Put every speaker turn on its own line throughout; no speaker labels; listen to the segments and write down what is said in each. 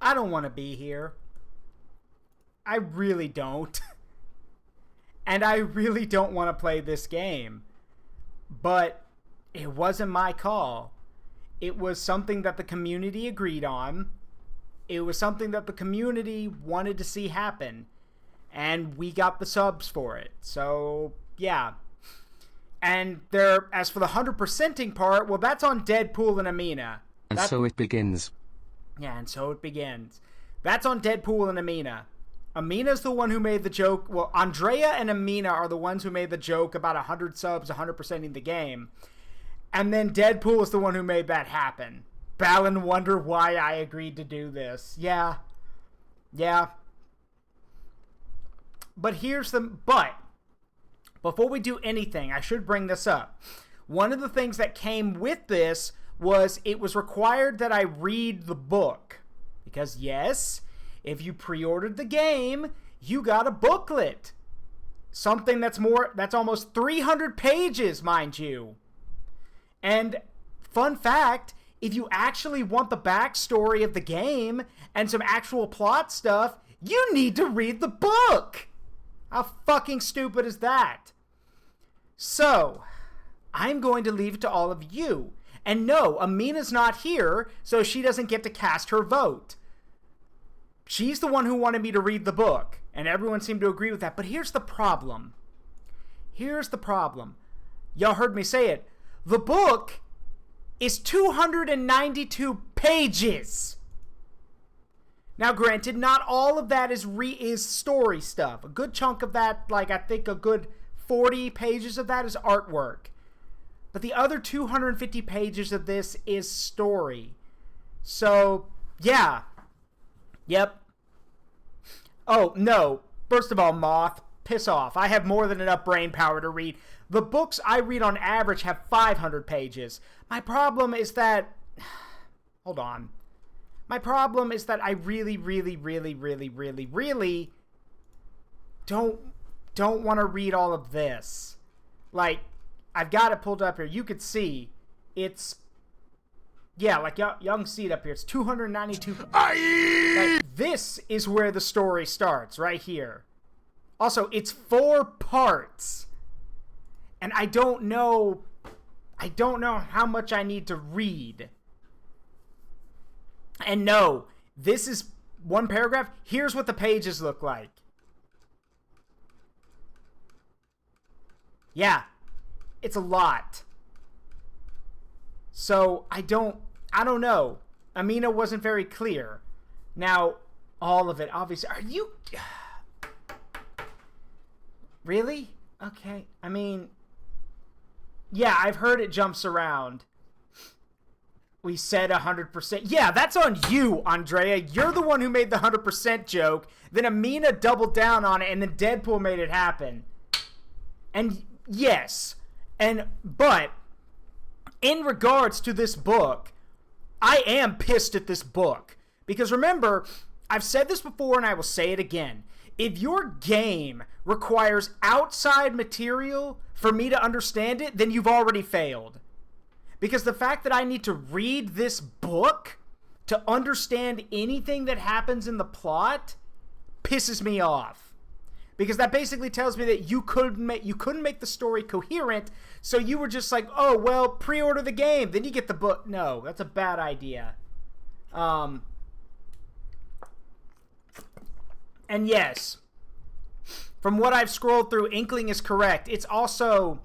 I don't want to be here. I really don't. And I really don't want to play this game. But it wasn't my call. It was something that the community agreed on. It was something that the community wanted to see happen. And we got the subs for it. So, yeah. And as for the 100%ing part, well, that's on Deadpool and Amina.
So it begins.
Yeah, and so it begins. That's on Deadpool and Amina. Amina's the one who made the joke. Well, Andrea and Amina are the ones who made the joke about 100 subs, 100%ing the game. And then Deadpool is the one who made that happen. Balan wonder why I agreed to do this. Yeah. But before we do anything, I should bring this up. One of the things that came with this was it was required that I read the book. Because yes, if you pre-ordered the game, you got a booklet. Something that's almost 300 pages, mind you. And fun fact, if you actually want the backstory of the game and some actual plot stuff, you need to read the book. How fucking stupid is that? So, I'm going to leave it to all of you. And no, Amina's not here, so she doesn't get to cast her vote. She's the one who wanted me to read the book, and everyone seemed to agree with that. But here's the problem. Y'all heard me say it. The book is 292 pages. Now, granted, not all of that is story stuff. A good chunk of that, like I think a good 40 pages of that is artwork. But the other 250 pages of this is story. So, yeah. Yep. Oh, no. First of all, Moth, piss off. I have more than enough brain power to read. The books I read on average have 500 pages. My problem is that... Hold on. My problem is that I really don't want to read all of this. Like, I've got it pulled up here. You could see it's... Yeah, like, y'all can see it up here. It's 292... Like, this is where the story starts, right here. Also, it's 4 parts. And I don't know how much I need to read. And no, this is one paragraph. Here's what the pages look like. Yeah, it's a lot. So I don't know. Amina wasn't very clear. Now, all of it, obviously. Are you... Really? Okay. I mean... Yeah, I've heard it jumps around. We said 100%. Yeah, that's on you, Andrea. You're the one who made the 100% joke. Then Amina doubled down on it, and then Deadpool made it happen. And yes. But in regards to this book, I am pissed at this book. Because remember, I've said this before and I will say it again. If your game requires outside material for me to understand it, then you've already failed. Because the fact that I need to read this book to understand anything that happens in the plot pisses me off. Because that basically tells me that you couldn't make the story coherent, so you were just like, oh, well, pre-order the game, then you get the book. No, that's a bad idea. And yes, from what I've scrolled through, Inkling is correct. It's also...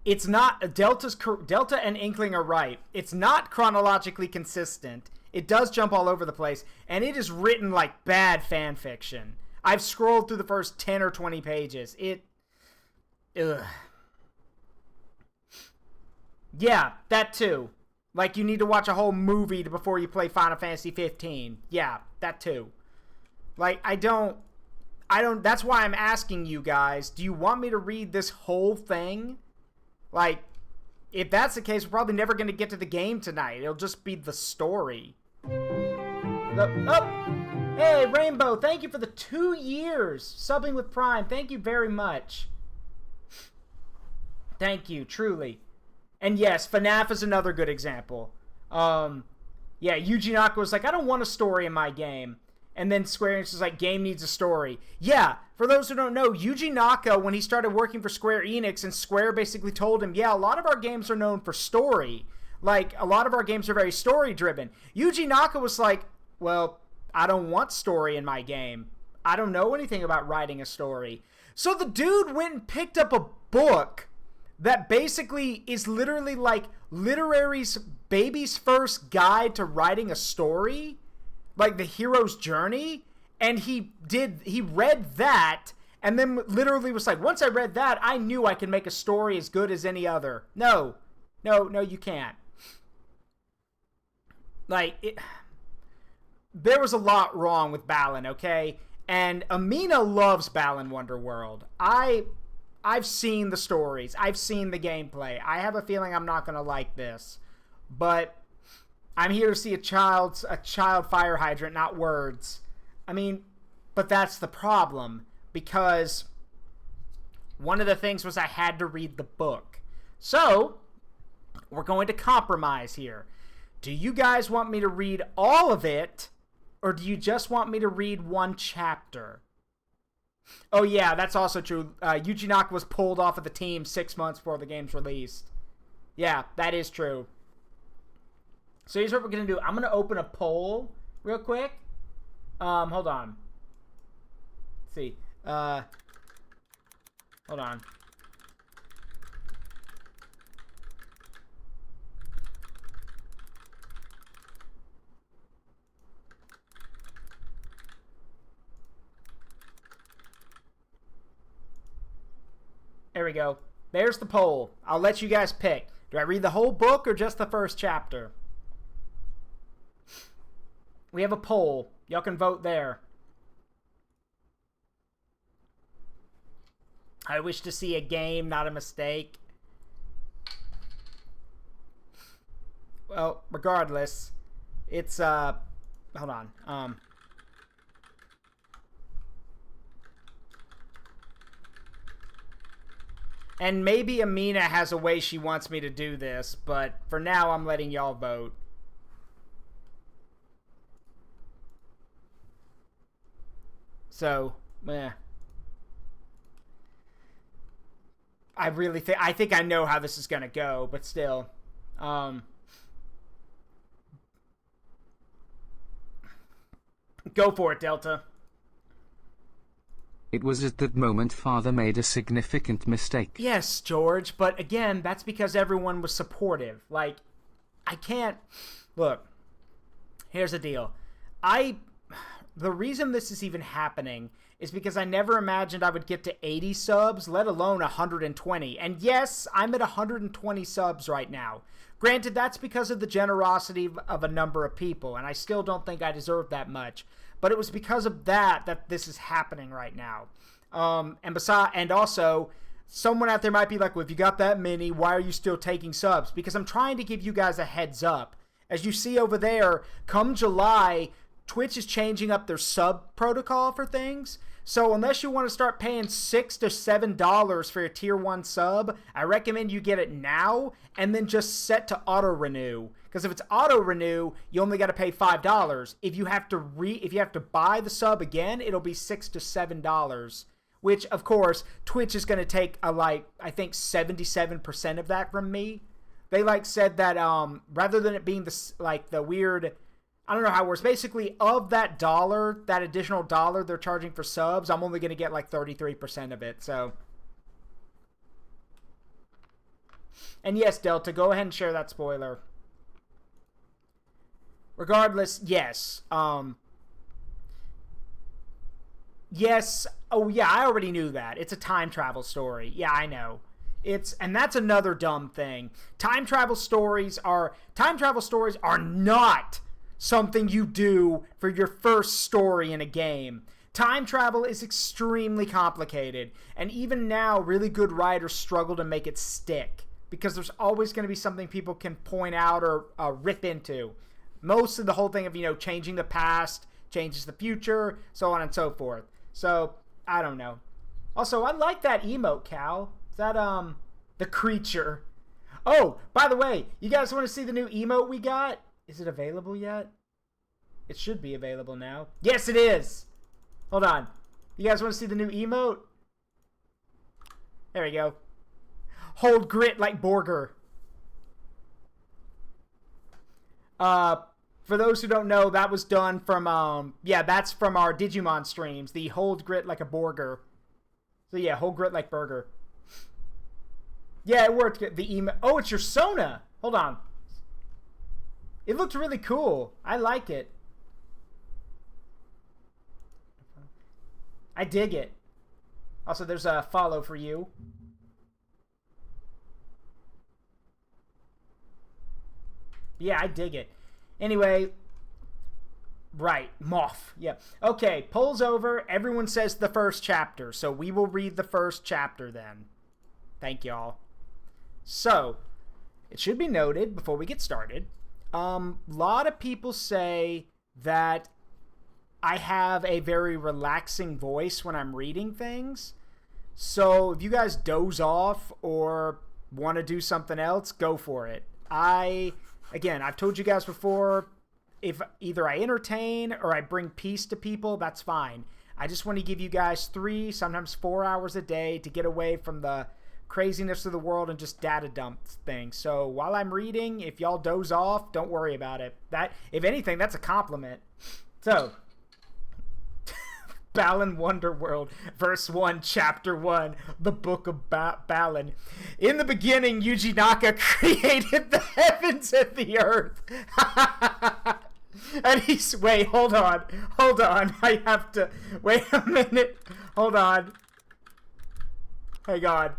It's not... Delta and Inkling are right. It's not chronologically consistent. It does jump all over the place. And it is written like bad fan fiction. I've scrolled through the first 10 or 20 pages. Ugh. Yeah, that too. Like you need to watch a whole movie before you play Final Fantasy 15. Yeah, that too. Like, I don't... That's why I'm asking you guys, do you want me to read this whole thing? Like, if that's the case, we're probably never going to get to the game tonight. It'll just be the story. Hey, Rainbow, thank you for the 2 years subbing with Prime. Thank you very much. Thank you, truly. And yes, FNAF is another good example. Yeah, Yuji Naka was like, I don't want a story in my game. And then Square Enix was like, game needs a story. Yeah, for those who don't know, Yuji Naka, when he started working for Square Enix, and Square basically told him, yeah, a lot of our games are known for story. Like, a lot of our games are very story-driven. Yuji Naka was like, well, I don't want story in my game. I don't know anything about writing a story. So the dude went and picked up a book that basically is literally like literary's baby's first guide to writing a story, like the hero's journey, and he read that and then literally was like, once I read that, I knew I could make a story as good as any other. No, you can't. Like, there was a lot wrong with Balan, okay? And Amina loves Balan Wonderworld. I've seen the stories. I've seen the gameplay. I have a feeling I'm not going to like this. But I'm here to see a child fire hydrant, not words. I mean, but that's the problem. Because one of the things was I had to read the book. So, we're going to compromise here. Do you guys want me to read all of it? Or do you just want me to read one chapter? Oh yeah, that's also true. Yuji Naka was pulled off of the team 6 months before the game's released. Yeah, that is true. So here's what we're going to do. I'm going to open a poll real quick. Hold on. Let's see. Hold on. There we go. There's the poll. I'll let you guys pick. Do I read the whole book or just the first chapter? We have a poll. Y'all can vote there. I wish to see a game, not a mistake. Well, regardless, it's, hold on. And maybe Amina has a way she wants me to do this, but for now, I'm letting y'all vote. So, I think I know how this is gonna go, but still, go for it, Delta.
It was at that moment Father made a significant mistake.
Yes, George, but again, that's because everyone was supportive. Like, I can't... Look, here's the deal. The reason this is even happening is because I never imagined I would get to 80 subs, let alone 120. And yes, I'm at 120 subs right now. Granted, that's because of the generosity of a number of people, and I still don't think I deserve that much. But it was because of that this is happening right now. And also, someone out there might be like, well, if you got that many, why are you still taking subs? Because I'm trying to give you guys a heads up. As you see over there, come July, Twitch is changing up their sub protocol for things. So unless you want to start paying $6 to $7 for your tier 1 sub, I recommend you get it now and then just set to auto renew. Because if it's auto renew, you only got to pay $5. If you have to buy the sub again, it'll be $6 to $7. Which of course, Twitch is going to take I think 77% of that from me. They said that rather than it being the weird, I don't know how it works. Basically, of that additional dollar they're charging for subs, I'm only going to get 33% of it. So, and yes, Delta, go ahead and share that spoiler. Regardless, yes. Yes. Oh, yeah, I already knew that. It's a time travel story. Yeah, I know. And that's another dumb thing. Time travel stories are not something you do for your first story in a game. Time travel is extremely complicated, and even now, really good writers struggle to make it stick, because there's always going to be something people can point out or rip into. Most of the whole thing of, changing the past changes the future, so on and so forth. So, I don't know. Also, I like that emote, Cal. Is that, the creature? Oh, by the way, you guys want to see the new emote we got? Is it available yet? It should be available now. Yes, it is! Hold on. You guys want to see the new emote? There we go. Hold grit like Borger. For those who don't know, that was done from, that's from our Digimon streams. The hold grit like a Borger. So yeah, hold grit like burger. Yeah, it worked. The email. Oh, it's your Sona. Hold on. It looked really cool. I like it. I dig it. Also, there's a follow for you. Yeah, I dig it. Anyway, right, Moth. Yeah. Okay, poll's over. Everyone says the first chapter, so we will read the first chapter then. Thank y'all. So, it should be noted before we get started, lot of people say that I have a very relaxing voice when I'm reading things. So, if you guys doze off or want to do something else, go for it. Again, I've told you guys before, if either I entertain or I bring peace to people, that's fine. I just want to give you guys 3, sometimes 4 hours a day to get away from the craziness of the world and just data dump things. So while I'm reading, if y'all doze off, don't worry about it. That, if anything, that's a compliment. So, Balan Wonderworld, verse 1, chapter 1, the book of Balan. In the beginning, Yuji Naka created the heavens and the earth. And he's, wait, hold on. I have to, wait a minute. Hold on. Hang on.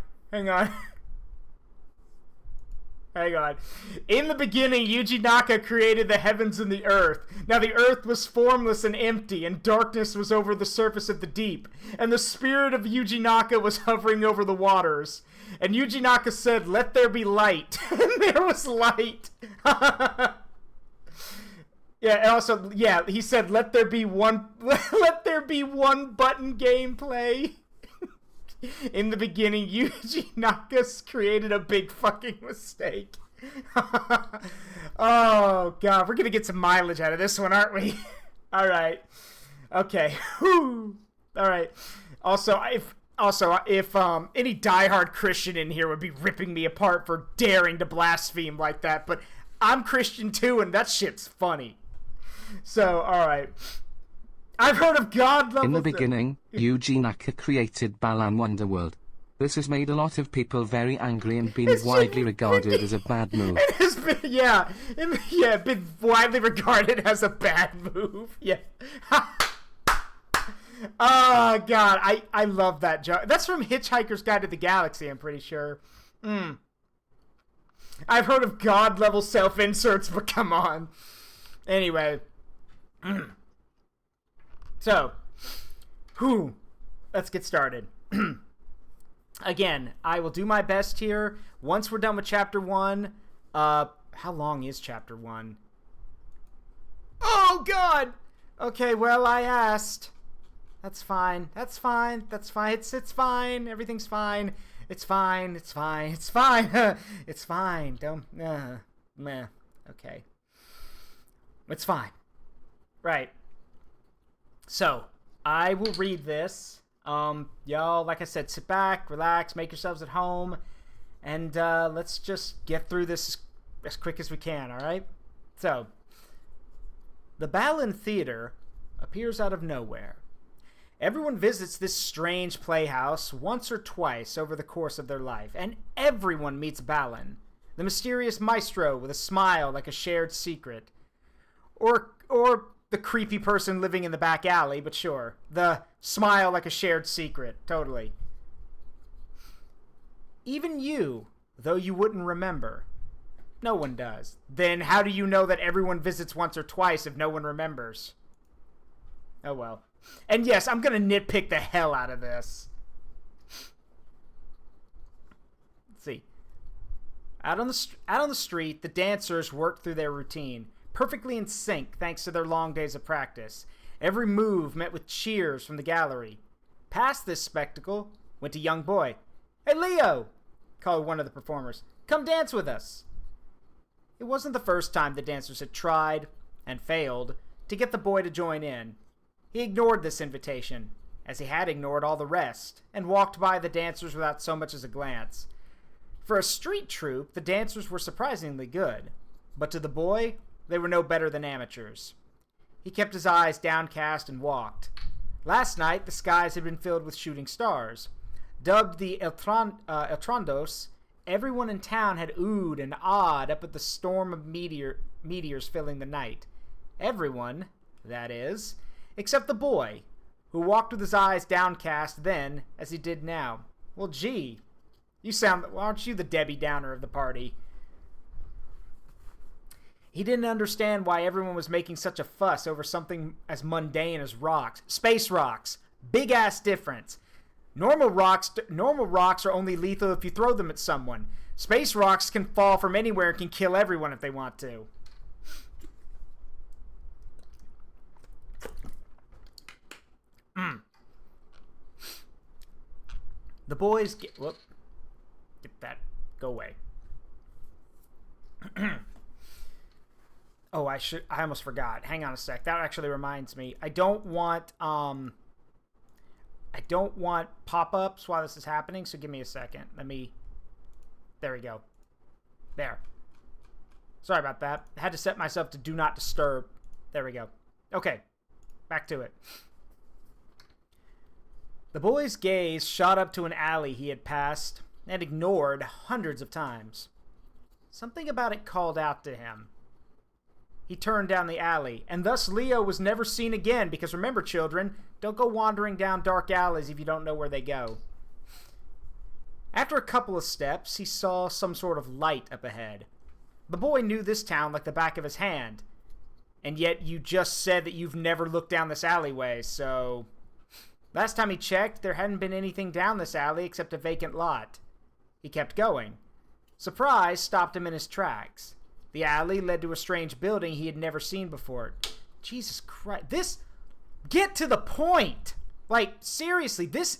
In the beginning, Yuji Naka created the heavens and the earth. Now the earth was formless and empty, and darkness was over the surface of the deep. And the spirit of Yuji Naka was hovering over the waters. And Yuji Naka said, "Let there be light." And there was light. Yeah, and also, yeah, he said, let there be one button gameplay. In the beginning, Yuji Naka created a big fucking mistake. Oh, God. We're going to get some mileage out of this one, aren't we? All right. Okay. Whew. All right. Also, if any diehard Christian in here would be ripping me apart for daring to blaspheme like that, but I'm Christian too, and that shit's funny. So, all right. I've heard of God level.
In the beginning, Yuji Naka created Balan Wonderworld. This has made a lot of people very angry and been widely regarded as a bad move.
It has been, been widely regarded as a bad move. Yeah. Oh, God. I love that joke. That's from Hitchhiker's Guide to the Galaxy, I'm pretty sure. I've heard of God level self-inserts, but come on. Anyway. So, let's get started. Again, I will do my best here. Once we're done with chapter 1, how long is chapter 1? Oh, God! Okay, well, I asked. That's fine. It's fine. Everything's fine. It's fine. It's fine. Don't, meh. Okay. It's fine. Right. So, I will read this. Y'all, like I said, sit back, relax, make yourselves at home, and let's just get through this as quick as we can, alright? So, the Balan Theater appears out of nowhere. Everyone visits this strange playhouse once or twice over the course of their life, and everyone meets Balan, the mysterious maestro with a smile like a shared secret. Or the creepy person living in the back alley, but sure. The smile like a shared secret. Totally. Even you, though you wouldn't remember. No one does. Then how do you know that everyone visits once or twice if no one remembers? Oh well. And yes, I'm gonna nitpick the hell out of this. Let's see. Out on the street, the dancers worked through their routine. Perfectly in sync thanks to their long days of practice. Every move met with cheers from the gallery. Past this spectacle went a young boy. "Hey, Leo!" called one of the performers. "Come dance with us." It wasn't the first time the dancers had tried, and failed, to get the boy to join in. He ignored this invitation, as he had ignored all the rest, and walked by the dancers without so much as a glance. For a street troupe, the dancers were surprisingly good, but to the boy, they were no better than amateurs. He kept his eyes downcast and walked. Last night, the skies had been filled with shooting stars. Dubbed the Eltrondos, everyone in town had oohed and awed up at the storm of meteors filling the night. Everyone, that is, except the boy, who walked with his eyes downcast then, as he did now. Well, gee, aren't you the Debbie Downer of the party? He didn't understand why everyone was making such a fuss over something as mundane as rocks. Space rocks. Big ass difference. Normal rocks are only lethal if you throw them at someone. Space rocks can fall from anywhere and can kill everyone if they want to. The boys get that. Go away. Oh, I almost forgot. Hang on a sec. That actually reminds me. I don't want pop-ups while this is happening, so give me a second. There we go. There. Sorry about that. I had to set myself to do not disturb. There we go. Okay. Back to it. The boy's gaze shot up to an alley he had passed and ignored hundreds of times. Something about it called out to him. He turned down the alley, and thus Leo was never seen again, because remember, children, don't go wandering down dark alleys if you don't know where they go. After a couple of steps, he saw some sort of light up ahead. The boy knew this town like the back of his hand, and yet you just said that you've never looked down this alleyway, so... Last time he checked, there hadn't been anything down this alley except a vacant lot. He kept going. Surprise stopped him in his tracks. The alley led to a strange building he had never seen before. Jesus Christ. Get to the point! Like, seriously, this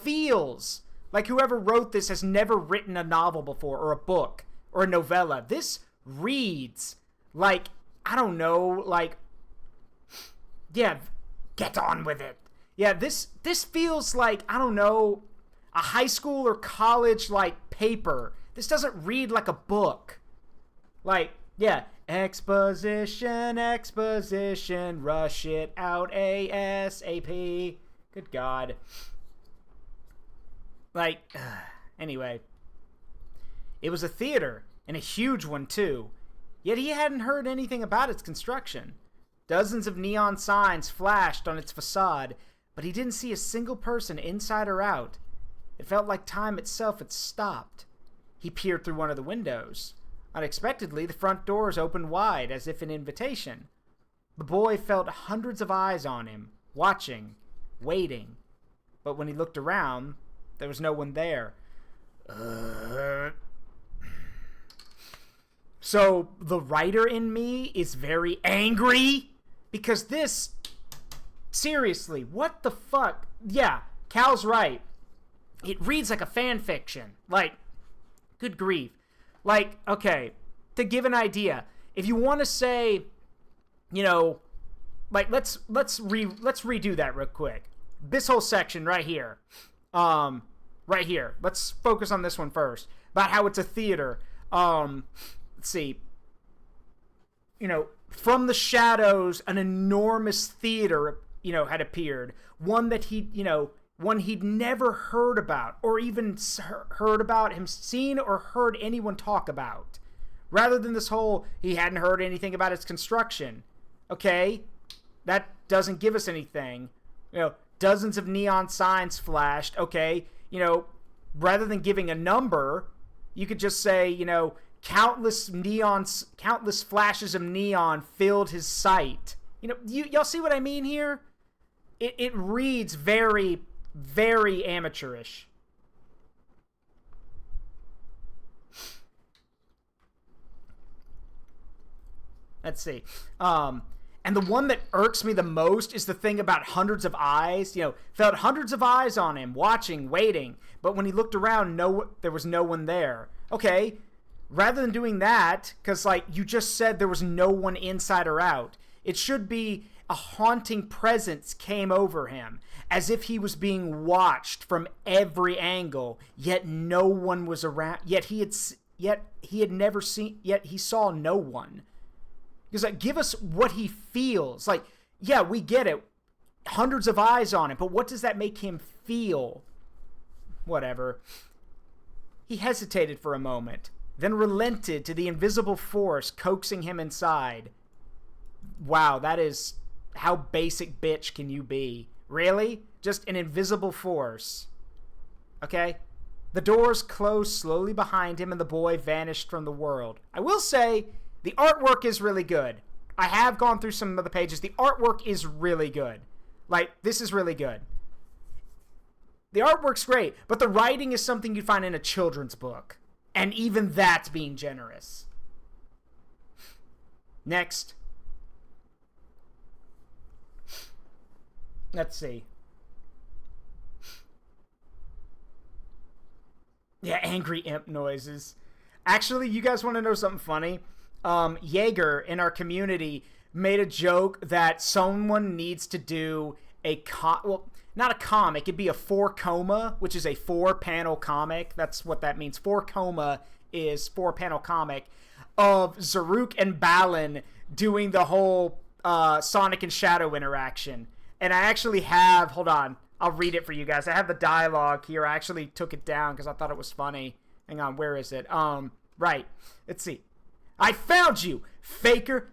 feels like whoever wrote this has never written a novel before, or a book, or a novella. This reads like, I don't know, like, yeah, get on with it. Yeah, this feels like, I don't know, a high school or college, like, paper. This doesn't read like a book. Like, yeah, exposition, rush it out ASAP. Good God. Like, anyway. It was a theater, and a huge one, too. Yet he hadn't heard anything about its construction. Dozens of neon signs flashed on its facade, but he didn't see a single person inside or out. It felt like time itself had stopped. He peered through one of the windows. Unexpectedly, the front doors opened wide, as if an invitation. The boy felt hundreds of eyes on him, watching, waiting. But when he looked around, there was no one there. So, the writer in me is very angry, because this... Seriously, what the fuck? Yeah, Cal's right. It reads like a fan fiction. Like, good grief. Like, okay, to give an idea, if you want to say, you know, like, let's redo that real quick. This whole section right here. Right here. Let's focus on this one first. About how it's a theater. Let's see. You know, from the shadows, an enormous theater, you know, had appeared. One that one he'd never heard about, or even heard about him, seen or heard anyone talk about. Rather than this whole, he hadn't heard anything about its construction. Okay, that doesn't give us anything. You know, dozens of neon signs flashed. Okay, you know, rather than giving a number, you could just say, you know, countless flashes of neon filled his sight. You know, y'all see what I mean here? It reads very, very amateurish. Let's see. And the one that irks me the most is the thing about hundreds of eyes. You know, felt hundreds of eyes on him, watching, waiting. But when he looked around, there was no one there. Okay, rather than doing that, because, like, you just said there was no one inside or out, it should be a haunting presence came over him, as if he was being watched from every angle, yet no one was around, yet he had never seen, yet he saw no one. Because, like, give us what he feels. Like, yeah, we get it. Hundreds of eyes on it, but what does that make him feel? Whatever. He hesitated for a moment, then relented to the invisible force coaxing him inside. Wow, that is... How basic bitch can you be? Really? Just an invisible force. Okay? The doors closed slowly behind him and the boy vanished from the world. I will say, the artwork is really good. I have gone through some of the pages. The artwork is really good. Like, this is really good. The artwork's great, but the writing is something you'd find in a children's book. And even that's being generous. Next. Let's see. Yeah, angry imp noises. Actually, you guys want to know something funny? Jaeger in our community made a joke that someone needs to do a not a comic, it'd be a 4-coma, which is a 4-panel comic. That's what that means. 4-coma is 4-panel comic of Zaruk and Balan doing the whole Sonic and Shadow interaction. And I actually have, hold on, I'll read it for you guys. I have the dialogue here. I actually took it down because I thought it was funny. Hang on, where is it? Right. Let's see. I found you, faker.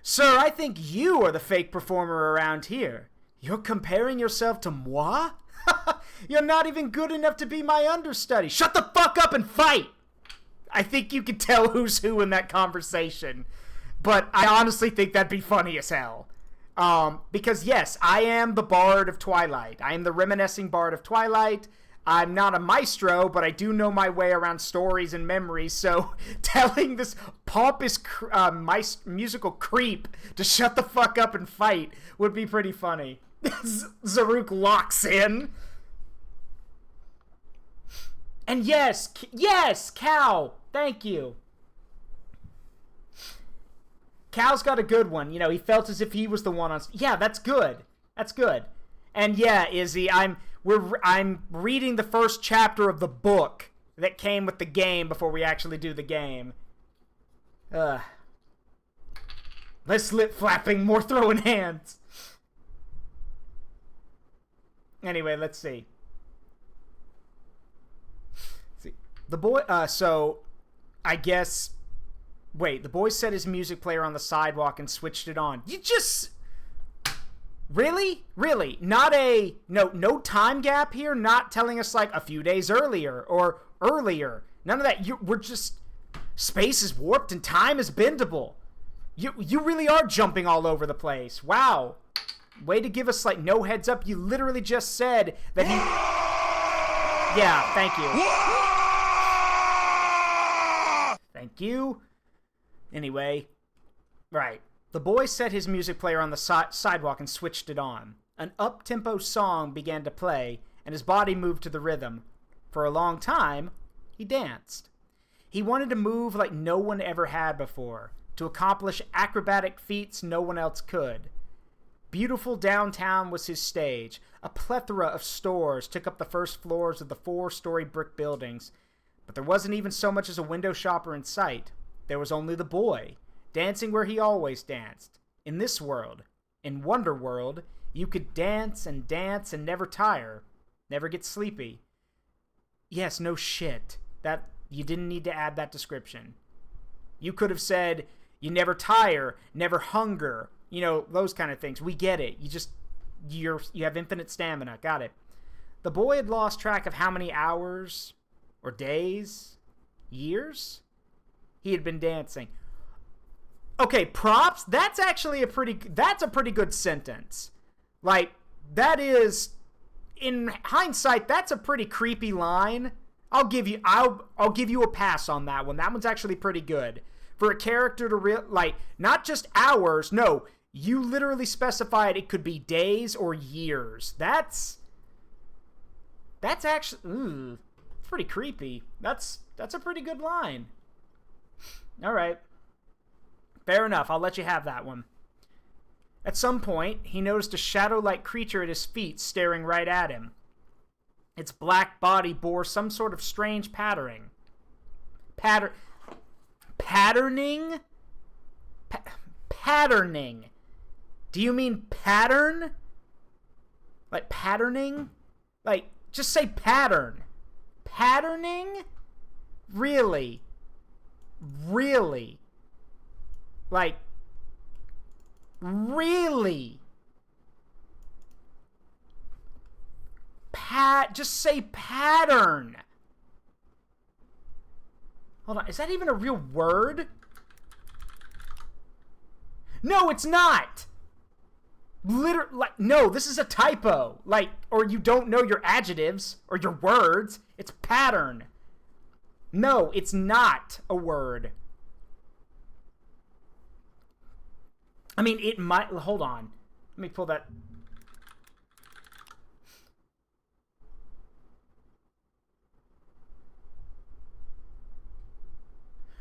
Sir, I think you are the fake performer around here. You're comparing yourself to moi? You're not even good enough to be my understudy. Shut the fuck up and fight! I think you can tell who's who in that conversation. But I honestly think that'd be funny as hell. Because yes, I am the Bard of Twilight. I am the reminiscing Bard of Twilight. I'm not a maestro, but I do know my way around stories and memories, so telling this pompous musical creep to shut the fuck up and fight would be pretty funny. Zaruk locks in. And yes, Cal, thank you. Cal's got a good one. You know, he felt as if he was the one on... Yeah, that's good. That's good. And yeah, Izzy, I'm reading the first chapter of the book that came with the game before we actually do the game. Less lip flapping, more throwing hands. Anyway, let's see. The boy, so, I guess... Wait, the boy set his music player on the sidewalk and switched it on. You just... Really? Really? Not a... No time gap here? Not telling us, like, a few days earlier or earlier. None of that. We're just... Space is warped and time is bendable. You really are jumping all over the place. Wow. Way to give us, like, no heads up. You literally just said that he... Yeah, thank you. Thank you. Anyway. Right. The boy set his music player on the sidewalk and switched it on. An up-tempo song began to play, and his body moved to the rhythm. For a long time, he danced. He wanted to move like no one ever had before, to accomplish acrobatic feats no one else could. Beautiful downtown was his stage. A plethora of stores took up the first floors of the 4-story brick buildings, but there wasn't even so much as a window shopper in sight. There was only the boy, dancing where he always danced. In this world, in Wonderworld, you could dance and never tire, never get sleepy. Yes, no shit. That you didn't need to add that description. You could have said, you never tire, never hunger, you know, those kind of things. We get it. You have infinite stamina. Got it. The boy had lost track of how many hours or days, years he had been dancing. Okay, props. That's actually a pretty good sentence. Like, that is, in hindsight, that's a pretty creepy line. I'll give you a pass on that one. That one's actually pretty good. For a character to not just hours, no, you literally specified it could be days or years. That's actually, It's pretty creepy. That's a pretty good line. All right. Fair enough. I'll let you have that one. At some point, he noticed a shadow-like creature at his feet staring right at him. Its black body bore some sort of strange patterning. Patterning? Patterning. Do you mean pattern? Like patterning? Like, just say pattern. Patterning? Really? Really? Like, really? Just say pattern. Hold on, is that even a real word? No, it's not. Literally, like, no, this is a typo. Like, or you don't know your adjectives or your words. It's pattern. No, it's not a word. I mean, it might. Hold on. Let me pull that.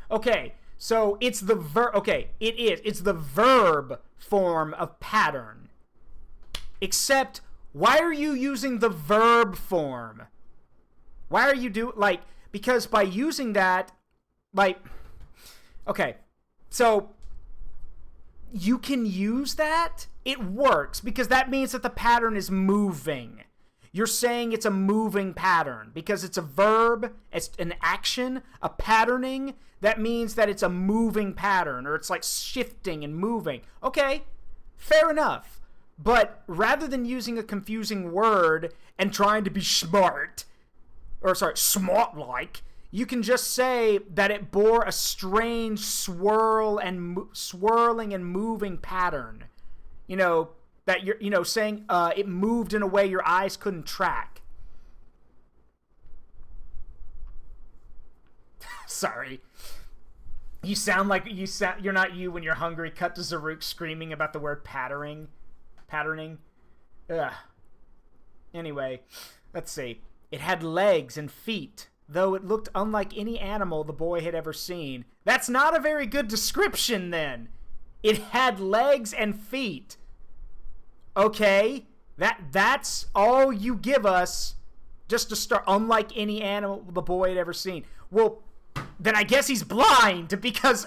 Okay, so it's the verb. Okay, it is. It's the verb form of pattern. Except, why are you using the verb form? Why are you like, because by using that, like, okay, so you can use that. It works because that means that the pattern is moving. You're saying it's a moving pattern because it's a verb, it's an action, a patterning. That means that it's a moving pattern, or it's like shifting and moving. Okay, fair enough. But rather than using a confusing word and trying to be smart, or sorry, smart-like, you can just say that it bore a strange swirling and moving pattern. You know, that you're, saying it moved in a way your eyes couldn't track. Sorry. You sound like you're not you when you're hungry. Cut to Zaruk screaming about the word patterning. Ugh. Anyway, let's see. It had legs and feet, though it looked unlike any animal the boy had ever seen. That's not a very good description, then. It had legs and feet. Okay, that's all you give us just to start. Unlike any animal the boy had ever seen. Well, then I guess he's blind, because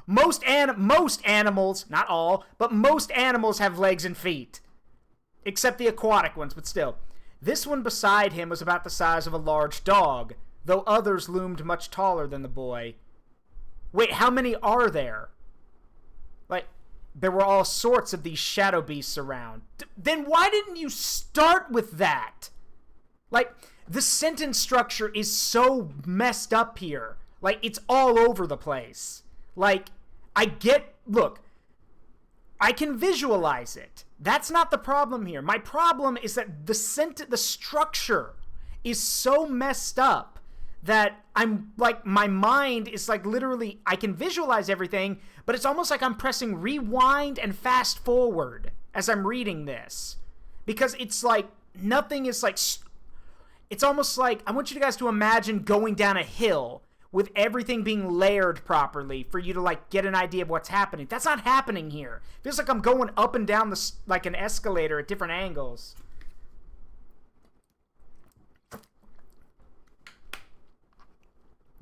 most animals, not all, but most animals have legs and feet. Except the aquatic ones, but still. This one beside him was about the size of a large dog, though others loomed much taller than the boy. Wait, how many are there? Like, there were all sorts of these shadow beasts around. Then why didn't you start with that? Like, the sentence structure is so messed up here. Like, it's all over the place. Like, look, I can visualize it. That's not the problem here. My problem is that the structure is so messed up that I'm like, my mind is like literally, I can visualize everything, but it's almost like I'm pressing rewind and fast forward as I'm reading this. Because it's like, nothing is like, it's almost like, I want you guys to imagine going down a hill with everything being layered properly for you to like get an idea of what's happening. That's not happening here. It feels like I'm going up and down like an escalator at different angles.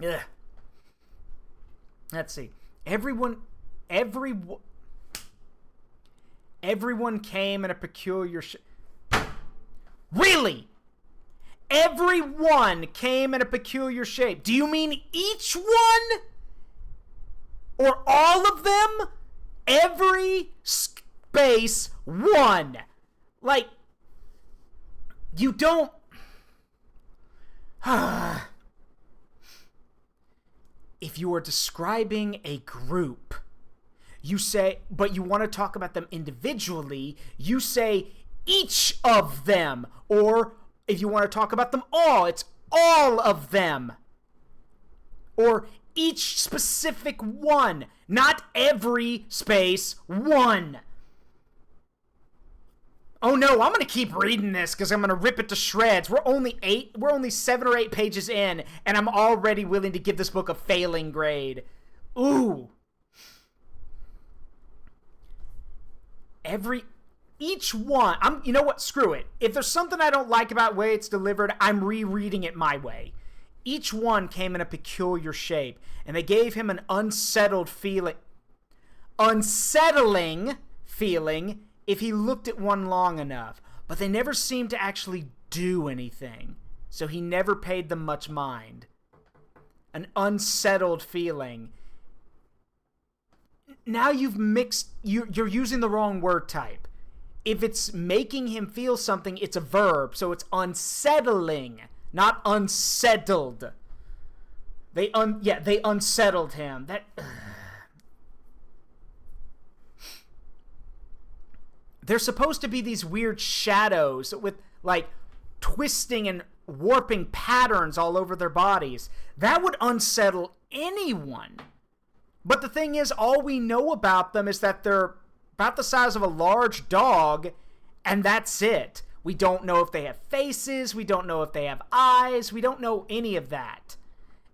Ugh. Let's see. Everyone came in a peculiar Really? Everyone came in a peculiar shape. Do you mean each one? Or all of them? Every space one. Like, you don't... If you are describing a group, you say, but you want to talk about them individually, you say each of them, or if you want to talk about them all, it's all of them. Or each specific one, not every space one. Oh no, I'm gonna keep reading this because I'm gonna rip it to shreds. We're only 7 or 8 pages in, and I'm already willing to give this book a failing grade. Ooh. Each one, you know what, screw it. If there's something I don't like about the way it's delivered, I'm rereading it my way. Each one came in a peculiar shape, and they gave him an unsettling feeling if he looked at one long enough, but they never seemed to actually do anything, so he never paid them much mind. An unsettled feeling. Now you've mixed, you're using the wrong word type. If it's making him feel something, it's a verb, so it's unsettling, not unsettled. They unsettled him. They're supposed to be these weird shadows with, like, twisting and warping patterns all over their bodies. That would unsettle anyone. But the thing is, all we know about them is that they're about the size of a large dog, and that's it. We don't know if they have faces. We don't know if they have eyes. We don't know any of that.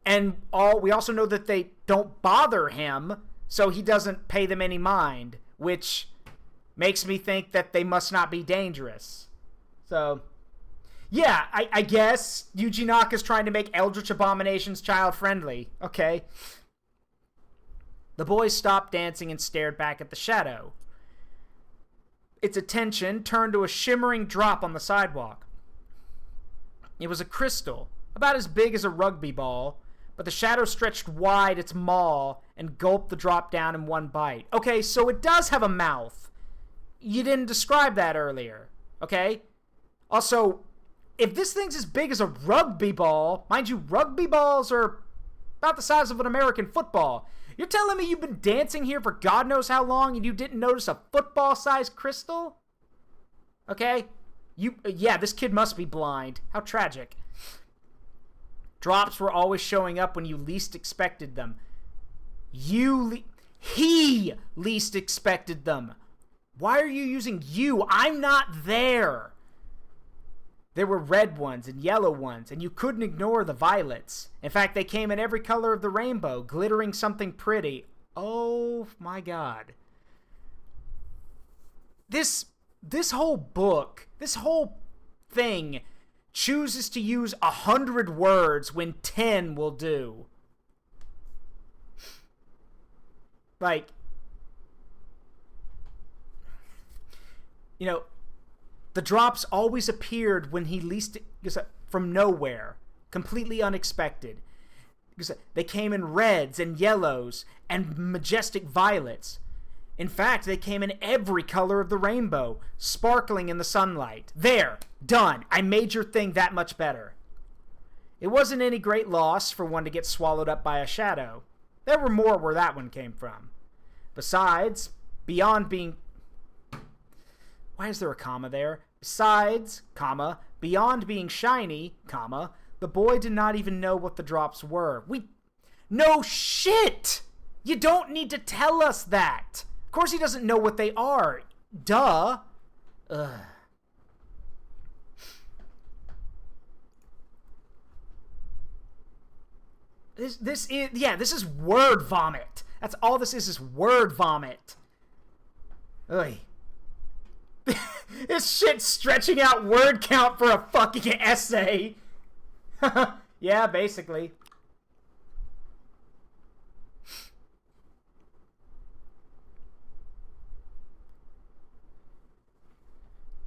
And we also know that they don't bother him, so he doesn't pay them any mind, which makes me think that they must not be dangerous. So, yeah, I guess Yuji Naka's trying to make Eldritch Abominations child-friendly. Okay. The boy stopped dancing and stared back at the shadow. Its attention turned to a shimmering drop on the sidewalk. It was a crystal, about as big as a rugby ball, but the shadow stretched wide its maw and gulped the drop down in one bite. Okay, so it does have a mouth. You didn't describe that earlier, okay? Also, if this thing's as big as a rugby ball, mind you, rugby balls are about the size of an American football. You're telling me you've been dancing here for God knows how long and you didn't notice a football-sized crystal? Okay? Yeah, this kid must be blind. How tragic. Drops were always showing up when you least expected them. He least expected them. Why are you using you? I'm not there. There were red ones and yellow ones, and you couldn't ignore the violets. In fact, they came in every color of the rainbow, glittering something pretty. Oh my God. This whole book, this whole thing chooses to use 100 words when 10 will do. Like, you know, the drops always appeared when he least, from nowhere, completely unexpected. They came in reds and yellows and majestic violets. In fact, they came in every color of the rainbow, sparkling in the sunlight. There, done. I made your thing that much better. It wasn't any great loss for one to get swallowed up by a shadow. There were more where that one came from. Besides, beyond being... Why is there a comma there? Besides, comma, beyond being shiny, comma, the boy did not even know what the drops were. No shit! You don't need to tell us that. Of course he doesn't know what they are. Duh. Ugh. This is word vomit. That's all this is word vomit. Ugh. This shit's stretching out word count for a fucking essay. Yeah, basically.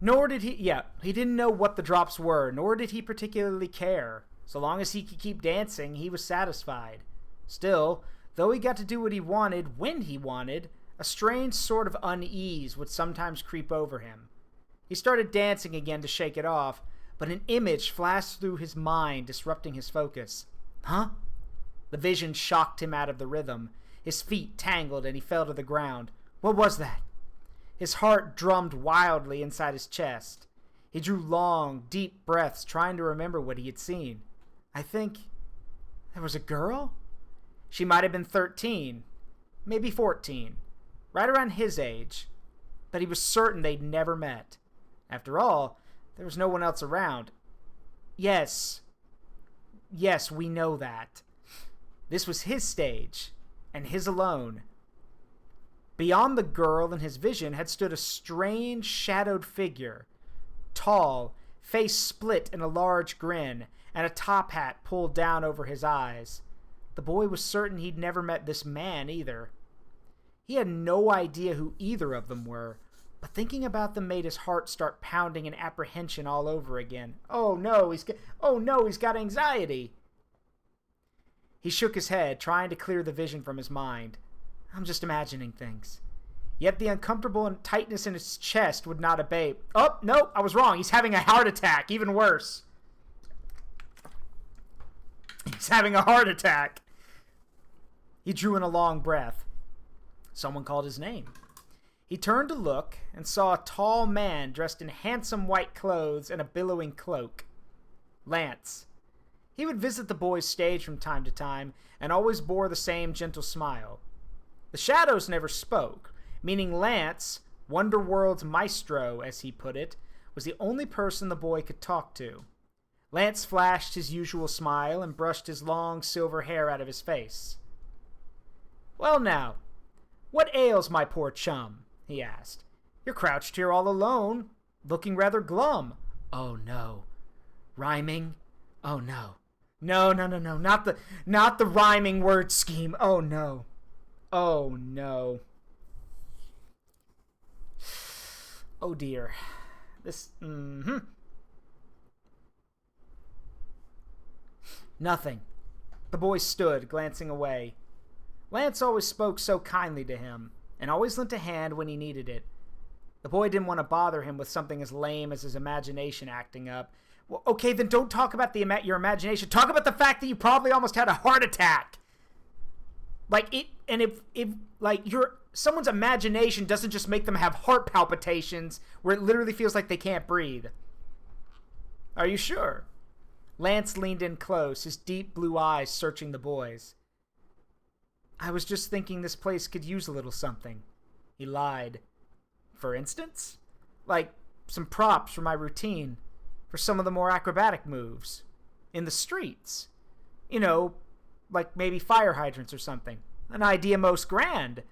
Nor did he didn't know what the drops were, nor did he particularly care. So long as he could keep dancing, he was satisfied. Still, though he got to do what he wanted when he wanted, a strange sort of unease would sometimes creep over him. He started dancing again to shake it off, but an image flashed through his mind, disrupting his focus. Huh? The vision shocked him out of the rhythm. His feet tangled and he fell to the ground. What was that? His heart drummed wildly inside his chest. He drew long, deep breaths, trying to remember what he had seen. I think there was a girl? She might have been 13, maybe 14, right around his age, but he was certain they'd never met. After all, there was no one else around. Yes, we know that. This was his stage, and his alone. Beyond the girl in his vision had stood a strange, shadowed figure. Tall, face split in a large grin, and a top hat pulled down over his eyes. The boy was certain he'd never met this man either. He had no idea who either of them were, but thinking about them made his heart start pounding in apprehension all over again. Oh no, he's got anxiety. He shook his head, trying to clear the vision from his mind. I'm just imagining things. Yet the uncomfortable tightness in his chest would not abate. Oh, no, I was wrong. He's having a heart attack. Even worse. He's having a heart attack. He drew in a long breath. Someone called his name. He turned to look and saw a tall man dressed in handsome white clothes and a billowing cloak. Lance. He would visit the boy's stage from time to time and always bore the same gentle smile. The shadows never spoke, meaning Lance, Wonderworld's maestro, as he put it, was the only person the boy could talk to. Lance flashed his usual smile and brushed his long silver hair out of his face. Well now, what ails my poor chum? He asked. You're crouched here all alone, looking rather glum. Oh no. Rhyming? Oh no. No, not the rhyming word scheme. Oh no. Oh no. Oh dear. This, Nothing. The boy stood, glancing away. Lance always spoke so kindly to him, and always lent a hand when he needed it. The boy didn't want to bother him with something as lame as his imagination acting up. Well, okay, then don't talk about your imagination. Talk about the fact that you probably almost had a heart attack. Someone's imagination doesn't just make them have heart palpitations where it literally feels like they can't breathe. Are you sure? Lance leaned in close, his deep blue eyes searching the boy's. I was just thinking this place could use a little something. He lied. For instance? Like some props for my routine, for some of the more acrobatic moves. In the streets. You know, like maybe fire hydrants or something. An idea most grand.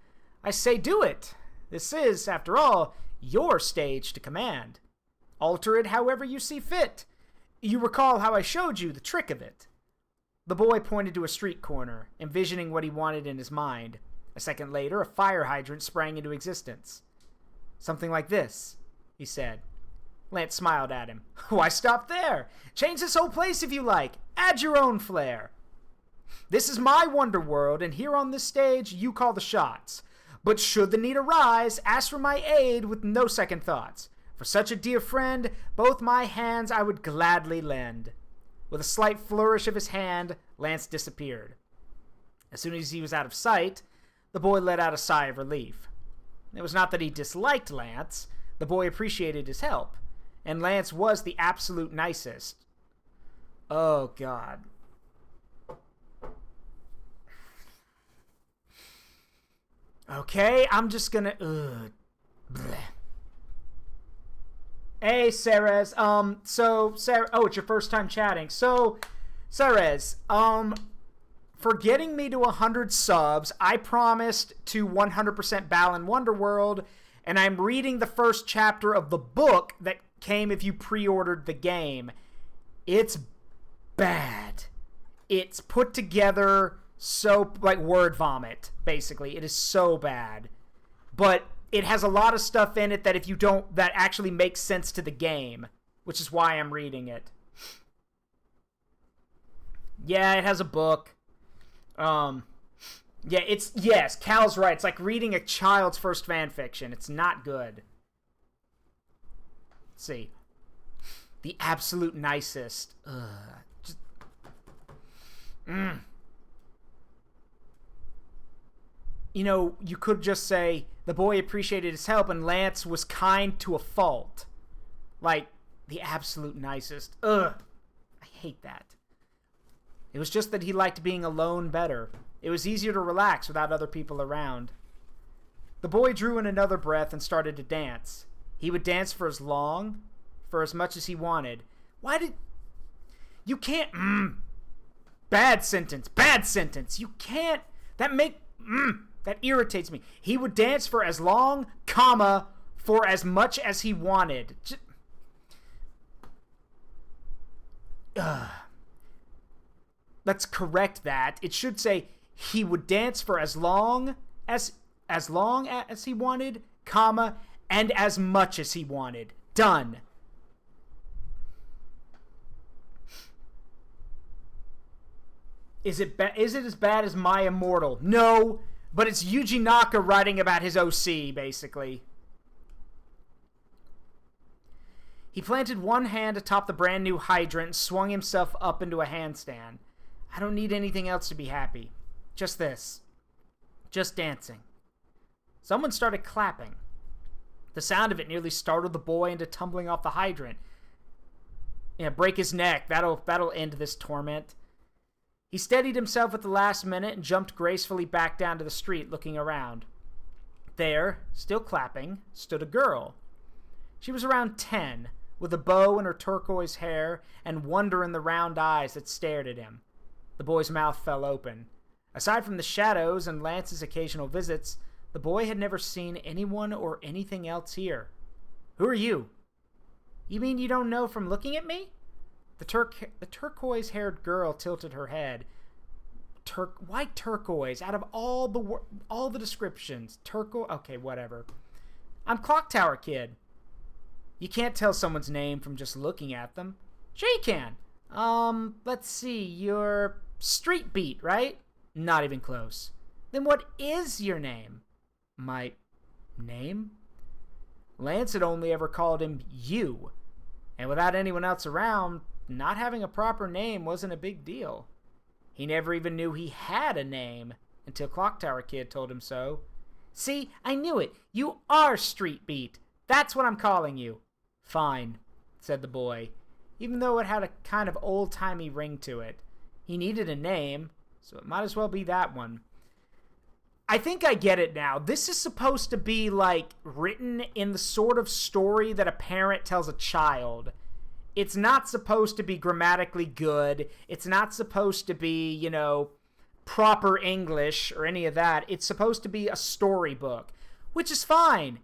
I say do it. This is, after all, your stage to command. Alter it however you see fit. You recall how I showed you the trick of it. The boy pointed to a street corner, envisioning what he wanted in his mind. A second later, a fire hydrant sprang into existence. Something like this, he said. Lance smiled at him. Why stop there? Change this whole place if you like. Add your own flair. This is my Wonderworld, and here on this stage, you call the shots. But should the need arise, ask for my aid with no second thoughts. For such a dear friend, both my hands I would gladly lend. With a slight flourish of his hand, Lance disappeared. As soon as he was out of sight, the boy let out a sigh of relief. It was not that he disliked Lance. The boy appreciated his help. And Lance was the absolute nicest. Oh, God. Okay, I'm just gonna... Hey, Ceres. Sarah... Oh, it's your first time chatting. So, Ceres, for getting me to 100 subs, I promised to 100% Balan Wonderworld, and I'm reading the first chapter of the book that came if you pre-ordered the game. It's bad. It's put together so, like, word vomit, basically. It is so bad. But it has a lot of stuff in it that if you don't, that actually makes sense to the game, which is why I'm reading it. Yeah, it has a book. Yes, Cal's right. It's like reading a child's first fan fiction. It's not good. Let's see. The absolute nicest. You know, you could just say the boy appreciated his help and Lance was kind to a fault. Like, the absolute nicest. I hate that. It was just that he liked being alone better. It was easier to relax without other people around. The boy drew in another breath and started to dance. He would dance for as long for as much as he wanted. Why did... You can't... Bad sentence. Bad sentence. You can't... That irritates me. He would dance for as long, comma, for as much as he wanted. Let's correct that. It should say he would dance for as long as he wanted, comma, and as much as he wanted. Done. Is it as bad as My Immortal? No, but it's Yuji Naka writing about his OC, basically. He planted one hand atop the brand new hydrant and swung himself up into a handstand. I don't need anything else to be happy. Just this. Just dancing. Someone started clapping. The sound of it nearly startled the boy into tumbling off the hydrant. Yeah, break his neck. That'll end this torment. He steadied himself at the last minute and jumped gracefully back down to the street, looking around. There, still clapping, stood a girl. She was around 10, with a bow in her turquoise hair and wonder in the round eyes that stared at him. The boy's mouth fell open. Aside from the shadows and Lance's occasional visits, the boy had never seen anyone or anything else here. Who are you? You mean you don't know from looking at me? The turquoise-haired girl tilted her head. Why turquoise? Out of all the descriptions, okay, whatever. I'm Clock Tower Kid. You can't tell someone's name from just looking at them. Sure you can. Let's see. You're Street Beat, right? Not even close. Then what is your name? My name? Lance had only ever called him you. And without anyone else around, not having a proper name wasn't a big deal. He never even knew he had a name until Clock Tower Kid told him so. See, I knew it. You are Street Beat. That's what I'm calling you. Fine, said the boy, even though it had a kind of old-timey ring to it. He needed a name, so it might as well be that one. I think I get it now. This is supposed to be, like, written in the sort of story that a parent tells a child. It's not supposed to be grammatically good. It's not supposed to be, proper English or any of that. It's supposed to be a storybook, which is fine.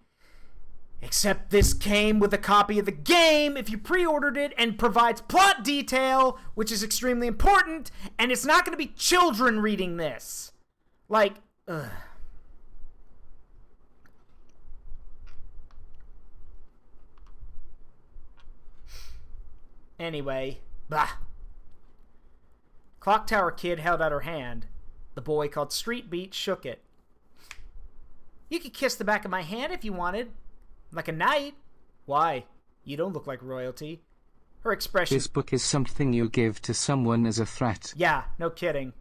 Except this came with a copy of the game if you pre-ordered it and provides plot detail, which is extremely important, and it's not going to be children reading this. Like, ugh. Anyway, bah. Clock Tower Kid held out her hand. The boy called Street Beat shook it. You could kiss the back of my hand if you wanted. Like a knight. Why? You don't look like royalty. Her expression...
This book is something you give to someone as a threat.
Yeah, no kidding.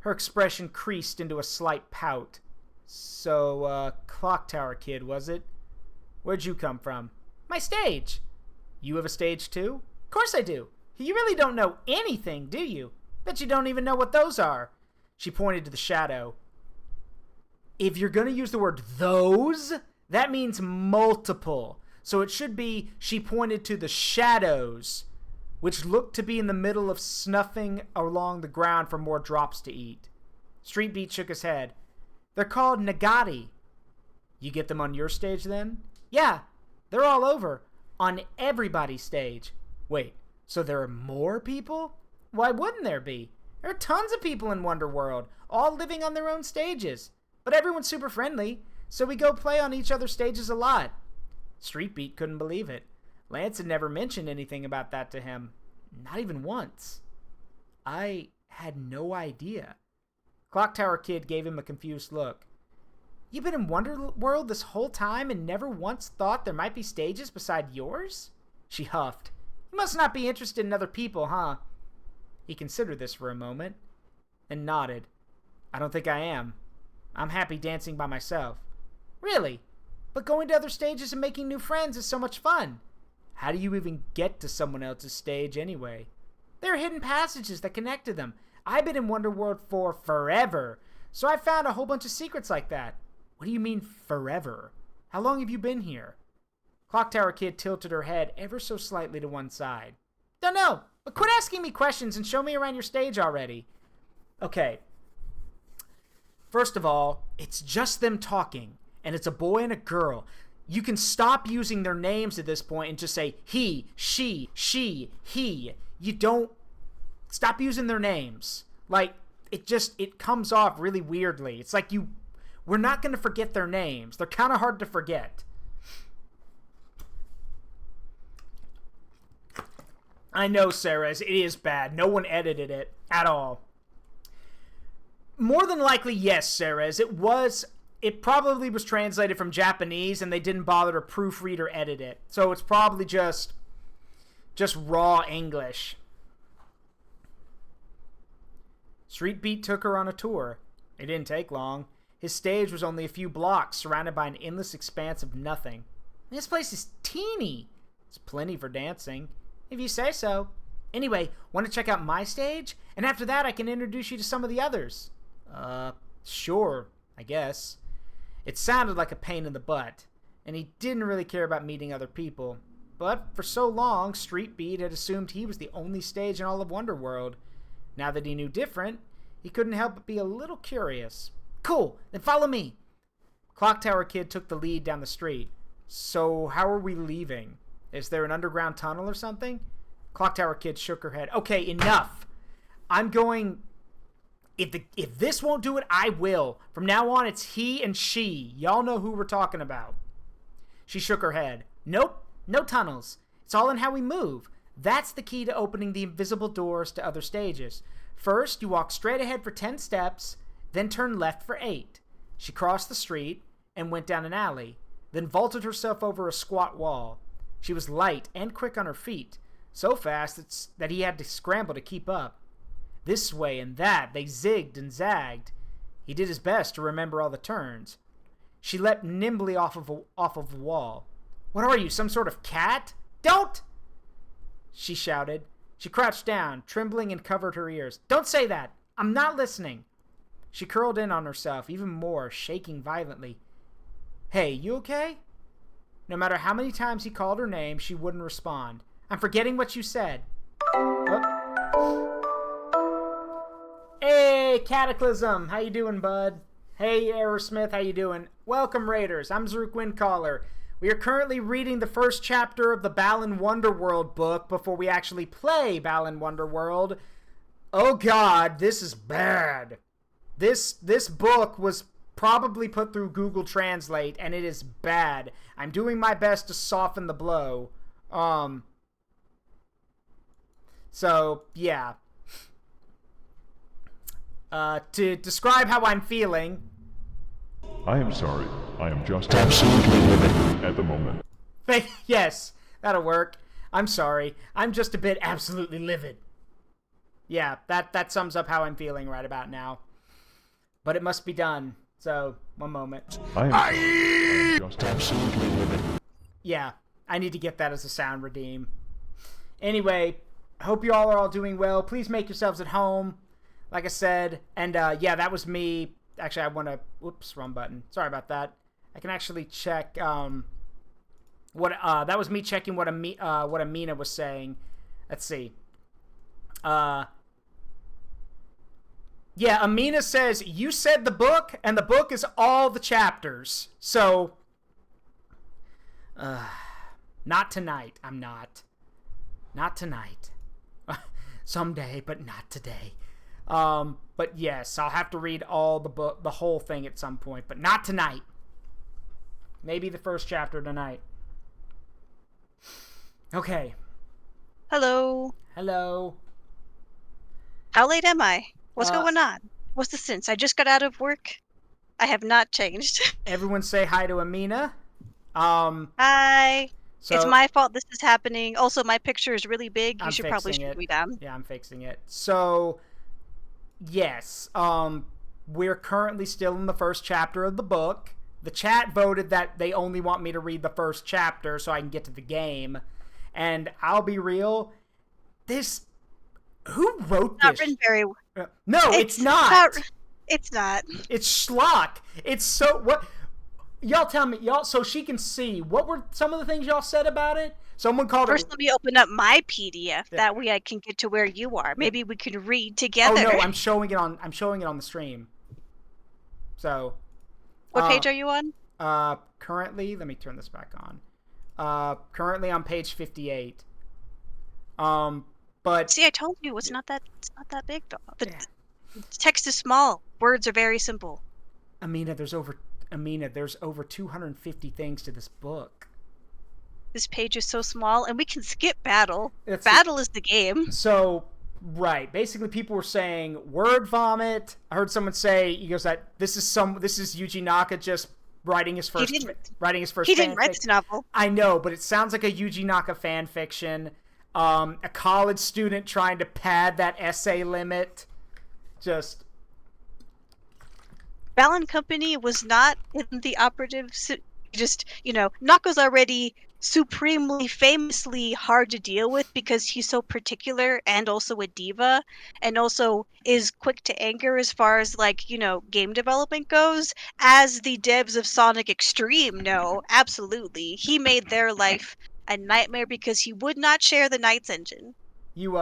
Her expression creased into a slight pout. So, Clock Tower Kid, was it? Where'd you come from? My stage. You have a stage too? Of course I do. You really don't know anything, do you? Bet you don't even know what those are. She pointed to the shadow. If you're going to use the word those, that means multiple. So it should be she pointed to the shadows, which looked to be in the middle of snuffing along the ground for more drops to eat. Street Beat shook his head. They're called Nagati. You get them on your stage then? Yeah, they're all over. On everybody's stage. Wait, so there are more people? Why wouldn't there be? There are tons of people in Wonderworld, all living on their own stages. But everyone's super friendly, so we go play on each other's stages a lot. Street Beat couldn't believe it. Lance had never mentioned anything about that to him. Not even once. I had no idea. Clock Tower Kid gave him a confused look. You've been in Wonderworld this whole time and never once thought there might be stages beside yours? She huffed. You must not be interested in other people, huh? He considered this for a moment, and nodded. I don't think I am. I'm happy dancing by myself. Really? But going to other stages and making new friends is so much fun. How do you even get to someone else's stage anyway? There are hidden passages that connect to them. I've been in Wonderworld for forever, so I found a whole bunch of secrets like that. What do you mean forever? How long have you been here? Clock Tower Kid tilted her head ever so slightly to one side. Don't know, but quit asking me questions and show me around your stage already. Okay. First of all, it's just them talking, and it's a boy and a girl. You can stop using their names at this point and just say he, she, he. You don't stop using their names. Like, it comes off really weirdly. It's like we're not going to forget their names. They're kind of hard to forget. I know, Sarah, it is bad. No one edited it at all. More than likely, yes, Sarah, it probably was translated from Japanese and they didn't bother to proofread or edit it. So it's probably just raw English. Street Beat took her on a tour. It didn't take long. His stage was only a few blocks, surrounded by an endless expanse of nothing. This place is teeny. It's plenty for dancing, if you say so. Anyway, want to check out my stage? And after that, I can introduce you to some of the others. Sure, I guess. It sounded like a pain in the butt, and he didn't really care about meeting other people. But for so long, Street Beat had assumed he was the only stage in all of Wonderworld. Now that he knew different, he couldn't help but be a little curious. Cool, then follow me. Clock Tower Kid took the lead down the street. So how are we leaving? Is there an underground tunnel or something? Clock Tower Kid shook her head. Okay, enough. I'm going... If this won't do it, I will. From now on, it's he and she. Y'all know who we're talking about. She shook her head. Nope, no tunnels. It's all in how we move. That's the key to opening the invisible doors to other stages. First, you walk straight ahead for 10 steps, then turn left for 8. She crossed the street and went down an alley, then vaulted herself over a squat wall. She was light and quick on her feet, so fast that he had to scramble to keep up. This way and that, they zigged and zagged. He did his best to remember all the turns. She leapt nimbly off of the wall. What are you, some sort of cat? Don't! She shouted. She crouched down, trembling, and covered her ears. Don't say that! I'm not listening! She curled in on herself even more, shaking violently. Hey, you okay? No matter how many times he called her name, she wouldn't respond. I'm forgetting what you said. Oh. Hey, Cataclysm! How you doing, bud? Hey, Aerosmith, how you doing? Welcome, Raiders. I'm Zaruk Windcaller. We are currently reading the first chapter of the Balan Wonderworld book before we actually play Balan Wonderworld. Oh god, this is bad. This book was probably put through Google Translate, and it is bad. I'm doing my best to soften the blow. So, yeah. To describe how I'm feeling...
I am sorry. I am just absolutely livid at the moment.
Yes, that'll work. I'm sorry. I'm just a bit absolutely livid. Yeah, that sums up how I'm feeling right about now. But it must be done. So, one moment.
I am just absolutely livid.
Yeah, I need to get that as a sound redeem. Anyway, I hope you all are doing well. Please make yourselves at home. Like I said, and yeah, that was me. Actually, I want to... Whoops, wrong button. Sorry about that. I can actually check what that was me checking what Amina was saying. Let's see. Yeah, Amina says you said the book, and the book is all the chapters. So, not tonight. I'm not. Not tonight. Someday, but not today. But yes, I'll have to read all the whole thing at some point, but not tonight. Maybe the first chapter tonight. Okay.
Hello.
Hello.
How late am I? What's going on? What's the sense? I just got out of work. I have not changed.
Everyone say hi to Amina.
Hi.
So,
it's my fault this is happening. Also, my picture is really big. You should probably shoot me down.
Yeah, I'm fixing it. So, yes. We're currently still in the first chapter of the book. The chat voted that they only want me to read the first chapter so I can get to the game. And I'll be real, who wrote this?
Not written very well.
No, it's not.
It's not.
It's schlock. It's so... What? y'all tell me, y'all, so she can see. What were some of the things y'all said about it? Someone called
First,
it.
let me open up my PDF.
Yeah.
That way, I can get to where you are. Maybe we can read
Oh
together.
no, I'm showing it on the stream. So.
What page are you on?
Currently, let me turn this back on. Currently on page 58. But
See, I told you it's not that big, though. The text is small. Words are very simple.
Amina, there's over 250 things to this book.
This page is so small, and we can skip battle.
It's
Battle is the game.
So, right, basically, people were saying word vomit. I heard someone say, he goes, that this is Yuji Naka just writing his first.
He didn't write this novel.
I know, but it sounds like a Yuji Naka fan fiction. A college student trying to pad that essay limit. Just.
Balan Company was not in the operative. Just, Naka's already supremely, famously hard to deal with because he's so particular and also a diva and also is quick to anger as far as, game development goes. As the devs of Sonic Extreme know, absolutely. He made their life a nightmare because he would not share the Knights engine.
You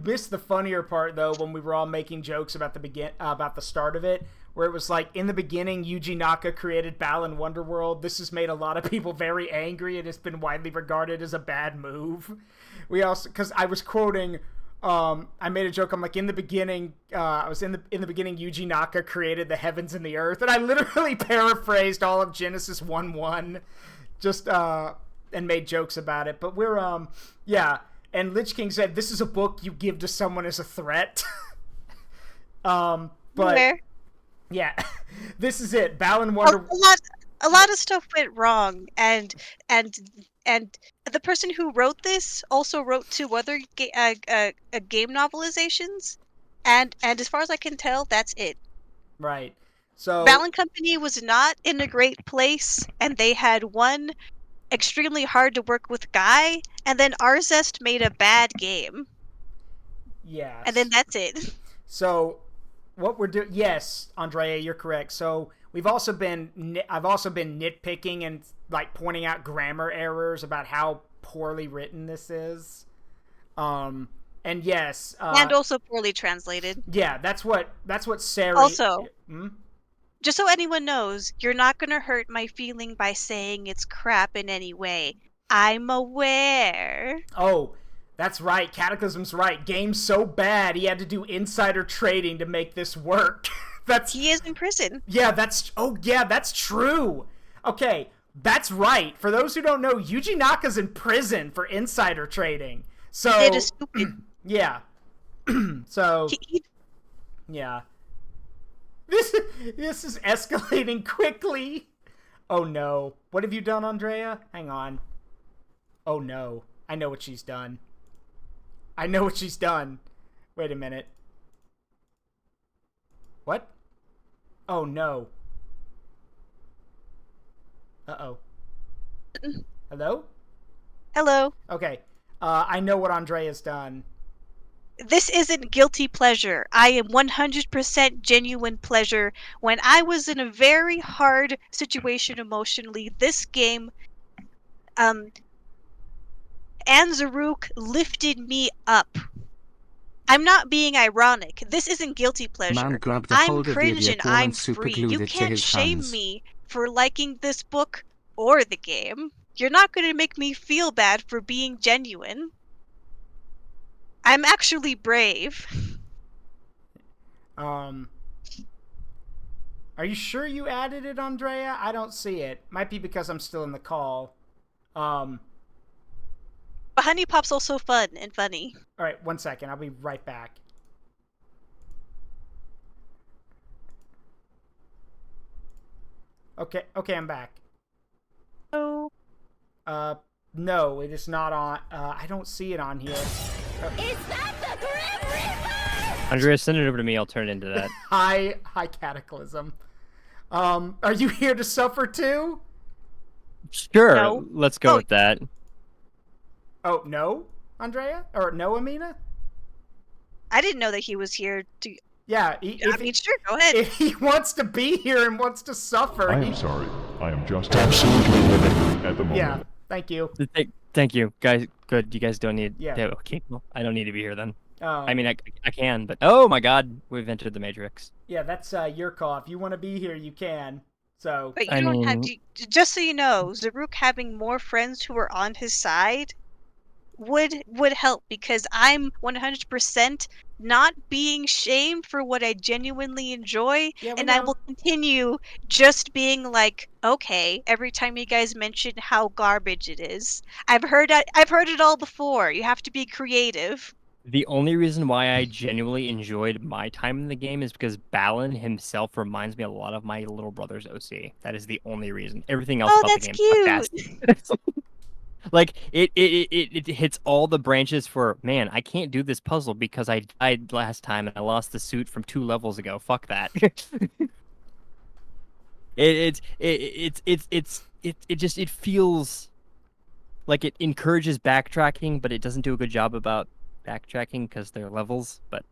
missed the funnier part though when we were all making jokes about the start of it, where it was like in the beginning Yuji Naka created Balan Wonderworld. This has made a lot of people very angry and it's been widely regarded as a bad move. We also, because I was quoting, I made a joke. I'm like, in the beginning, Yuji Naka created the heavens and the earth, and I literally paraphrased all of Genesis 1:1, just and made jokes about it. But we're yeah. And Lich King said, this is a book you give to someone as a threat. But
Where?
Yeah, this is it. Balan Wonder.
A lot of stuff went wrong, and the person who wrote this also wrote two other game novelizations, and as far as I can tell, that's it.
Right. So
Balan Company was not in a great place, and they had one extremely hard to work with guy, and then Arzest made a bad game.
Yes.
And then that's it.
So what we're doing, yes, Andrea, you're correct. So I've also been nitpicking and pointing out grammar errors about how poorly written this is. And yes,
and also poorly translated.
Yeah, that's what Sarah.
Also, just so anyone knows, you're not gonna hurt my feeling by saying it's crap in any way. I'm aware.
Oh, that's right. Cataclysm's right. Game's so bad he had to do insider trading to make this work.
He is in prison.
Yeah, that's true. Okay, that's right. For those who don't know, Yuji Naka's in prison for insider trading. So
it is stupid.
Yeah. So yeah. This is escalating quickly. Oh no. What have you done, Andrea? Hang on. Oh no. I know what she's done. Wait a minute. What? Oh no. Uh-oh. Hello?
Hello.
Okay. I know what Andrea's done.
This isn't guilty pleasure. I am 100% genuine pleasure. When I was in a very hard situation emotionally, this game, Anzaruk lifted me up. I'm not being ironic. This isn't guilty pleasure.
Man grabbed a
I'm
hold of
cringe
the
and I'm
and
free.
superglued
You
it to
can't
his
shame
hands.
me for liking this book or the game. You're not going to make me feel bad for being genuine. I'm actually brave.
Are you sure you added it, Andrea? I don't see it. Might be because I'm still in the call.
But Honey Pop's also fun and funny.
All right, 1 second. I'll be right back. Okay, I'm back.
Oh.
No, it is not on. I don't see it on here.
Is that the Grim Reaper?
Andrea, send it over to me. I'll turn it into that.
Hi, Cataclysm. Are you here to suffer too?
Sure,
No.
let's go with that.
Oh, no, Andrea? Or no, Amina?
I didn't know that he was here to...
Yeah,
I mean, sure, go ahead.
if he wants to be here and wants to suffer,
I am sorry. I am just absolutely livid at the moment.
Yeah, thank you.
Thank you, guys. Good. You guys don't need.
Yeah.
Okay. Well, I don't need to be here then.
Um,
I mean, I can, but oh my God, we've entered the Matrix.
Yeah, that's your call. If you want to be here, you can. So.
But you
I
don't have
mean-
to. Just so you know, Zaruk having more friends who are on his side would help, because I'm 100% not being shamed for what I genuinely enjoy,
Yeah, we
and I
know.
will continue just being like, okay, every time you guys mention how garbage it is. I've heard it all before. You have to be creative.
The only reason why I genuinely enjoyed my time in the game is because Balan himself reminds me a lot of my little brother's OC. That is the only reason. Everything else
Oh,
about the
that's
game is fantastic. Like it hits all the branches for, man, I can't do this puzzle because I died last time and I lost the suit from 2 levels ago. Fuck that. It feels like it encourages backtracking, but it doesn't do a good job about backtracking because they're levels. But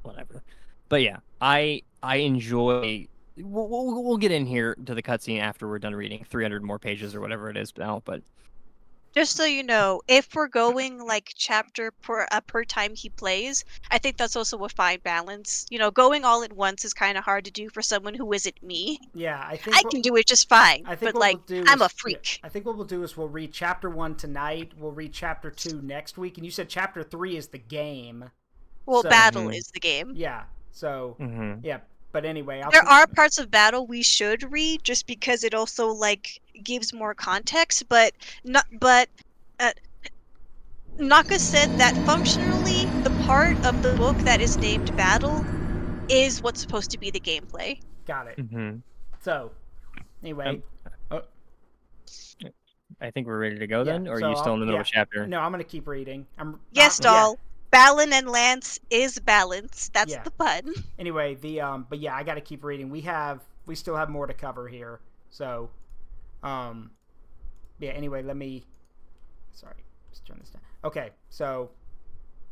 whatever. But yeah, I enjoy. We'll get in here to the cutscene after we're done reading 300 more pages or whatever it is now. But
Just so you know, if we're going like chapter per time he plays, I think that's also a fine balance. You know, going all at once is kind of hard to do for someone who isn't me.
Yeah, I think
I can do it just fine,
I think
but
what
like
we'll do
I'm a
is-
freak.
I think what we'll do is we'll read chapter 1 tonight. We'll read chapter 2 next week, and you said chapter 3 is the game.
Well,
So-
battle is the game.
Yeah. So yeah. But anyway,
There are parts of battle we should read just because it also like gives more context, but Naka said that functionally the part of the book that is named battle is what's supposed to be the gameplay.
Got it. So anyway,
I think we're ready to go then, or
so
are you still in the middle
yeah.
of a chapter?
No, I'm gonna keep reading.
Yes, doll. Balan and Lance is balance. That's
Yeah.
the pun.
Anyway, but yeah, I got to keep reading. We still have more to cover here. So, yeah. Anyway, sorry, just turn this down. Okay, so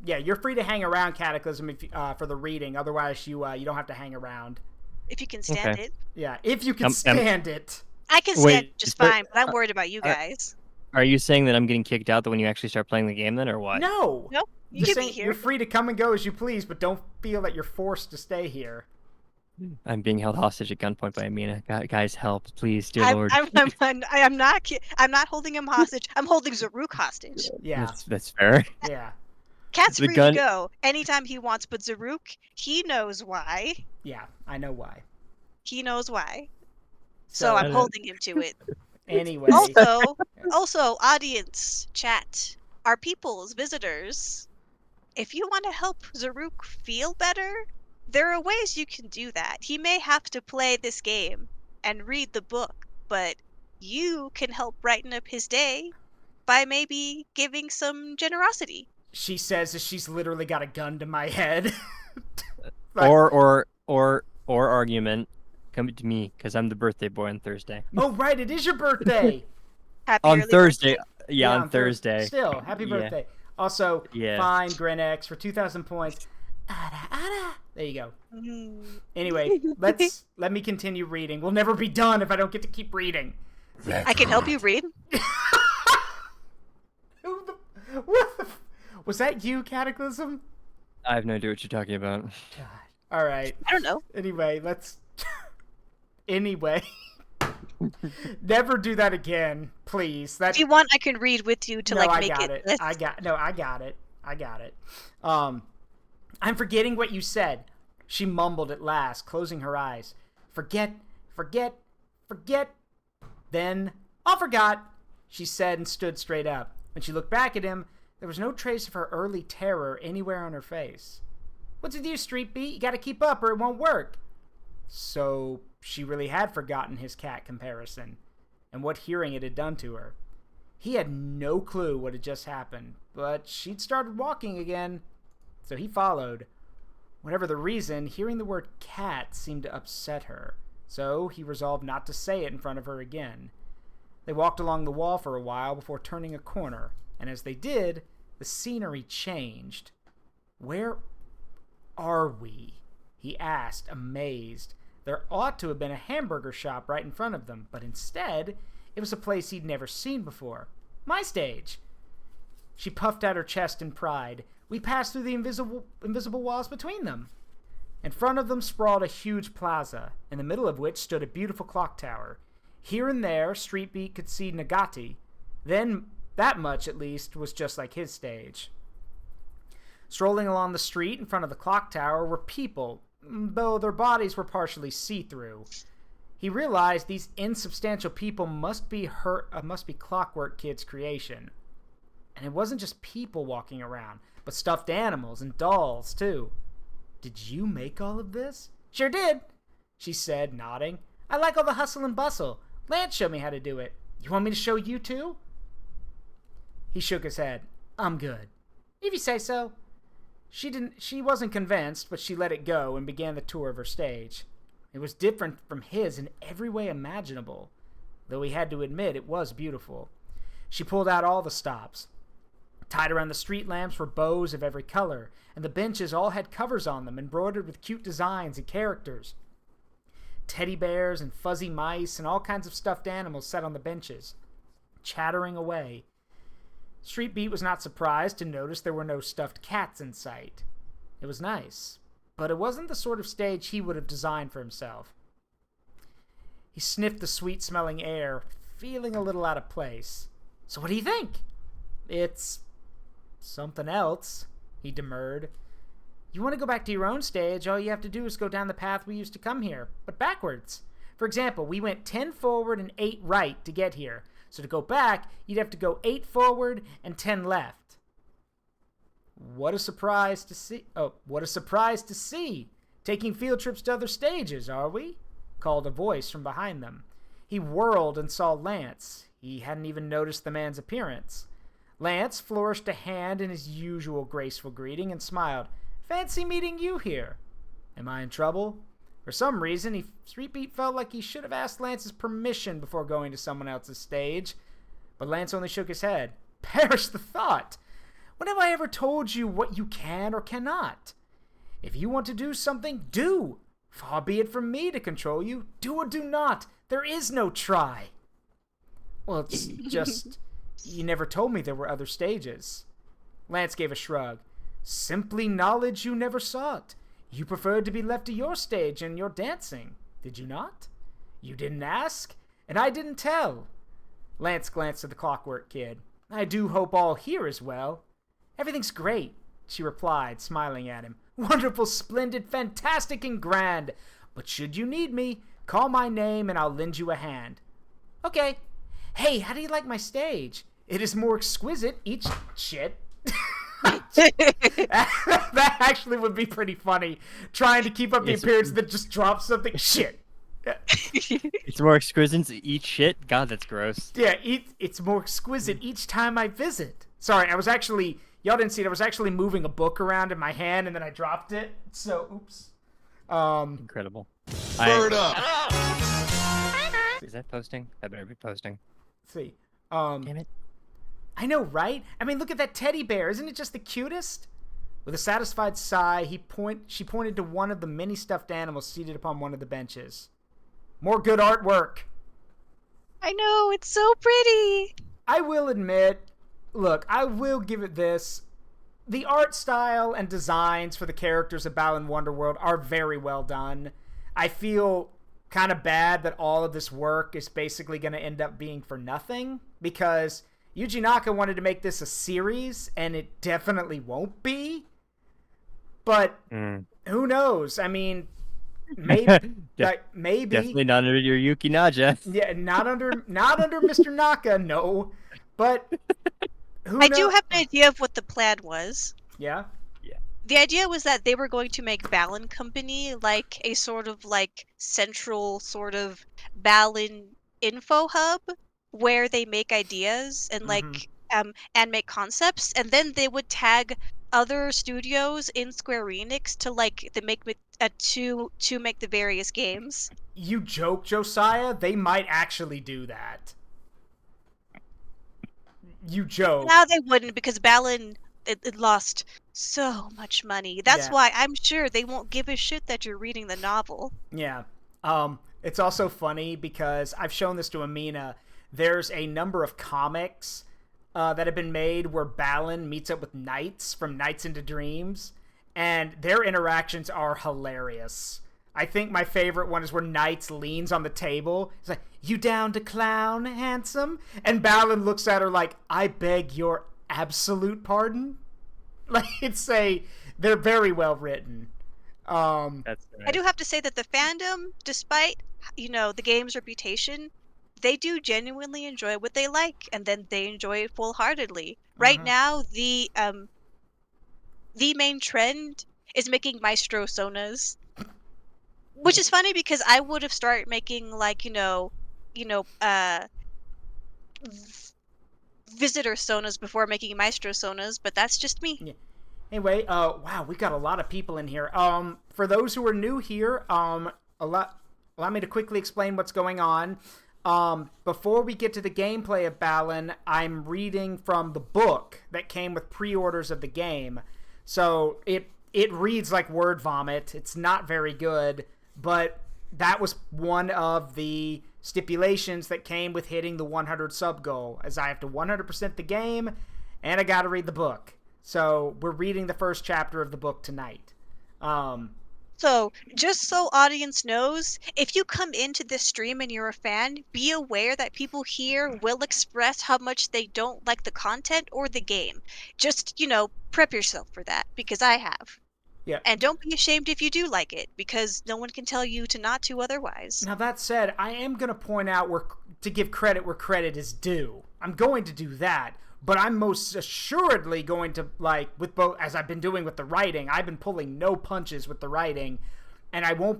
yeah, you're free to hang around, Cataclysm, if for the reading. Otherwise, you don't have to hang around.
If you can stand
Okay.
it.
Yeah, if you can stand it.
I can stand
Wait,
just
but-
fine, but I'm worried about you guys.
Are you saying that I'm getting kicked out when you actually start playing the game then, or what?
No.
Nope, you
Just
can be
saying,
here.
you're free to come and go as you please, but don't feel that you're forced to stay here.
I'm being held hostage at gunpoint by Amina. Guys, help, please, dear Lord.
I'm not holding him hostage. I'm holding Zaruk hostage.
Yeah.
That's fair.
Yeah.
Cat's
The
free
gun-
to go anytime he wants, but Zaruk, he knows why.
Yeah. I know why.
He knows why. So I'm holding him to it.
Anyway.
Also, audience, chat, our peoples, visitors, if you want to help Zaruk feel better, there are ways you can do that. He may have to play this game and read the book, but you can help brighten up his day by maybe giving some generosity.
She says as she's literally got a gun to my head.
Or argument. Come to me, because I'm the birthday boy on Thursday.
Oh, right, it is your birthday.
Happy
On
early
Thursday.
birthday.
Yeah, on Thursday.
Still, happy
Yeah.
birthday. Also,
Yeah.
fine, Grenex, for 2,000 points. There you go.
Mm.
Anyway, let me continue reading. We'll never be done if I don't get to keep reading.
I can help you read.
Was that you, Cataclysm?
I have no idea what you're talking about.
All right.
I don't know.
Anyway, Anyway. Never do that again, please.
If you want, I can read with you to make it.
I got it. I'm forgetting what you said. She mumbled at last, closing her eyes. Forget. Then, I forgot, she said and stood straight up. When she looked back at him, there was no trace of her early terror anywhere on her face. What's with you, Street Beat? You gotta keep up or it won't work. So, she really had forgotten his cat comparison, and what hearing it had done to her. He had no clue what had just happened, but she'd started walking again, so he followed. Whatever the reason, hearing the word cat seemed to upset her, so he resolved not to say it in front of her again. They walked along the wall for a while before turning a corner, and as they did, the scenery changed. Where are we? he asked, amazed. There ought to have been a hamburger shop right in front of them, but instead, it was a place he'd never seen before. My stage. She puffed out her chest in pride. We passed through the invisible walls between them. In front of them sprawled a huge plaza, in the middle of which stood a beautiful clock tower. Here and there, Street Beat could see Nagati. Then, that much at least, was just like his stage. Strolling along the street in front of the clock tower were people, though their bodies were partially see-through. He realized these insubstantial people must be Clockwork Kid's creation. And it wasn't just people walking around, but stuffed animals and dolls, too. Did you make all of this? Sure did, she said, nodding. I like all the hustle and bustle. Lance showed me how to do it. You want me to show you too? He shook his head. I'm good. If you say so. She wasn't convinced, but she let it go and began the tour of her stage. It was different from his in every way imaginable, though he had to admit it was beautiful. She pulled out all the stops. Tied around the street lamps were bows of every color, and the benches all had covers on them embroidered with cute designs and characters. Teddy bears and fuzzy mice and all kinds of stuffed animals sat on the benches, chattering away. Street Beat was not surprised to notice there were no stuffed cats in sight. It was nice, but it wasn't the sort of stage he would have designed for himself. He sniffed the sweet-smelling air, feeling a little out of place. So what do you think? It's something else, he demurred. You want to go back to your own stage, all you have to do is go down the path we used to come here, but backwards. For example, we went 10 forward and 8 right to get here. So to go back, you'd have to go 8 forward and 10 left. What a surprise to see. Oh, what a surprise to see. Taking field trips to other stages, are we? Called a voice from behind them. He whirled and saw Lance. He hadn't even noticed the man's appearance. Lance flourished a hand in his usual graceful greeting and smiled. Fancy meeting you here. Am I in trouble? For some reason, Street Beat felt like he should have asked Lance's permission before going to someone else's stage. But Lance only shook his head. Perish the thought! When have I ever told you what you can or cannot? If you want to do something, do! Far be it from me to control you. Do or do not. There is no try. Well, it's just... You never told me there were other stages. Lance gave a shrug. Simply knowledge you never sought. You preferred to be left to your stage and your dancing, did you not? You didn't ask, and I didn't tell. Lance glanced at the Clockwork Kid. I do hope all here is well. Everything's great, she replied, smiling at him. Wonderful, splendid, fantastic, and grand. But should you need me, call my name and I'll lend you a hand. Okay. Hey, how do you like my stage? It is more exquisite each... Shit. That actually would be pretty funny. Trying to keep up the appearance that just drops something. Shit.
It's more exquisite to eat shit? God, that's gross.
Yeah, it's more exquisite each time I visit. Sorry, I was actually... Y'all didn't see it. I was actually moving a book around in my hand, and then I dropped it. So, oops.
Incredible.
Bird up!
Is that posting? That better be posting.
Let's see.
Damn it.
I know, right? I mean, look at that teddy bear. Isn't it just the cutest? With a satisfied sigh, she pointed to one of the many stuffed animals seated upon one of the benches. More good artwork.
I know, it's so pretty.
I will admit, look, I will give it this. The art style and designs for the characters of Balan Wonderworld are very well done. I feel kind of bad that all of this work is basically going to end up being for nothing, because Yuji Naka wanted to make this a series, and it definitely won't be. But who knows? I mean, maybe, maybe
Definitely not under your Yuki Naja.
Yeah, not under Mr. Naka, no. But who
I
knows?
do have an idea of what the plan was.
Yeah.
The idea was that they were going to make Balan Company like a sort of like central sort of Balan info hub where they make ideas and like and make concepts, and then they would tag other studios in Square Enix to like to make the various games.
You joke, Josiah? They might actually do that. You joke.
Now they wouldn't, because Balan it lost so much money. That's
Yeah.
why I'm sure they won't give a shit that you're reading the novel.
Yeah. It's also funny because I've shown this to Amina. There's a number of comics that have been made where Balan meets up with knights from Nights into Dreams, and their interactions are hilarious. I think my favorite one is where Knights leans on the table. He's like, "You down to clown, handsome?" And Balan looks at her like, "I beg your absolute pardon?" Like, they're very well written.
That's
I do have to say that the fandom, despite the game's reputation, they do genuinely enjoy what they like, and then they enjoy it full-heartedly. Right now, the main trend is making Maestro Sonas, which is funny because I would have started making visitor Sonas before making Maestro Sonas, but that's just me.
Yeah. Anyway, wow, we got a lot of people in here. For those who are new here, allow me to quickly explain what's going on. Before we get to the gameplay of Balan, I'm reading from the book that came with pre-orders of the game. So it reads like word vomit. It's not very good, but that was one of the stipulations that came with hitting the 100 sub goal, as I have to 100% the game, and I gotta read the book. So we're reading the first chapter of the book tonight.
So, just so audience knows, if you come into this stream and you're a fan, be aware that people here will express how much they don't like the content or the game. Just, prep yourself for that, because I have.
Yeah.
And don't be ashamed if you do like it, because no one can tell you to not to otherwise.
Now, that said, I am going to point out to give credit where credit is due. I'm going to do that. But I'm most assuredly going to, with both, as I've been doing with the writing, I've been pulling no punches with the writing, and I'll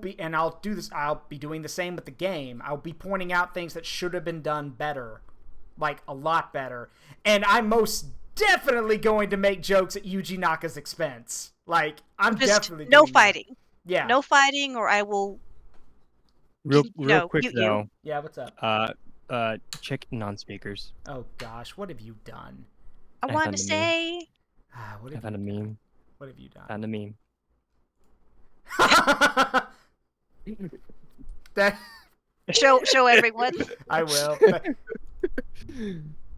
be doing the same with the game. I'll be pointing out things that should have been done better, a lot better. And I'm most definitely going to make jokes at Yuji Naka's expense. I'm
Just
definitely
no
doing
fighting.
That. Yeah.
No fighting, or I will.
Real quick
you.
though.
Yeah, what's up?
Check non-speakers.
Oh gosh, what have you done?
I want to say.
What
I
have
found a
you done?
meme.
What have you done?
Found a meme.
That
Show everyone.
I will.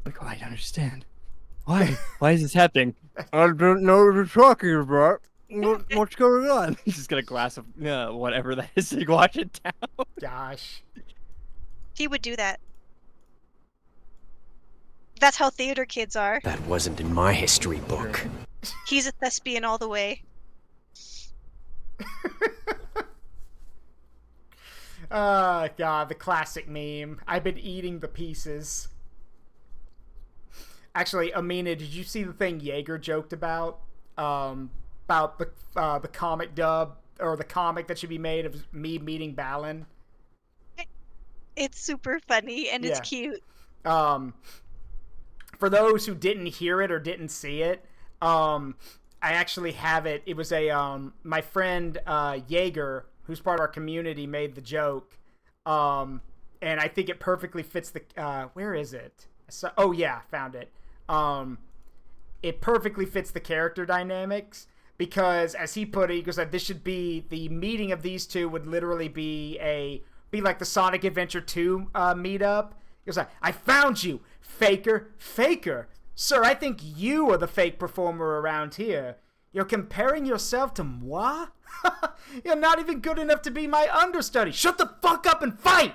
Like, I don't understand. Why? Why is this happening? I don't know what you're talking about. What's going on? He's just got a glass of whatever that is to wash it down.
Gosh.
He would do that. That's how theater kids are.
That wasn't in my history book.
He's a thespian all the way.
Oh, God, the classic meme. I've been eating the pieces. Actually, Amina, did you see the thing Jaeger joked about? About the comic dub, or the comic that should be made of me meeting Balan?
It's super funny, and it's cute.
For those who didn't hear it or didn't see it, I actually have it. It was my friend Jaeger, who's part of our community, made the joke, and I think it perfectly fits the. Where is it? So, oh yeah, found it. It perfectly fits the character dynamics because, as he put it, he goes like, "This should be the meeting of these two would literally be like the Sonic Adventure 2 meetup." He goes like, "I found you, faker, sir. I think you are the fake performer around here. You're comparing yourself to moi? You're not even good enough to be my understudy. Shut the fuck up and fight!"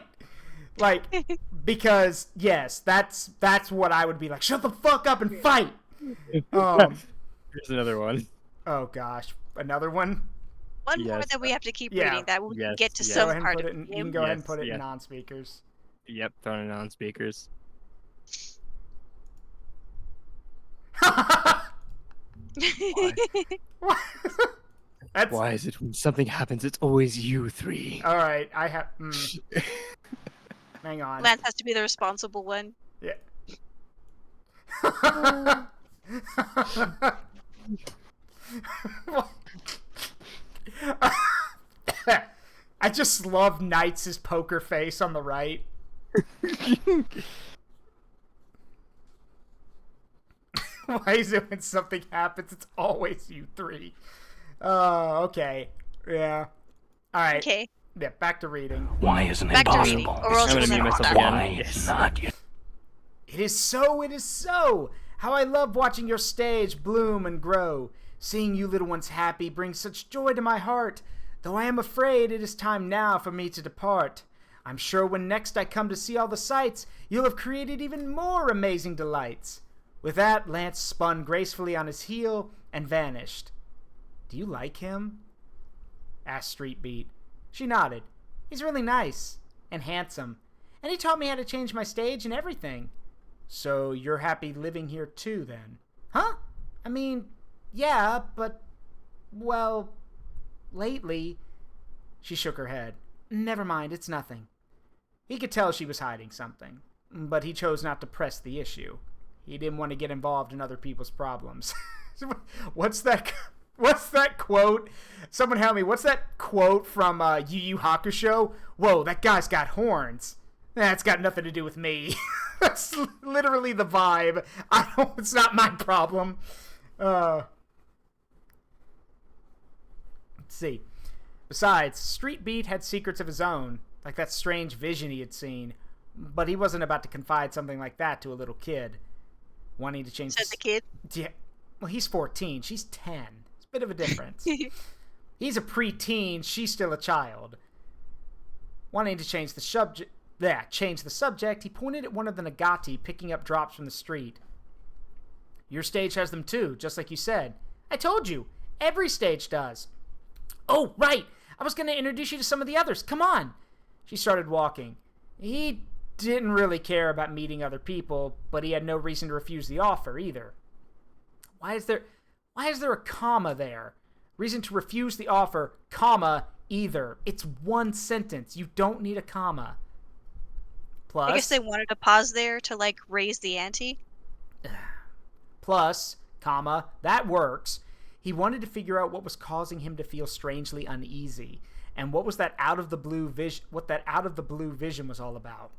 Because yes, that's what I would be like. Shut the fuck up and fight.
Here's another one.
Oh gosh, another one.
One more that we have to keep reading. That we can get to
Go
some
ahead and
part
put
of
it
the
in, you
game.
can go ahead and put it in non-speakers.
Yep, throwing it on speakers. Why is it when something happens, it's always you three?
All right, I have. Hang on.
Lance has to be the responsible one.
Yeah. I just love Knights' poker face on the right. Why is it when something happens, it's always you three? Okay. Yeah. All right.
Okay.
Yeah, back to reading.
Why isn't it
Back to reading,
possible?
or else
I'm
we'll
gonna mute
never
myself
stop.
again.
Why
Yes.
not?
It is so, it is so. How I love watching your stage bloom and grow. Seeing you little ones happy brings such joy to my heart. Though I am afraid it is time now for me to depart. I'm sure when next I come to see all the sights, you'll have created even more amazing delights. With that, Lance spun gracefully on his heel and vanished. Do you like him? Asked Street Beat. She nodded. He's really nice and handsome, and he taught me how to change my stage and everything. So you're happy living here too, then? Huh? I mean, yeah, but, well, lately... She shook her head. Never mind, it's nothing. He could tell she was hiding something, but he chose not to press the issue. He didn't want to get involved in other people's problems. What's that quote? Someone help me. What's that quote from Yu Yu Hakusho? Whoa, that guy's got horns. That's got nothing to do with me. That's literally the vibe. It's not my problem. Let's see. Besides, Street Beat had secrets of his own, like that strange vision he had seen. But he wasn't about to confide something like that to a little kid. Wanting to change...
Said the kid.
Yeah. Well, he's 14. She's 10. It's a bit of a difference. He's a preteen. She's still a child. Wanting to change the subject... he pointed at one of the Nagati picking up drops from the street. Your stage has them too, just like you said. I told you. Every stage does. Oh, right. I was going to introduce you to some of the others. Come on. She started walking. He didn't really care about meeting other people, but he had no reason to refuse the offer either. Why is there a comma there? Reason to refuse the offer, comma, either. It's one sentence. You don't need a comma. Plus,
I guess they wanted to pause there to, like, raise the ante.
Plus, comma, that works. He wanted to figure out what was causing him to feel strangely uneasy, and what that out of the blue vision was all about.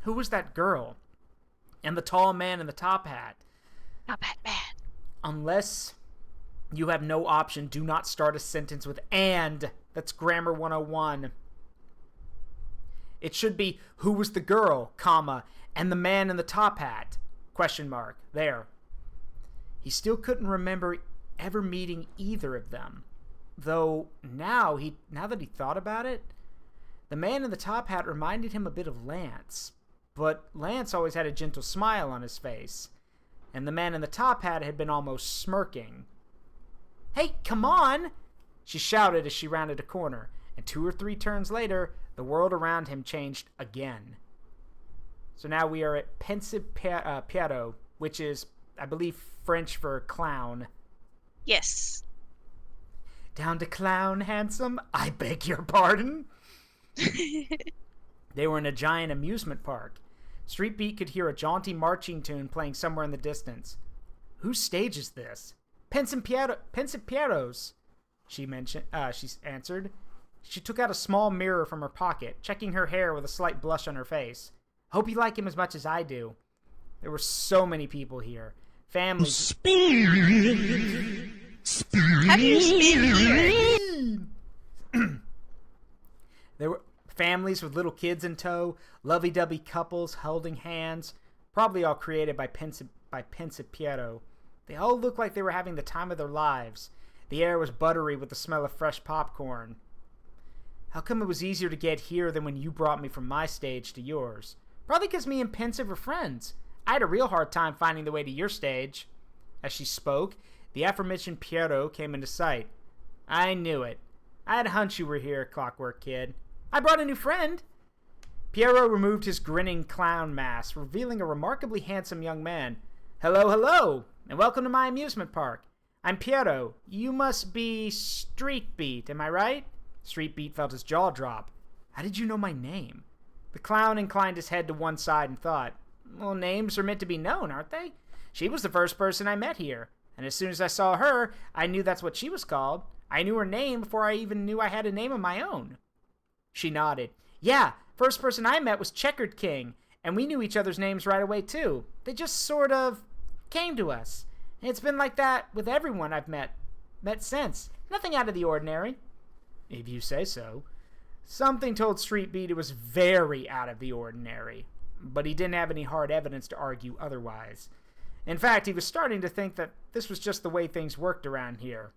Who was that girl? And the tall man in the top hat?
Top hat man.
Unless you have no option, do not start a sentence with and. That's grammar 101. It should be, who was the girl, comma, and the man in the top hat, question mark, there. He still couldn't remember ever meeting either of them. Though, now that he thought about it, the man in the top hat reminded him a bit of Lance. But Lance always had a gentle smile on his face, and the man in the top hat had been almost smirking. Hey, come on! She shouted as she rounded a corner, and 2 or 3 turns later, the world around him changed again. So now we are at Piero, which is, I believe, French for clown.
Yes.
Down to clown, handsome? I beg your pardon? They were in a giant amusement park. Street Beat could hear a jaunty marching tune playing somewhere in the distance. Whose stage is this? Principiero's, she answered. She took out a small mirror from her pocket, checking her hair with a slight blush on her face. Hope you like him as much as I do. There were so many people here. Families.
How do you speak here?
There were families with little kids in tow, lovey-dovey couples holding hands, probably all created by Piero. They all looked like they were having the time of their lives. The air was buttery with the smell of fresh popcorn. How come it was easier to get here than when you brought me from my stage to yours? Probably because me and Pensive were friends. I had a real hard time finding the way to your stage. As she spoke, the aforementioned Piero came into sight. I knew it. I had a hunch you were here, Clockwork Kid. I brought a new friend. Piero removed his grinning clown mask, revealing a remarkably handsome young man. Hello, hello, and welcome to my amusement park. I'm Piero. You must be Street Beat, am I right? Street Beat felt his jaw drop. How did you know my name? The clown inclined his head to one side and thought, well, names are meant to be known, aren't they? She was the first person I met here, and as soon as I saw her, I knew that's what she was called. I knew her name before I even knew I had a name of my own. She nodded. Yeah, first person I met was Checkered King, And we knew each other's names right away, too. They just sort of came to us. And it's been like that with everyone I've met since. Nothing out of the ordinary. If you say so. Something told Street Beat it was very out of the ordinary. But he didn't have any hard evidence to argue otherwise. In fact, he was starting to think that this was just the way things worked around here.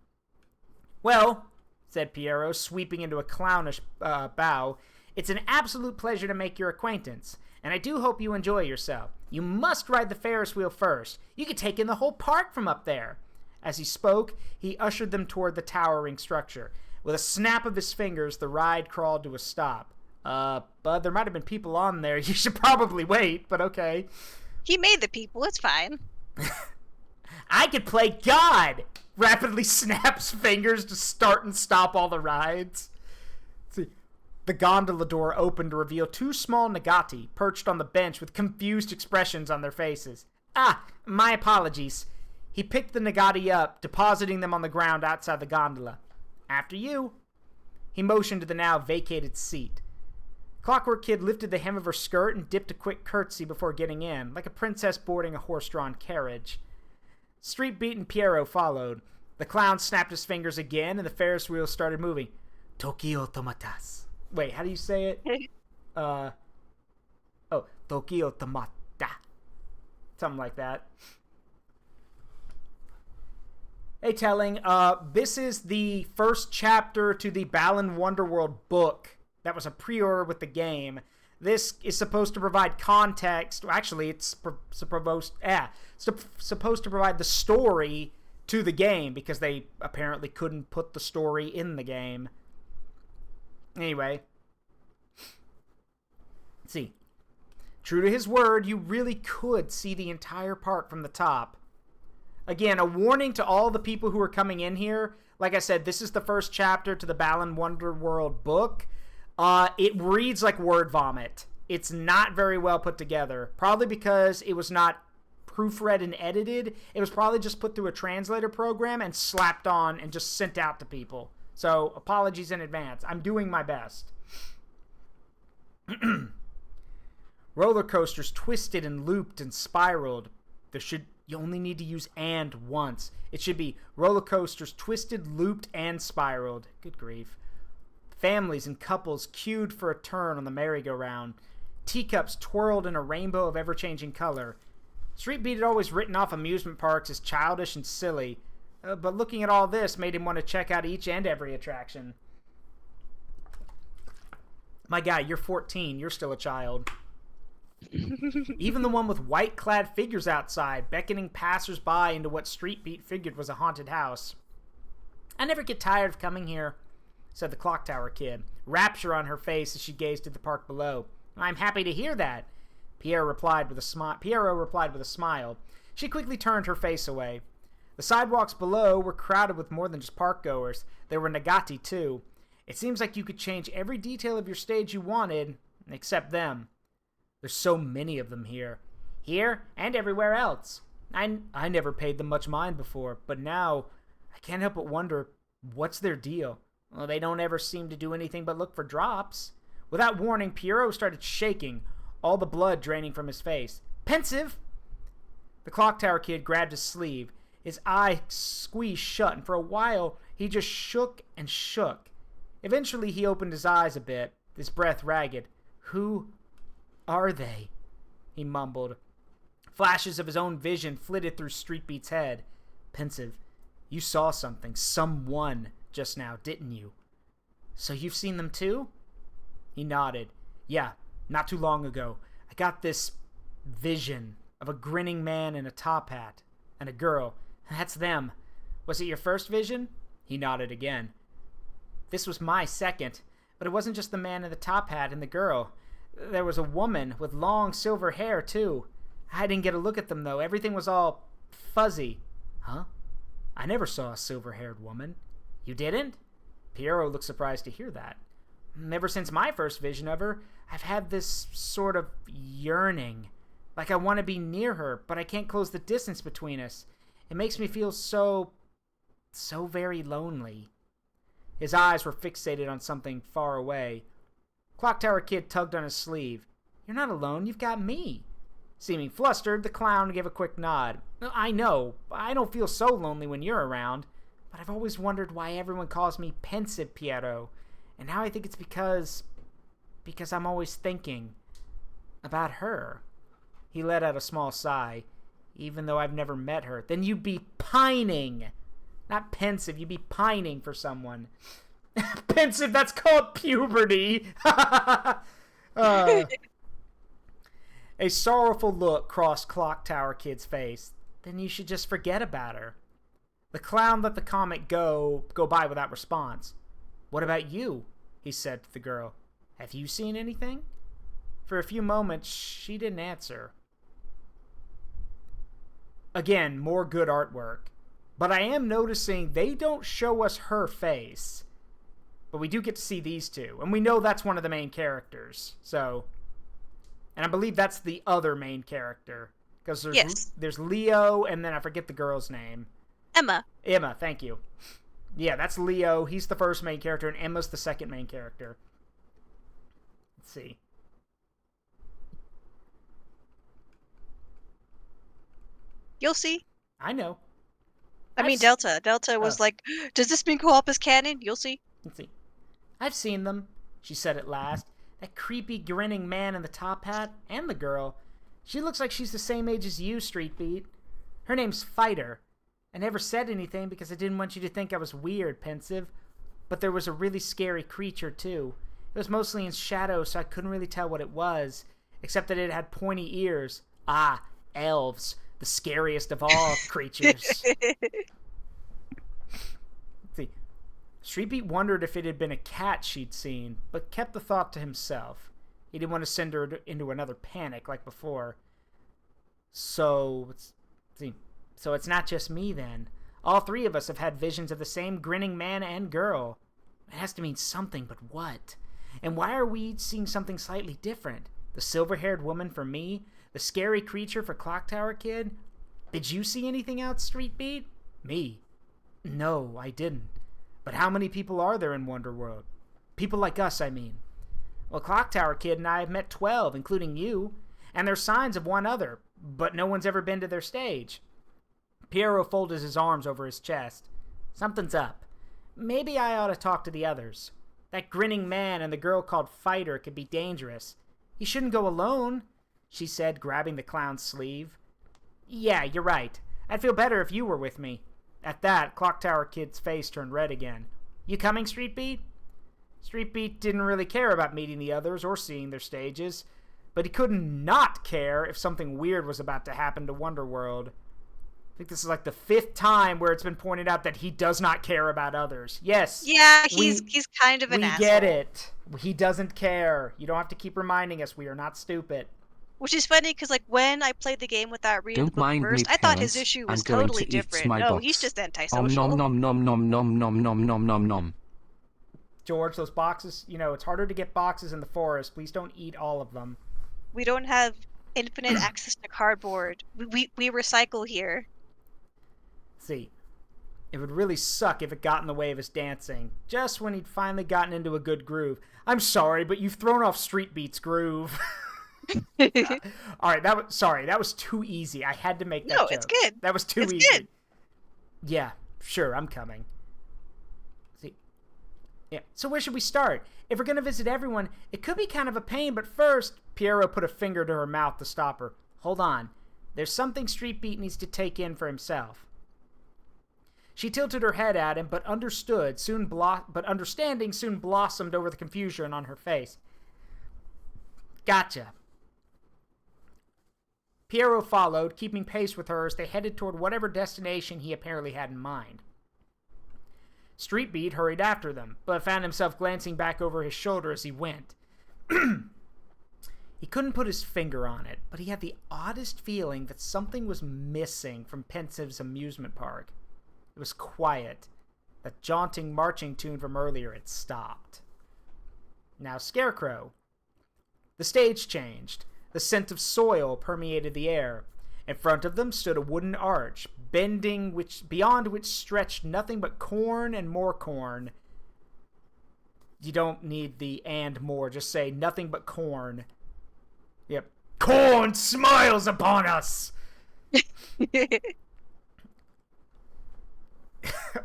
Well, said Piero, sweeping into a clownish bow, it's an absolute pleasure to make your acquaintance, and I do hope you enjoy yourself. You must ride the Ferris wheel first. You could take in the whole park from up there. As he spoke, he ushered them toward the towering structure. With a snap of his fingers, the ride crawled to a stop. Bud, there might have been people on there. You should probably wait, but okay.
He made the people. It's fine.
I could play God! Rapidly snaps fingers to start and stop all the rides. Let's see. The gondola door opened to reveal two small Nagati perched on the bench with confused expressions on their faces. Ah, my apologies. He picked the Nagati up, depositing them on the ground outside the gondola. After you. He motioned to the now vacated seat. Clockwork Kid lifted the hem of her skirt and dipped a quick curtsy before getting in, like a princess boarding a horse-drawn carriage. Street Beat and Piero followed. The clown snapped his fingers again, and the Ferris wheel started moving. Tokyo Tomatas. Wait, how do you say it? Tokyo Tomata. Something like that. Hey, Telling, this is the first chapter to the Balan Wonderworld book that was a pre-order with the game. This is supposed to provide context. Well, actually, it's supposed to provide the story to the game because they apparently couldn't put the story in the game. Anyway. Let's see. True to his word, you really could see the entire park from the top. Again, a warning to all the people who are coming in here. Like I said, this is the first chapter to the Balan Wonderworld book. It reads like word vomit. It's not very well put together. Probably because it was not proofread and edited. It was probably just put through a translator program and slapped on and just sent out to people. So, apologies in advance. I'm doing my best. Roller coasters twisted and looped and spiraled. You only need to use "and" once. It should be roller coasters twisted, looped, and spiraled. Good grief. Families and couples queued for a turn on the merry-go-round. Teacups twirled in a rainbow of ever-changing color. Street Beat had always written off amusement parks as childish and silly, but looking at all this made him want to check out each and every attraction. My guy, you're 14. You're still a child. Even the one with white-clad figures outside, beckoning passers-by into what Street Beat figured was a haunted house. I never get tired of coming here, said the Clock Tower Kid, rapture on her face as she gazed at the park below. I'm happy to hear that, Piero replied with a smile. She quickly turned her face away. The sidewalks below were crowded with more than just park-goers. There were Nagati, too. It seems like you could change every detail of your stage you wanted, except them. There's so many of them here. Here and everywhere else. I never paid them much mind before, but now I can't help but wonder, what's their deal? Well, they don't ever seem to do anything but look for drops. Without warning, Piero started shaking, all the blood draining from his face. Pensive! The Clock Tower Kid grabbed his sleeve. His eye squeezed shut, and for a while, he just shook and shook. Eventually, he opened his eyes a bit, his breath ragged. Who are they? He mumbled. Flashes of his own vision flitted through Street Beat's head. Pensive, you saw something, someone, just now, didn't you? So you've seen them too? He nodded. Yeah, not too long ago. I got this vision of a grinning man in a top hat and a girl. That's them. Was it your first vision? He nodded again. This was my second, but it wasn't just the man in the top hat and the girl. There was a woman with long silver hair, too. I didn't get a look at them, though. Everything was all fuzzy. Huh? I never saw a silver-haired woman. You didn't? Piero looked surprised to hear that. Ever since my first vision of her, I've had this sort of yearning. Like I want to be near her, but I can't close the distance between us. It makes me feel so very lonely. His eyes were fixated on something far away. Clock Tower Kid tugged on his sleeve. You're not alone, you've got me. Seeming flustered, the clown gave a quick nod. I know, I don't feel so lonely when you're around, but I've always wondered why everyone calls me pensive, Piero. And now I think it's because I'm always thinking about her. He let out a small sigh. Even though I've never met her. Then you'd be pining. Not pensive, you'd be pining for someone. Pensive, that's called puberty. A sorrowful look crossed Clock Tower Kid's face. Then you should just forget about her. The clown let the comment go by without response. What about you? He said to the girl. Have you seen anything? For a few moments, she didn't answer. Again, more good artwork. But I am noticing they don't show us her face. But we do get to see these two. And we know that's one of the main characters. So, and I believe that's the other main character. Because there's Leo, and then I forget the girl's name.
Emma,
thank you. Yeah, that's Leo. He's the first main character, and Emma's the second main character. Let's see.
you'll see.
I know.
I mean, Delta. Delta was like, does this mean co-op is canon? You'll see.
Let's see. I've seen them, she said at last. That creepy, grinning man in the top hat, and the girl. She looks like she's the same age as you, Street Beat. Her name's Fighter. I never said anything because I didn't want you to think I was weird, Pensive. But there was a really scary creature, too. It was mostly in shadow, so I couldn't really tell what it was, except that it had pointy ears. Ah, elves. The scariest of all creatures. See, Streetbeat wondered if it had been a cat she'd seen, but kept the thought to himself. He didn't want to send her into another panic like before. So it's not just me then. All three of us have had visions of the same grinning man and girl. It has to mean something, but what? And why are we each seeing something slightly different? The silver-haired woman for me? The scary creature for Clock Tower Kid? Did you see anything out, Street Beat? Me? No, I didn't. But how many people are there in Wonderworld? People like us, I mean. Well, Clock Tower Kid and I have met 12, including you. And there's signs of one other, but no one's ever been to their stage. Piero folded his arms over his chest. Something's up. Maybe I ought to talk to the others. That grinning man and the girl called Fighter could be dangerous. You shouldn't go alone, she said, grabbing the clown's sleeve. Yeah, you're right. I'd feel better if you were with me. At that, Clock Tower Kid's face turned red again. You coming, Street Beat? Street Beat didn't really care about meeting the others or seeing their stages, but he couldn't not care if something weird was about to happen to Wonderworld. I think this is like the 5th time where it's been pointed out that he does not care about others. Yes.
Yeah, he's kind of an asshole.
We get it. He doesn't care. You don't have to keep reminding us we are not stupid.
Which is funny because, like, when I played the game without reading the book first, I thought his issue was totally different. No, he's just antisocial.
Nom nom nom nom nom nom nom nom nom.
George, those boxes, it's harder to get boxes in the forest. Please don't eat all of them.
We don't have infinite access to cardboard. We recycle here.
See, it would really suck if it got in the way of his dancing, just when he'd finally gotten into a good groove. I'm sorry, but you've thrown off Street Beat's groove. All right, that was too easy. I had to make that joke.
No, it's good.
That was too easy. Good. Yeah, sure, I'm coming. See, yeah. So where should we start? If we're gonna visit everyone, it could be kind of a pain. But first, Piero put a finger to her mouth to stop her. Hold on. There's something Street Beat needs to take in for himself. She tilted her head at him, but understanding soon blossomed over the confusion on her face. Gotcha. Piero followed, keeping pace with her as they headed toward whatever destination he apparently had in mind. Street Beat hurried after them, but found himself glancing back over his shoulder as he went. He couldn't put his finger on it, but he had the oddest feeling that something was missing from Pensive's amusement park. It was quiet. That jaunting marching tune from earlier had stopped. Now Scarecrow. The stage changed. The scent of soil permeated the air. In front of them stood a wooden arch, beyond which stretched nothing but corn and more corn. You don't need the and more, just say nothing but corn. Yep. Corn smiles upon us!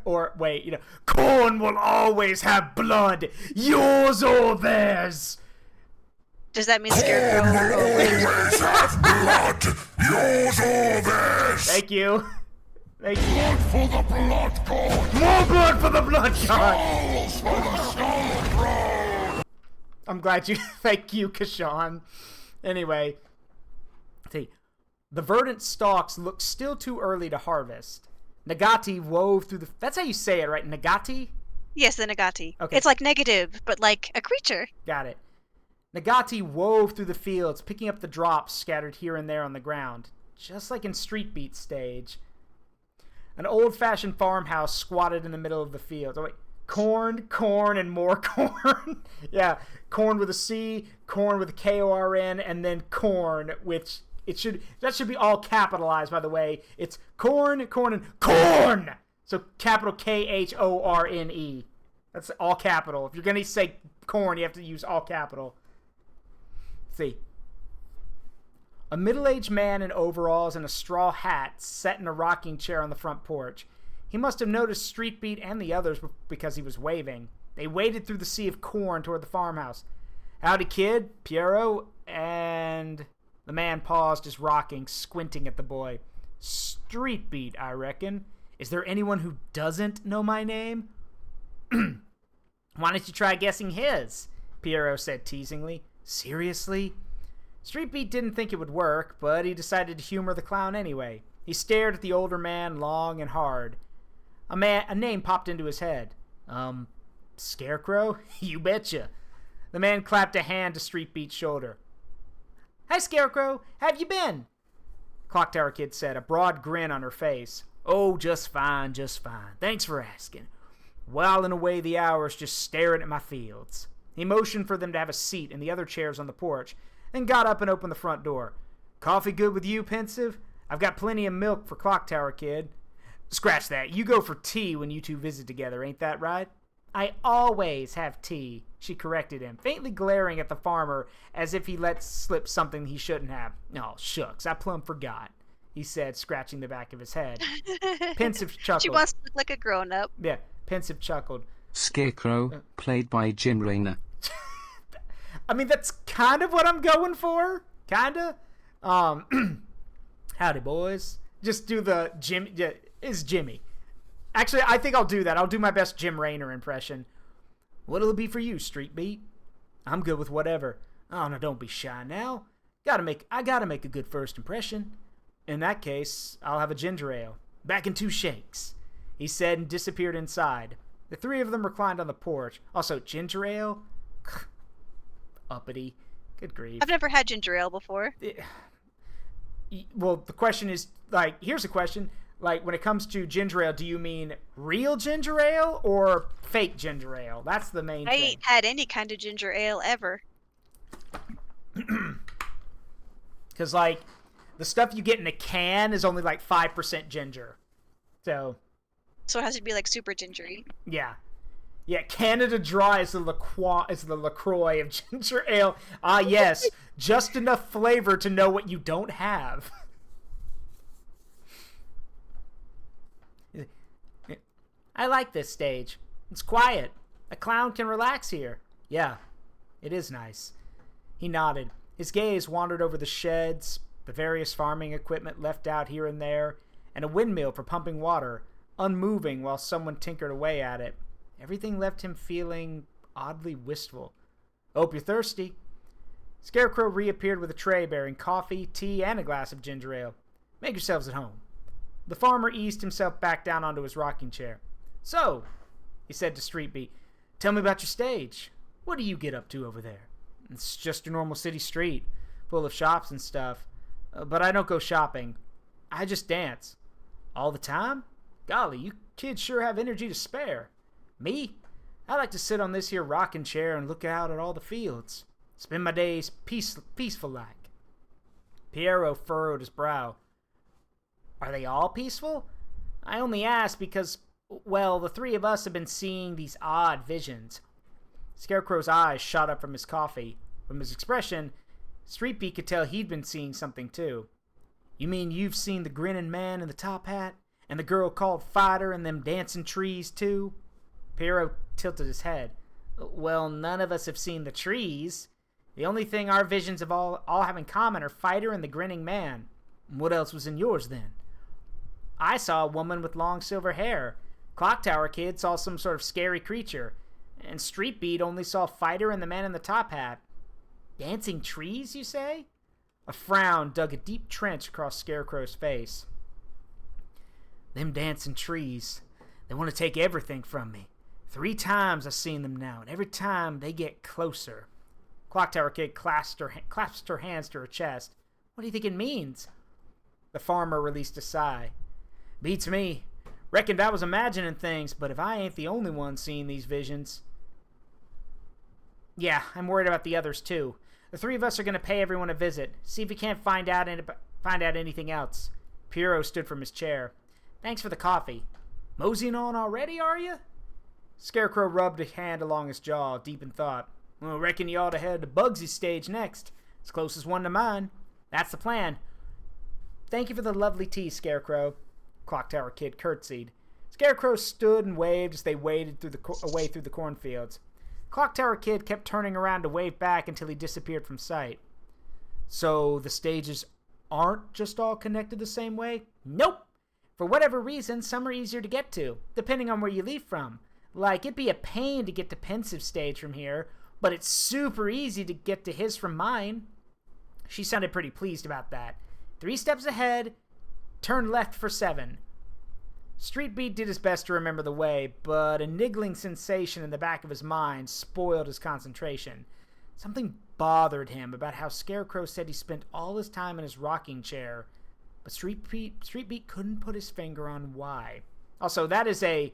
Or, wait, corn will always have blood, yours or theirs!
Does that mean Scarecrow?
Always have blood, yours or theirs.
Thank you. Thank you.
Blood for the blood god.
More blood for the blood god!
Skulls for the skull throne.
I'm glad you... Thank you, Kashan. Anyway. See. The verdant stalks look still too early to harvest. Nagati wove through the... That's how you say it, right? Nagati?
Yes, the Nagati.
Okay.
It's like negative, but like a creature.
Got it. Nagati wove through the fields, picking up the drops scattered here and there on the ground. Just like in Street Beat stage. An old-fashioned farmhouse squatted in the middle of the field. Oh, wait. Corn, and more corn. Yeah, corn with a C, corn with a K-O-R-N, and then corn, which that should be all capitalized, by the way. It's corn, and corn! So capital K-H-O-R-N-E. That's all capital. If you're going to say corn, you have to use all capital. Let's see. A middle-aged man in overalls and a straw hat sat in a rocking chair on the front porch. He must have noticed Street Beat and the others because he was waving. They waded through the sea of corn toward the farmhouse. Howdy, kid, Piero, and... The man paused his rocking, squinting at the boy. Street Beat, I reckon. Is there anyone who doesn't know my name? Why don't you try guessing his? Piero said teasingly. Seriously? Street Beat didn't think it would work, but he decided to humor the clown anyway. He stared at the older man long and hard. A name popped into his head. Scarecrow? You betcha. The man clapped a hand to Street Beat's shoulder. Hi, Scarecrow. How've you been? Clock Tower Kid said, a broad grin on her face. Oh, just fine, just fine. Thanks for asking. Whiling away the hours just staring at my fields. He motioned for them to have a seat in the other chairs on the porch, then got up and opened the front door. Coffee good with you, Pensive? I've got plenty of milk for Clock Tower Kid. Scratch that. You go for tea when you two visit together, ain't that right? I always have tea, she corrected him, faintly glaring at the farmer as if he let slip something he shouldn't have. Oh, shucks, I plumb forgot, he said, scratching the back of his head. Pensive chuckled.
She wants to look like a grown-up.
Yeah, Pensive chuckled.
Scarecrow, played by Jim Raynor.
I mean, that's kind of what I'm going for. Kinda. Howdy, boys. Just do the Jim... Yeah, it's Jimmy. Actually, I think I'll do that. I'll do my best Jim Raynor impression. What'll it be for you, Street Beat? I'm good with whatever. Oh, no, don't be shy now. I gotta make a good first impression. In that case, I'll have a ginger ale. Back in 2 shakes, he said and disappeared inside. The 3 of them reclined on the porch. Also, ginger ale? Uppity. Good grief.
I've never had ginger ale before.
Well, the question is, like, here's a question. Like, when it comes to ginger ale, do you mean real ginger ale or fake ginger ale? That's the main thing.
I ain't had any kind of ginger ale ever.
Because, like, the stuff you get in a can is only, like, 5% ginger. So
it has to be, like, super gingery.
Yeah. Yeah, Canada Dry is the LaCroix of ginger ale. Ah, yes. Just enough flavor to know what you don't have. I like this stage. It's quiet. A clown can relax here. Yeah, it is nice. He nodded. His gaze wandered over the sheds, the various farming equipment left out here and there, and a windmill for pumping water, unmoving while someone tinkered away at it. Everything left him feeling oddly wistful. Hope you're thirsty. Scarecrow reappeared with a tray bearing coffee, tea, and a glass of ginger ale. Make yourselves at home. The farmer eased himself back down onto his rocking chair. So, he said to Street Beat, tell me about your stage. What do you get up to over there? It's just a normal city street, full of shops and stuff. But I don't go shopping. I just dance. All the time? Golly, you kids sure have energy to spare. Me? I like to sit on this here rocking chair and look out at all the fields. Spend my days peaceful like. Piero furrowed his brow. Are they all peaceful? I only ask because, well, the 3 of us have been seeing these odd visions. Scarecrow's eyes shot up from his coffee. From his expression, Street Beat could tell he'd been seeing something too. You mean you've seen the grinning man in the top hat? And the girl called Fighter and them dancing trees too? Pierrot tilted his head. Well, none of us have seen the trees. The only thing our visions of all have in common are Fighter and the grinning man. What else was in yours then? I saw a woman with long silver hair. Clock Tower Kid saw some sort of scary creature. And Street Beat only saw Fighter and the man in the top hat. Dancing trees, you say? A frown dug a deep trench across Scarecrow's face. Them dancing trees, they want to take everything from me. 3 times I've seen them now, and every time they get closer. Clock Tower Kid clasped her hands to her chest. What do you think it means? The farmer released a sigh. Beats me. Reckoned I was imagining things, but if I ain't the only one seeing these visions. Yeah, I'm worried about the others too. The 3 of us are going to pay everyone a visit. See if we can't find out anything else. Pierrot stood from his chair. Thanks for the coffee. Moseying on already, are you? Scarecrow rubbed a hand along his jaw, deep in thought. Well, reckon you ought to head to Bugsy's stage next. It's closest one to mine. That's the plan. Thank you for the lovely tea, Scarecrow. Clock Tower Kid curtsied. Scarecrow stood and waved as they waded away through the cornfields. Clock Tower Kid kept turning around to wave back until he disappeared from sight. So the stages aren't just all connected the same way? Nope! For whatever reason, some are easier to get to, depending on where you leave from. Like, it'd be a pain to get to Pensiv's stage from here, but it's super easy to get to his from mine. She sounded pretty pleased about that. 3 steps ahead, turn left for 7. Street Beat did his best to remember the way, but a niggling sensation in the back of his mind spoiled his concentration. Something bothered him about how Scarecrow said he spent all his time in his rocking chair, but Street Beat couldn't put his finger on why. Also, that is a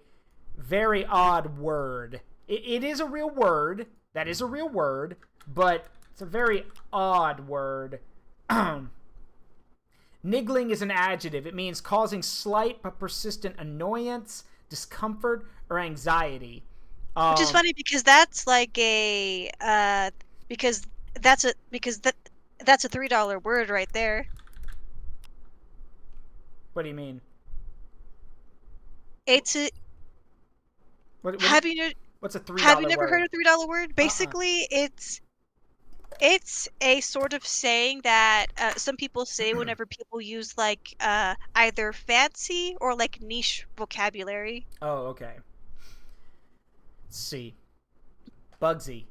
very odd word. It is a real word. That is a real word, but it's a very odd word. Niggling is an adjective. It means causing slight but persistent annoyance, discomfort, or anxiety.
Which is funny because that's like a that's a $3 word right there.
What do you mean?
It's a.
What's a $3
Have you never
word?
heard of $3 word? Basically, it's a sort of saying that some people say whenever people use like either fancy or like niche vocabulary.
Oh, okay. Let's see. Bugsy.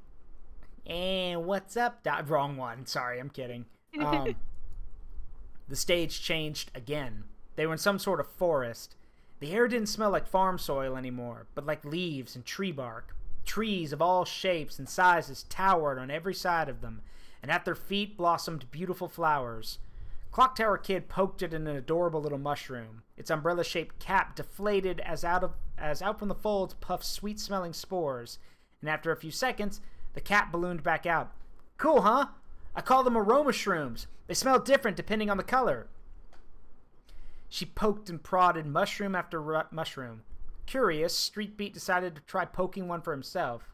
And what's up? Wrong one. Sorry, I'm kidding. The stage changed again. They were in some sort of forest. The air didn't smell like farm soil anymore, but like leaves and tree bark. Trees of all shapes and sizes towered on every side of them, and at their feet blossomed beautiful flowers. Clock Tower Kid poked at an adorable little mushroom. Its umbrella-shaped cap deflated as out from the folds puffed sweet-smelling spores, and after a few seconds, the cap ballooned back out. Cool, huh? I call them aroma shrooms. They smell different depending on the color. She poked and prodded mushroom after mushroom. Curious, Street Beat decided to try poking one for himself.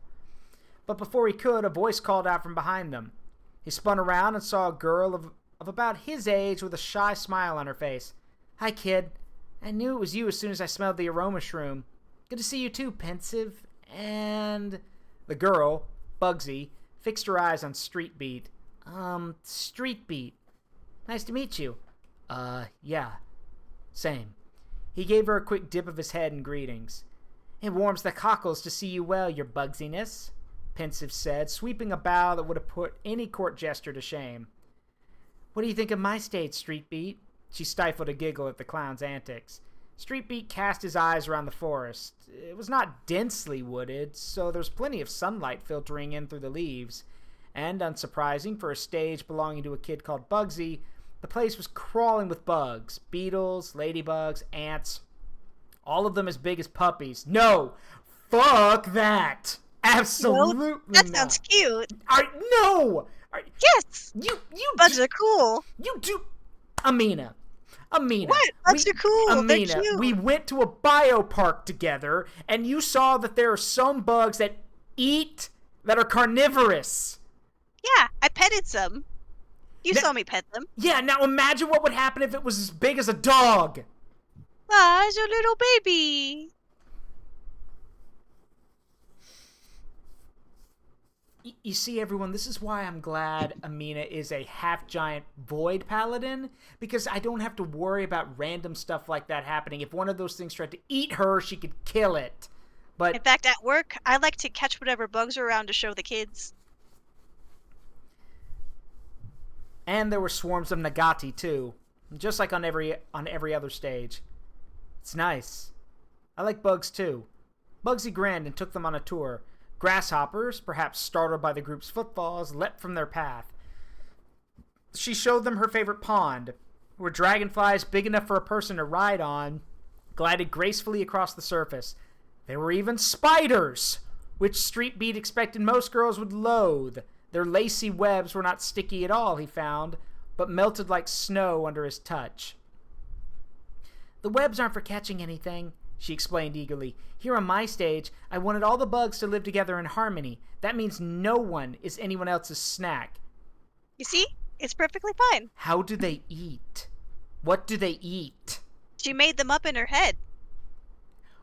But before he could, a voice called out from behind them. He spun around and saw a girl of about his age with a shy smile on her face. Hi, kid. I knew it was you as soon as I smelled the aroma shroom. Good to see you too, Pensive. And the girl, Bugsy, fixed her eyes on Street Beat. Street Beat. Nice to meet you. Yeah. Same. He gave her a quick dip of his head in greetings. It warms the cockles to see you well, your Bugsiness, Pensive said, sweeping a bow that would have put any court jester to shame. What do you think of my state, Street Beat? She stifled a giggle at the clown's antics. Street Beat cast his eyes around the forest. It was not densely wooded, so there was plenty of sunlight filtering in through the leaves. And, unsurprising for a stage belonging to a kid called Bugsy, the place was crawling with bugs. Beetles, ladybugs, ants. All of them as big as puppies. No! Fuck that! Absolutely
That
not.
sounds cute.
No!
Yes!
You
Bugs are cool.
You do... Amina.
What? Bugs are cool. They're
Amina,
cute.
we went to a biopark together, and you saw that there are some bugs that are carnivorous.
Yeah, I petted some. You saw me pet them.
Yeah, now imagine what would happen if it was as big as a dog.
Ah, it's a little baby.
You see, everyone, this is why I'm glad Amina is a half-giant void paladin, because I don't have to worry about random stuff like that happening. If one of those things tried to eat her, she could kill it. But
In fact, at work, I like to catch whatever bugs are around to show the kids.
and there were swarms of Nagati too, just like on every other stage. It's nice. I like bugs too. Bugsy grinned and took them on a tour. Grasshoppers, perhaps startled by the group's footfalls, leapt from their path. She showed them her favorite pond, where dragonflies big enough for a person to ride on glided gracefully across the surface. There were even spiders, which Street Beat expected most girls would loathe. Their lacy webs were not sticky at all, he found, but melted like snow under his touch. The webs aren't for catching anything, she explained eagerly. Here on my stage, I wanted all the bugs to live together in harmony. That means no one is anyone else's snack.
You see? It's perfectly fine.
How do they eat? What do they eat?
She made them up in her head.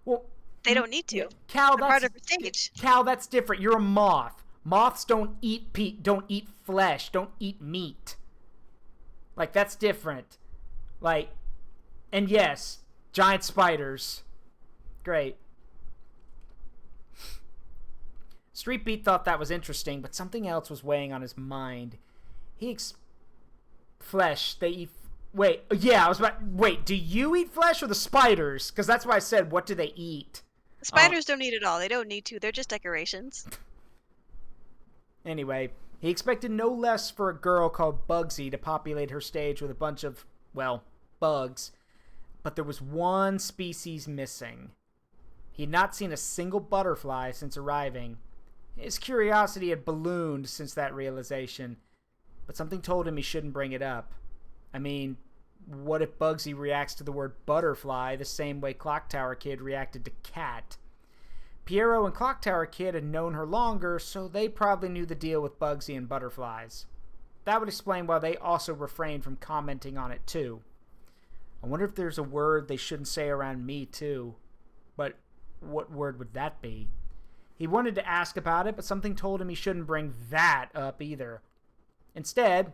Well,
They don't need to.
Cal,
They're part of her stage.
Cal, that's different. You're a moth. Moths don't eat don't eat flesh, don't eat meat. Like, that's different. Like, and yes, giant spiders. Great. Street Beat thought that was interesting, but something else was weighing on his mind. Flesh, they eat... Wait, yeah, wait, do you eat flesh or the spiders? Because that's why I said, what do they eat?
Spiders don't eat it all. They don't need to. They're just decorations.
Anyway, he expected no less for a girl called Bugsy to populate her stage with a bunch of, well, bugs. But there was one species missing. He had not seen a single butterfly since arriving. His curiosity had ballooned since that realization, but something told him he shouldn't bring it up. I mean, what if Bugsy reacts to the word butterfly the same way Clock Tower Kid reacted to cat? Piero and Clock Tower Kid had known her longer, so they probably knew the deal with Bugsy and butterflies. That would explain why they also refrained from commenting on it too. I wonder if there's a word they shouldn't say around me too. But what word would that be? He wanted to ask about it, but something told him he shouldn't bring that up either. Instead,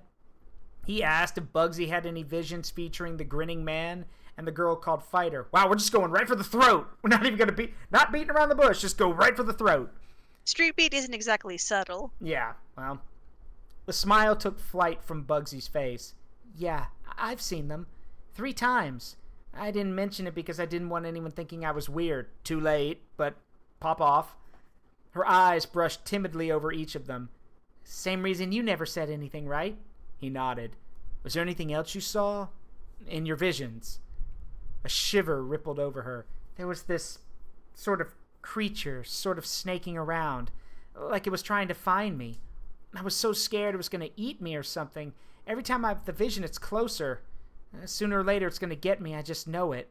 he asked if Bugsy had any visions featuring the grinning man and the girl called Fighter. Wow, we're just going right for the throat. We're not even going to not beating around the bush, just go right for the throat.
Street Beat isn't exactly subtle.
Yeah, well. The smile took flight from Bugsy's face. Yeah, I've seen them. 3 times. I didn't mention it because I didn't want anyone thinking I was weird. Too late, but pop off. Her eyes brushed timidly over each of them. Same reason you never said anything, right? He nodded. Was there anything else you saw? In your visions? A shiver rippled over her. There was this sort of creature, sort of snaking around, like it was trying to find me. I was so scared it was going to eat me or something. Every time I have the vision, it's closer. Sooner or later, it's going to get me. I just know it.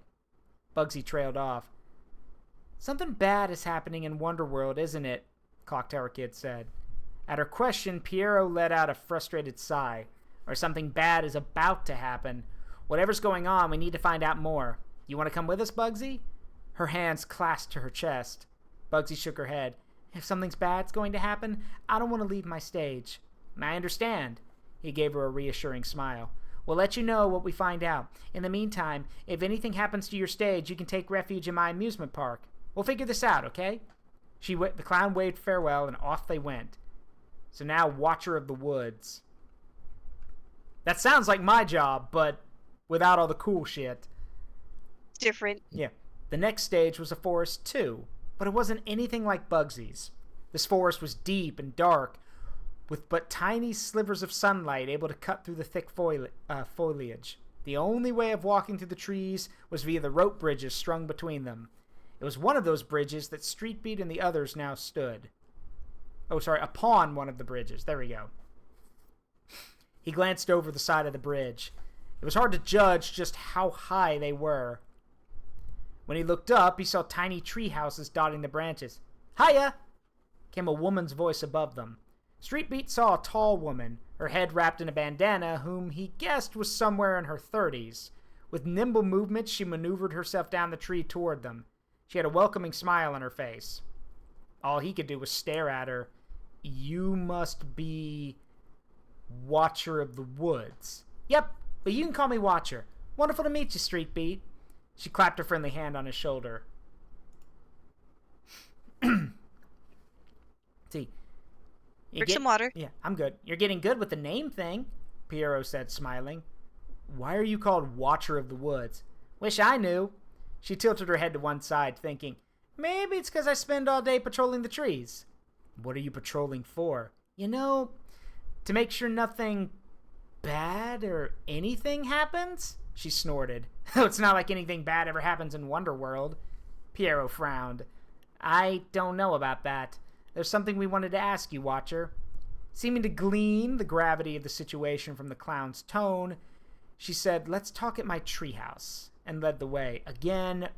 Bugsy trailed off. Something bad is happening in Wonderworld, isn't it? Clock Tower Kid said. At her question, Piero let out a frustrated sigh. Or something bad is about to happen. Whatever's going on, we need to find out more. You want to come with us, Bugsy? Her hands clasped to her chest. Bugsy shook her head. If something's bad's going to happen, I don't want to leave my stage. I understand. He gave her a reassuring smile. We'll let you know what we find out. In the meantime, if anything happens to your stage, you can take refuge in my amusement park. We'll figure this out, okay? The clown waved farewell, and off they went. So now, Watcher of the Woods. That sounds like my job, but without all the cool shit.
Different.
Yeah. The next stage was a forest too, but it wasn't anything like Bugsy's. This forest was deep and dark, with but tiny slivers of sunlight able to cut through the thick foliage. The only way of walking through the trees was via the rope bridges strung between them. It was one of those bridges that Street Beat and the others now stood. Upon one of the bridges. There we go. He glanced over the side of the bridge. It was hard to judge just how high they were. When he looked up, he saw tiny tree houses dotting the branches. Hiya! Came a woman's voice above them. Street Beat saw a tall woman, her head wrapped in a bandana, whom he guessed was somewhere in her 30s. With nimble movements, she maneuvered herself down the tree toward them. She had a welcoming smile on her face. All he could do was stare at her. You must be Watcher of the Woods. Yep, but you can call me Watcher. Wonderful to meet you, Street Beat. She clapped a friendly hand on his shoulder. See.
Drink some water.
Yeah, I'm good. You're getting good with the name thing, Piero said, smiling. Why are you called Watcher of the Woods? Wish I knew. She tilted her head to one side, thinking, maybe it's because I spend all day patrolling the trees. What are you patrolling for? You know, to make sure nothing bad or anything happens? She snorted. It's not like anything bad ever happens in Wonderworld. Piero frowned. I don't know about that. There's something we wanted to ask you, Watcher. Seeming to glean the gravity of the situation from the clown's tone, she said, let's talk at my treehouse, and led the way. Again,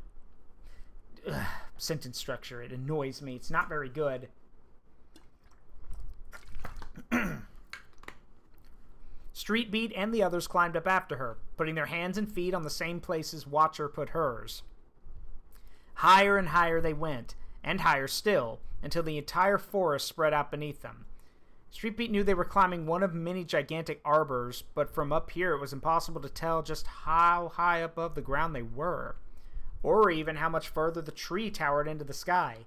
sentence structure, it annoys me. It's not very good. Street Beat and the others climbed up after her, putting their hands and feet on the same places Watcher put hers. Higher and higher they went, and higher still, until the entire forest spread out beneath them. Street Beat knew they were climbing one of many gigantic arbors, but from up here it was impossible to tell just how high above the ground they were, or even how much further the tree towered into the sky.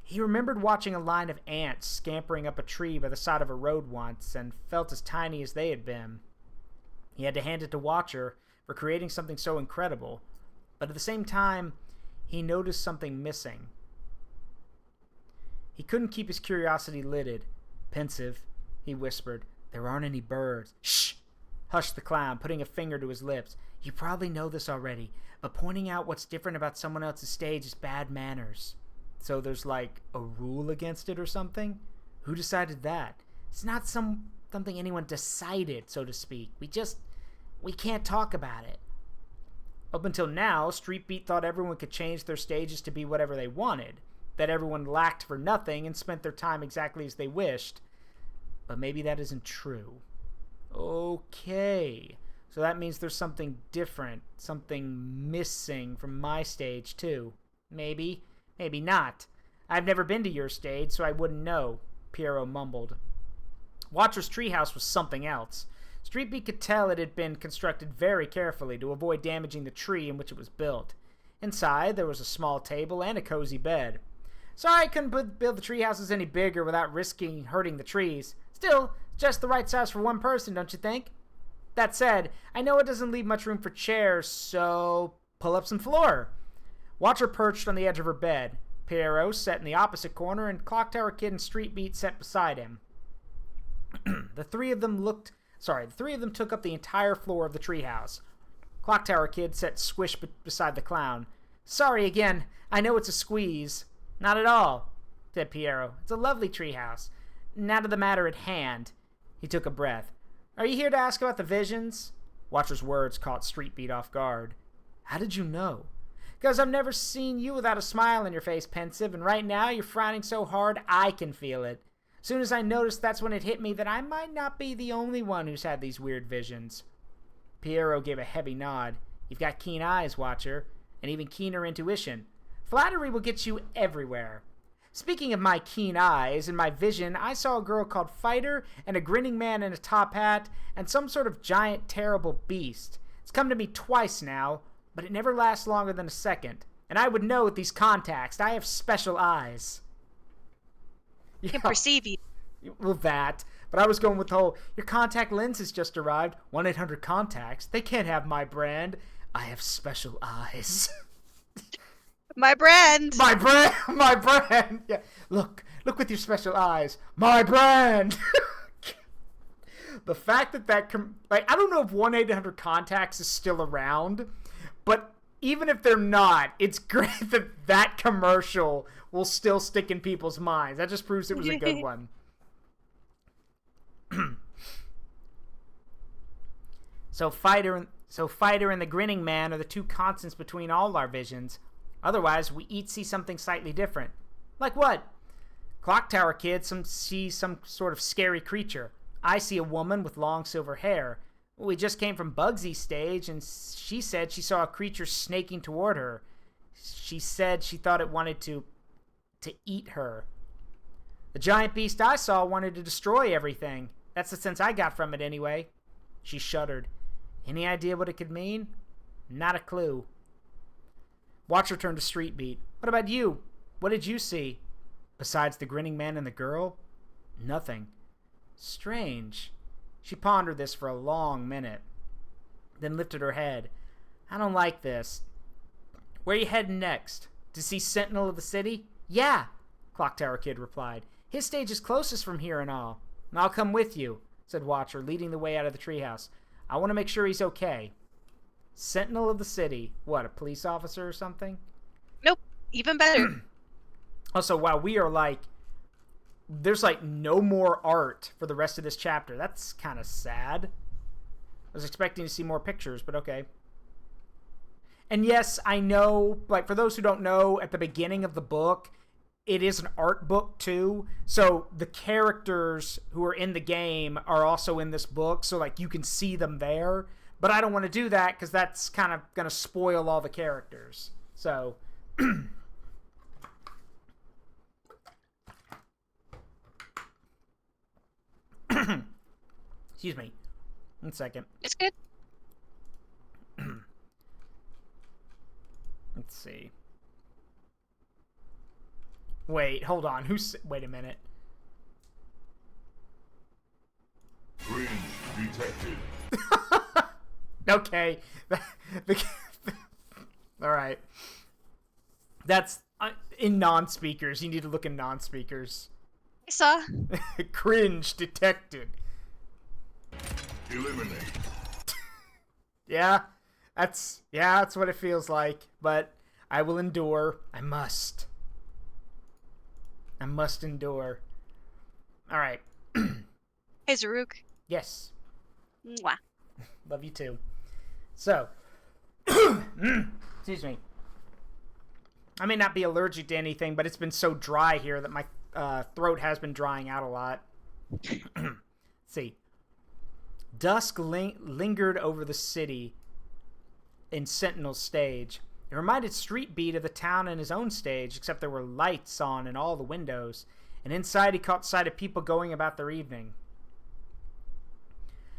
He remembered watching a line of ants scampering up a tree by the side of a road once, and felt as tiny as they had been. He had to hand it to Watcher for creating something so incredible, but at the same time, he noticed something missing. He couldn't keep his curiosity lidded. Pensive, he whispered, there aren't any birds. Shh! Hushed the clown, putting a finger to his lips. You probably know this already, but pointing out what's different about someone else's stage is bad manners. So there's like a rule against it or something? Who decided that? It's not something anyone decided, so to speak. We can't talk about it. Up until now, Street Beat thought everyone could change their stages to be whatever they wanted, that everyone lacked for nothing and spent their time exactly as they wished. But maybe that isn't true. Okay, so that means there's something different, something missing from my stage too. Maybe not. I've never been to your stage, so I wouldn't know, Piero mumbled. Watcher's treehouse was something else. Street Beat could tell it had been constructed very carefully to avoid damaging the tree in which it was built. Inside, there was a small table and a cozy bed. Sorry I couldn't build the treehouses any bigger without risking hurting the trees. Still, just the right size for one person, don't you think? That said, I know it doesn't leave much room for chairs, so pull up some floor. Watcher perched on the edge of her bed. Piero sat in the opposite corner, and Clock Tower Kid and Street Beat sat beside him. The three of them took up the entire floor of the treehouse. Clock Tower Kid sat squished beside the clown. Sorry again, I know it's a squeeze. Not at all, said Piero. It's a lovely treehouse. Now to the matter at hand. He took a breath. Are you here to ask about the visions? Watcher's words caught Street Beat off guard. How did you know? Because I've never seen you without a smile on your face, Pensive, and right now you're frowning so hard I can feel it. As soon as I noticed, that's when it hit me that I might not be the only one who's had these weird visions. Piero gave a heavy nod. You've got keen eyes, Watcher, and even keener intuition. Flattery will get you everywhere. Speaking of my keen eyes, in my vision, I saw a girl called Fighter and a grinning man in a top hat and some sort of giant, terrible beast. It's come to me twice now, but it never lasts longer than a second. And I would know with these contacts. I have special eyes.
I can perceive you.
Well, that. But I was going with the whole, your contact lenses just arrived. 1-800-CONTACTS. They can't have my brand. I have special eyes.
My brand.
My brand. My brand. Yeah. Look with your special eyes. My brand. The fact that I don't know if 1-800-CONTACTS is still around, but even if they're not, it's great that commercial will still stick in people's minds. That just proves it was a good one. So Fighter and the Grinning Man are the two constants between all our visions. Otherwise, we each see something slightly different. Like what? Clock Tower Kid sees some sort of scary creature. I see a woman with long silver hair. We just came from Bugsy's stage, and she said she saw a creature snaking toward her. She said she thought it wanted to eat her. The giant beast I saw wanted to destroy everything. That's the sense I got from it anyway. She shuddered. Any idea what it could mean? Not a clue. Watcher turned to Street Beat. What about you? What did you see? Besides the grinning man and the girl? Nothing. Strange. She pondered this for a long minute, then lifted her head. I don't like this. Where are you heading next? To see Sentinel of the City? Yeah, Clock Tower Kid replied. His stage is closest from here and all. I'll come with you, said Watcher, leading the way out of the treehouse. I want to make sure he's okay. Sentinel of the City. What, a police officer or something?
Nope. Even better.
Also, wow, we are like... There's like no more art for the rest of this chapter. That's kind of sad. I was expecting to see more pictures, but okay. And yes, I know, like, for those who don't know, at the beginning of the book, it is an art book too. So the characters who are in the game are also in this book. So, like, you can see them there. But I don't want to do that because that's kind of going to spoil all the characters. So... Excuse me. 1 second.
It's good.
Let's see. Wait, hold on. Wait a minute.
Cringe detected.
Okay. All right. That's in non-speakers. You need to look in non-speakers.
I saw.
Cringe detected.
Eliminate.
Yeah, that's what it feels like. But I will endure. I must endure. All right.
Hey, Zaruk.
Yes.
Mwah.
Love you too. So, excuse me. I may not be allergic to anything, but it's been so dry here that my throat has been drying out a lot. Let's see. Dusk lingered over the city in Sentinel's stage. It reminded Street Beat of the town in his own stage, except there were lights on in all the windows, and inside he caught sight of people going about their evening.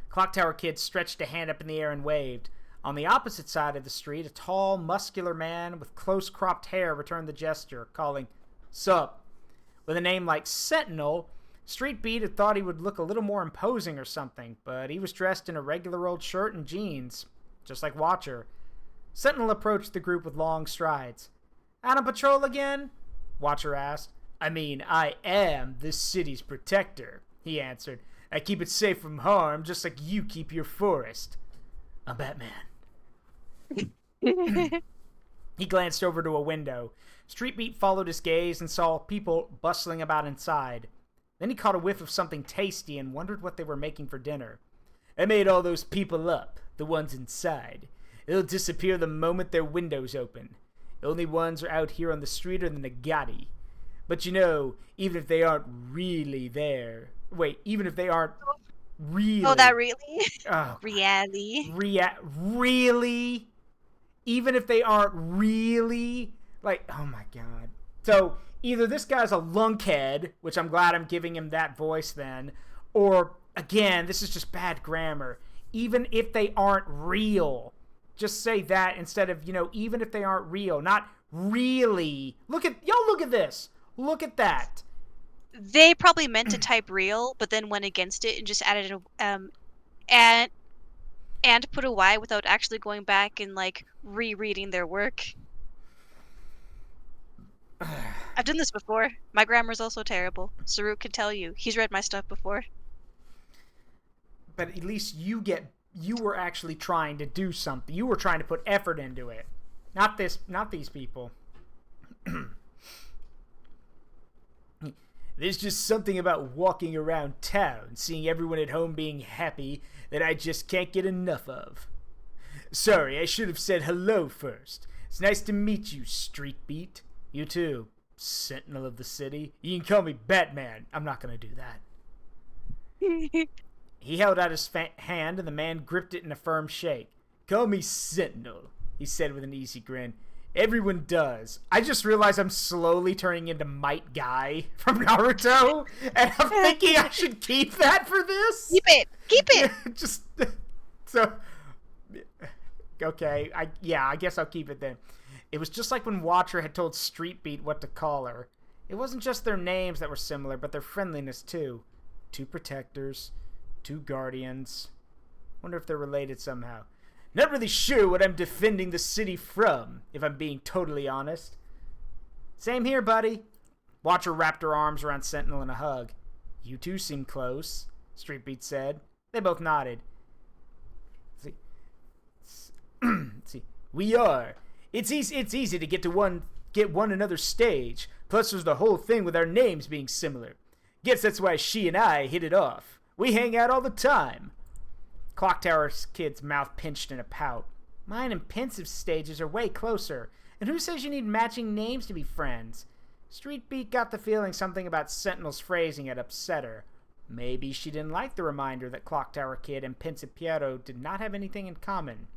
Clock Tower Kid stretched a hand up in the air and waved. On the opposite side of the street, a tall, muscular man with close-cropped hair returned the gesture, calling, "Sup?" With a name like Sentinel, Street Beat had thought he would look a little more imposing or something, but he was dressed in a regular old shirt and jeans, just like Watcher. Sentinel approached the group with long strides. Out on patrol again? Watcher asked. I mean, I am this city's protector, he answered. I keep it safe from harm, just like you keep your forest. I'm Batman. He glanced over to a window. Street Beat followed his gaze and saw people bustling about inside. Then he caught a whiff of something tasty and wondered what they were making for dinner. I made all those people up, the ones inside. They'll disappear the moment their windows open. The only ones are out here on the street are the Nagati. But you know, even if they aren't really there... Wait, even if they aren't really...
Oh, that really?
Oh,
Reality.
Really? Even if they aren't really... Like, oh my god. So, either this guy's a lunkhead, which I'm glad I'm giving him that voice then, or, again, this is just bad grammar. Even if they aren't real. Just say that instead of, you know, even if they aren't real. Not really. Look at this. Look at that.
They probably meant to type real, but then went against it and just added and put a Y without actually going back and like rereading their work. I've done this before. My grammar's also terrible. Saruk can tell you. He's read my stuff before.
But at least you were actually trying to do something. You were trying to put effort into it. Not these people. There's just something about walking around town, seeing everyone at home being happy, that I just can't get enough of. Sorry, I should have said hello first. It's nice to meet you, Street Beat. You too. Sentinel of the city. You can call me Batman. I'm not gonna do that. He held out his hand, and the man gripped it in a firm shake. Call me Sentinel, he said with an easy grin. Everyone does. I just realized I'm slowly turning into Might Guy from Naruto, and I'm thinking I should keep that for this.
Keep it. Keep it.
Just so. Okay, I guess I'll keep it then. It was just like when Watcher had told Street Beat what to call her. It wasn't just their names that were similar, but their friendliness too. 2 protectors, 2 guardians. Wonder if they're related somehow. Not really sure what I'm defending the city from, if I'm being totally honest. Same here, buddy. Watcher wrapped her arms around Sentinel in a hug. You two seem close, Street Beat said. They both nodded. See, we are. It's easy to get one another's stage. Plus, there's the whole thing with our names being similar. Guess that's why she and I hit it off. We hang out all the time. Clock Tower Kid's mouth pinched in a pout. Mine and Pensive's stages are way closer. And who says you need matching names to be friends? Street Beat got the feeling something about Sentinel's phrasing had upset her. Maybe she didn't like the reminder that Clock Tower Kid and Pensive Piero did not have anything in common.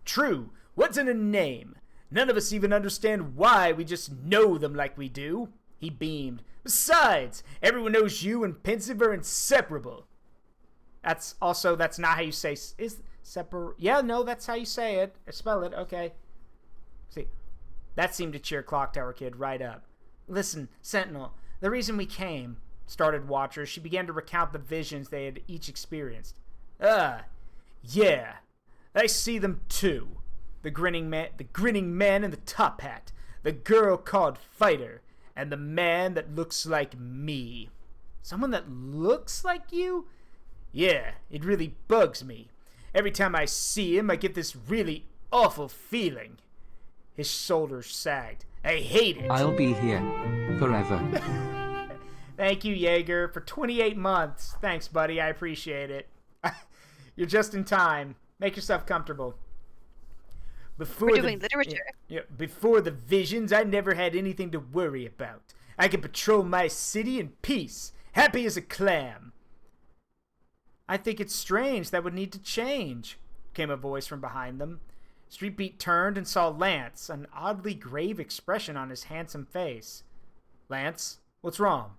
True. What's in a name? None of us even understand why, we just know them like we do. He beamed. Besides, everyone knows you and Pensive are inseparable. That's not how you say yeah, no, that's how you say it. Spell it, okay. See, that seemed to cheer Clock Tower Kid right up. Listen, Sentinel, the reason we came, started Watcher. She began to recount the visions they had each experienced. Yeah. I see them too. The grinning man in the top hat, the girl called Fighter, and the man that looks like me. Someone that looks like you? Yeah, it really bugs me. Every time I see him, I get this really awful feeling. His shoulders sagged. I hate it.
I'll be here forever.
Thank you, Jaeger, for 28 months. Thanks, buddy. I appreciate it. You're just in time. Make yourself comfortable.
We're doing literature.
Before the visions, I never had anything to worry about. I could patrol my city in peace, happy as a clam. I think it's strange that would need to change, came a voice from behind them. Street Beat turned and saw Lance, an oddly grave expression on his handsome face. Lance, what's wrong?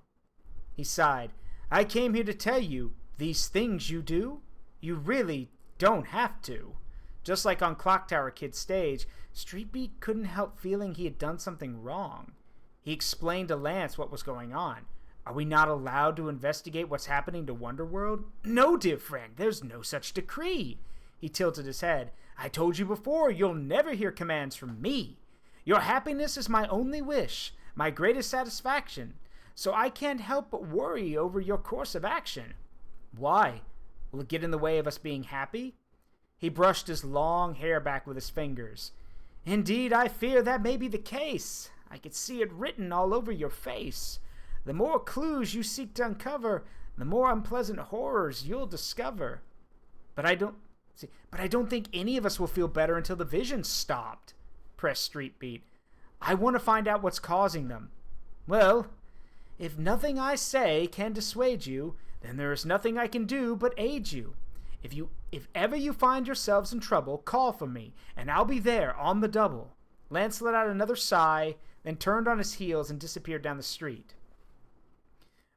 He sighed. I came here to tell you, these things you do, you really don't have to. Just like on Clock Tower Kid's stage, Street Beat couldn't help feeling he had done something wrong. He explained to Lance what was going on. Are we not allowed to investigate what's happening to Wonderworld? No, dear friend, there's no such decree. He tilted his head. I told you before, you'll never hear commands from me. Your happiness is my only wish, my greatest satisfaction. So I can't help but worry over your course of action. Why? Will it get in the way of us being happy? He brushed his long hair back with his fingers. Indeed, I fear that may be the case. I could see it written all over your face. The more clues you seek to uncover, the more unpleasant horrors you'll discover. But I don't think any of us will feel better until the visions stopped, pressed Street Beat. I want to find out what's causing them. Well, if nothing I say can dissuade you, then there is nothing I can do but aid you. If ever you find yourselves in trouble, call for me, and I'll be there on the double. Lance let out another sigh, then turned on his heels and disappeared down the street.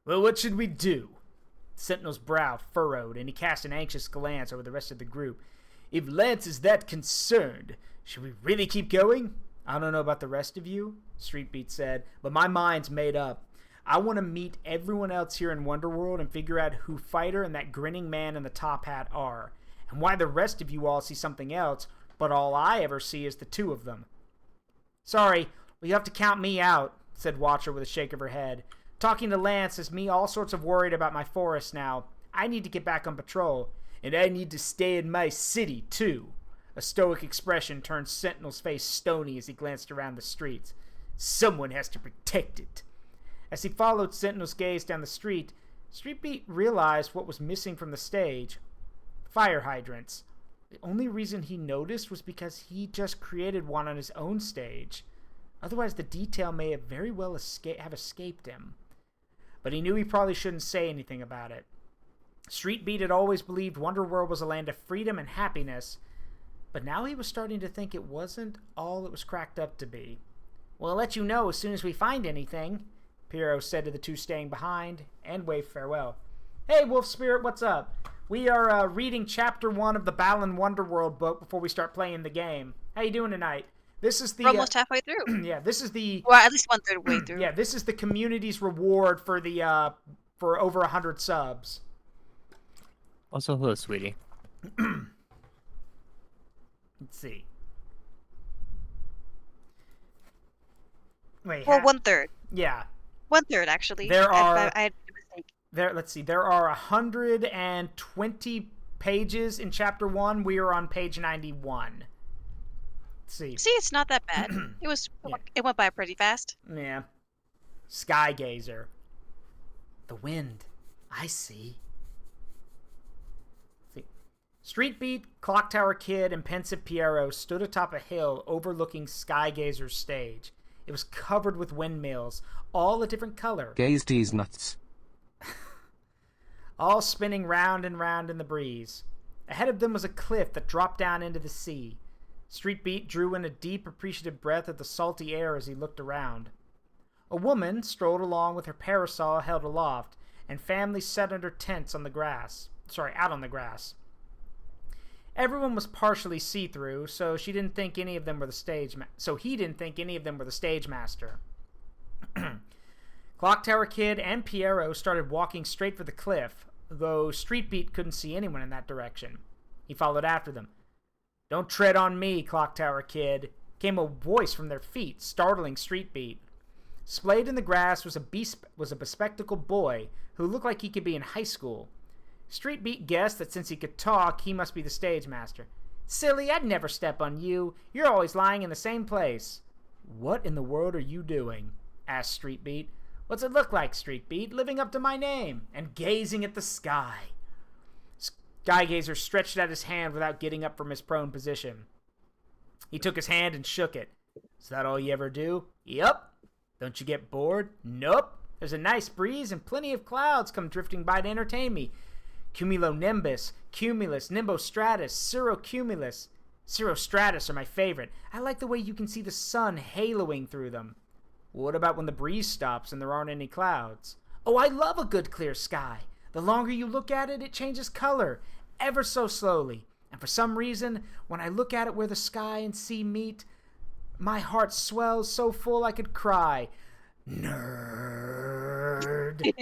Well, what should we do? Sentinel's brow furrowed, and he cast an anxious glance over the rest of the group. If Lance is that concerned, should we really keep going? I don't know about the rest of you, Street Beat said, but my mind's made up. I want to meet everyone else here in Wonderworld and figure out who Fighter and that grinning man in the top hat are, and why the rest of you all see something else, but all I ever see is the two of them. Sorry, well, you have to count me out, said Watcher with a shake of her head. Talking to Lance has me all sorts of worried about my forest now. I need to get back on patrol, and I need to stay in my city, too. A stoic expression turned Sentinel's face stony as he glanced around the streets. Someone has to protect it. As he followed Sentinel's gaze down the street, Street Beat realized what was missing from the stage. Fire hydrants. The only reason he noticed was because he just created one on his own stage. Otherwise, the detail may have very well have escaped him. But he knew he probably shouldn't say anything about it. Street Beat had always believed Wonderworld was a land of freedom and happiness, but now he was starting to think it wasn't all it was cracked up to be. "We'll let you know as soon as we find anything," Piero said to the two staying behind, and waved farewell. "Hey, Wolf Spirit, what's up? We are reading Chapter 1 of the Balan Wonderworld book before we start playing the game. How you doing tonight?" This is the...
We're almost halfway through.
Yeah, this is the...
Well, at least 1/3 way through.
Yeah, this is the community's reward for the for over 100 subs.
Also, hello, sweetie.
Let's see. Wait.
Well, 1/3.
Yeah.
1/3 actually.
There are.
I had a mistake.
Let's see. There are 120 pages in Chapter 1. We are on page 91. Let's see.
See, it's not that bad. It went by pretty fast.
Yeah. Sky Gazer. The wind. I see. Street Beat, Clock Tower Kid, and Pensive Piero stood atop a hill overlooking Sky Gazer's stage. It was covered with windmills, all a different color.
Gaze these nuts.
All spinning round and round in the breeze. Ahead of them was a cliff that dropped down into the sea. Street Beat drew in a deep, appreciative breath of the salty air as he looked around. A woman strolled along with her parasol held aloft, and families sat under tents on the grass. Out on the grass. Everyone was partially see-through, so he didn't think any of them were the stage master. Clock Tower Kid and Piero started walking straight for the cliff, though Street Beat couldn't see anyone in that direction. He followed after them. "Don't tread on me, Clock Tower Kid," came a voice from their feet, startling Street Beat. Splayed in the grass was a bespectacled boy who looked like he could be in high school. Street Beat guessed that since he could talk, he must be the stage master. "Silly, I'd never step on you. You're always lying in the same place." "What in the world are you doing?" asked Street Beat. "What's it look like, Street Beat? Living up to my name and gazing at the sky." Sky Gazer stretched out his hand without getting up from his prone position. He took his hand and shook it. "Is that all you ever do?" "Yup." "Don't you get bored?" "Nope. There's a nice breeze and plenty of clouds come drifting by to entertain me. Cumulonimbus, Cumulus, Nimbostratus, Cirrocumulus. Cirrostratus are my favorite. I like the way you can see the sun haloing through them." "What about when the breeze stops and there aren't any clouds?" "Oh, I love a good clear sky. The longer you look at it, it changes color, ever so slowly. And for some reason, when I look at it where the sky and sea meet, my heart swells so full I could cry." Nerd.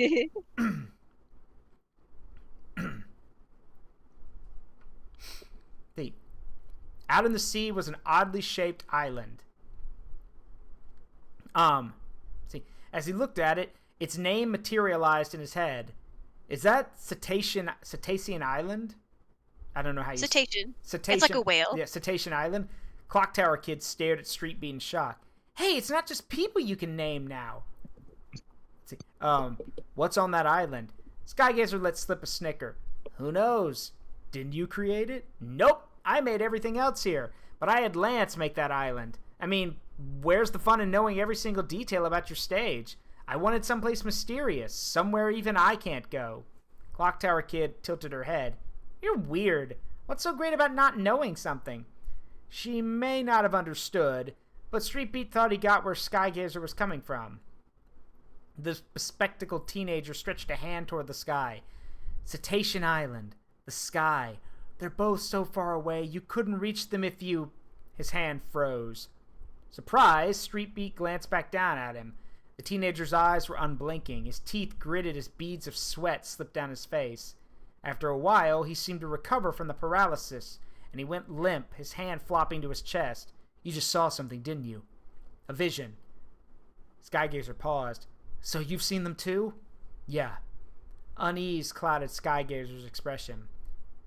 Out in the sea was an oddly shaped island. As he looked at it, its name materialized in his head. "Is that Cetacean Island?" I don't know how you...
Cetacean. It's like a whale.
Yeah, Cetacean Island. Clock Tower Kid stared at Street Beat in shock. "Hey, it's not just people you can name now." What's on that island?" Skygazer let slip a snicker. "Who knows? Didn't you create it?" "Nope. I made everything else here, but I had Lance make that island. I mean, where's the fun in knowing every single detail about your stage? I wanted someplace mysterious, somewhere even I can't go." Clock Tower Kid tilted her head. "You're weird. What's so great about not knowing something?" She may not have understood, but Street Beat thought he got where Skygazer was coming from. The bespectacled teenager stretched a hand toward the sky. "Cetacean Island, the sky. They're both so far away you couldn't reach them if you..." His hand froze. Surprised, Street Beat glanced back down at him. The teenager's eyes were unblinking. His teeth gritted as beads of sweat slipped down his face. After a while, he seemed to recover from the paralysis, and he went limp, his hand flopping to his chest. "You just saw something, didn't you?" "A vision." Skygazer paused. "So you've seen them too?" "Yeah." Unease clouded Skygazer's expression.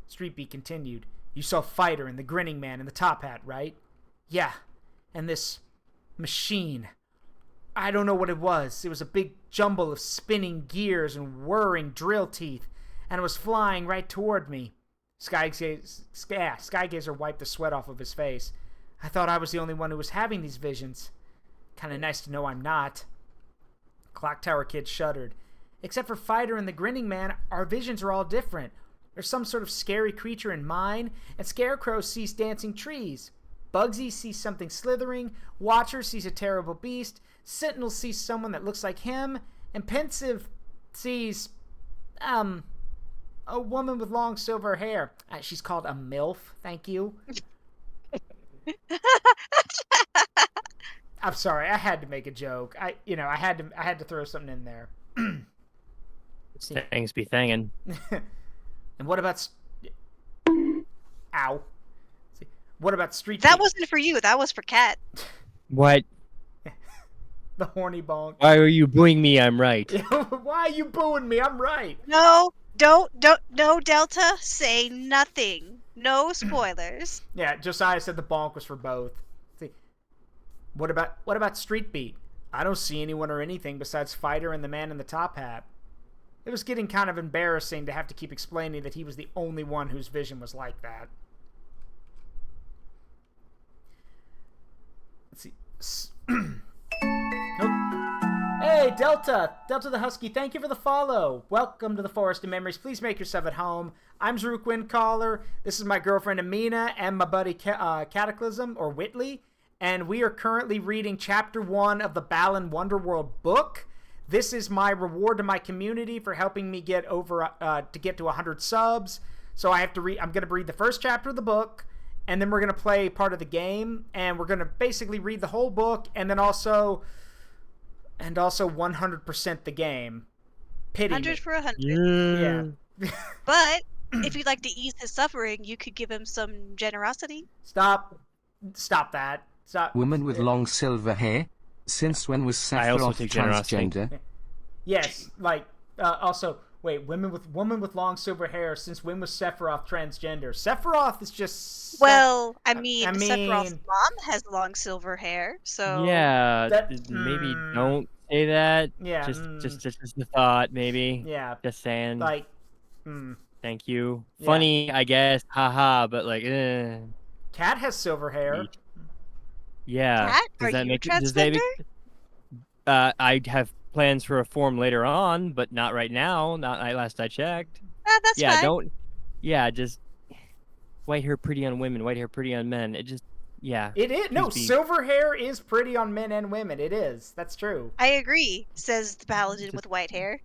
Street Beat continued. "You saw Fighter and the Grinning Man and the Top Hat, right?" "Yeah. And this machine. I don't know what it was. It was a big jumble of spinning gears and whirring drill teeth, and it was flying right toward me." Skygazer wiped the sweat off of his face. "I thought I was the only one who was having these visions." Kind of nice to know I'm not. Clock Tower Kid shuddered. Except for Fighter and the Grinning Man, our visions are all different. There's some sort of scary creature in mine, and Scarecrow sees dancing trees. Bugsy sees something slithering, Watcher sees a terrible beast, Sentinel sees someone that looks like him, and Pensive sees, a woman with long silver hair. She's called a MILF, thank you. I'm sorry, I had to make a joke. I had to throw something in there.
Things be thangin'.
And what about... Ow. What about Street
That
Beat?
wasn't for you. That was for Cat.
What?
The horny bonk.
Why are you booing me? I'm right.
Why are you booing me? I'm right.
No, no, Delta. Say nothing. No spoilers.
Yeah, Josiah said the bonk was for both. See, what about Street Beat? I don't see anyone or anything besides Fighter and the man in the top hat. It was getting kind of embarrassing to have to keep explaining that he was the only one whose vision was like that. Let's see. Nope. Hey, Delta the Husky, thank you for the follow. Welcome to the Forest of Memories. Please make yourself at home. I'm Zaruk Windcaller. This is my girlfriend Amina and my buddy Cataclysm, or Whitley. And we are currently reading Chapter 1 of the Balan Wonderworld book. This is my reward to my community for helping me get to get to 100 subs. So I'm going to read the first chapter of the book, and then we're going to play part of the game, and we're going to basically read the whole book, and then also 100% the game. Pity
100
me.
for 100.
Yeah.
But if you'd like to ease his suffering, you could give him some generosity.
Stop that. Stop.
Woman with long silver hair? Since when was Sephiroth transgender?
Yes, like, also, wait, woman with long silver hair, since when was Sephiroth transgender? Sephiroth is just...
Well, I mean, Sephiroth's mom has long silver hair, so...
Yeah, maybe don't say that.
Yeah.
Just a thought, maybe.
Yeah.
Just saying.
Like,
Thank you.
Yeah.
Funny, I guess. Haha, but like,
Cat has silver hair.
Yeah.
Cat,
Does
are
that
you
make
transgender?
I have plans for a form later on, but not right now. Not last I checked.
That's fine.
Just white hair pretty on women, white hair pretty on men. It just, yeah.
It is. No, silver hair is pretty on men and women. It is. That's true.
I agree, says the paladin with white hair.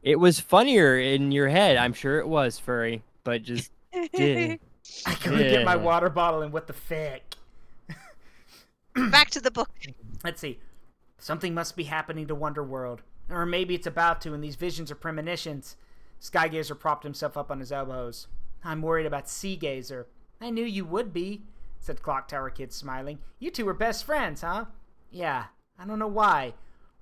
It was funnier in your head. I'm sure it was, Furry, but just did.
I go get my water bottle and what the fuck.
Back to the book.
Let's see. Something must be happening to Wonderworld. Or maybe it's about to, and these visions are premonitions. Skygazer propped himself up on his elbows. I'm worried about Seagazer. I knew you would be, said Clock Tower Kid, smiling. You two are best friends, huh? Yeah, I don't know why,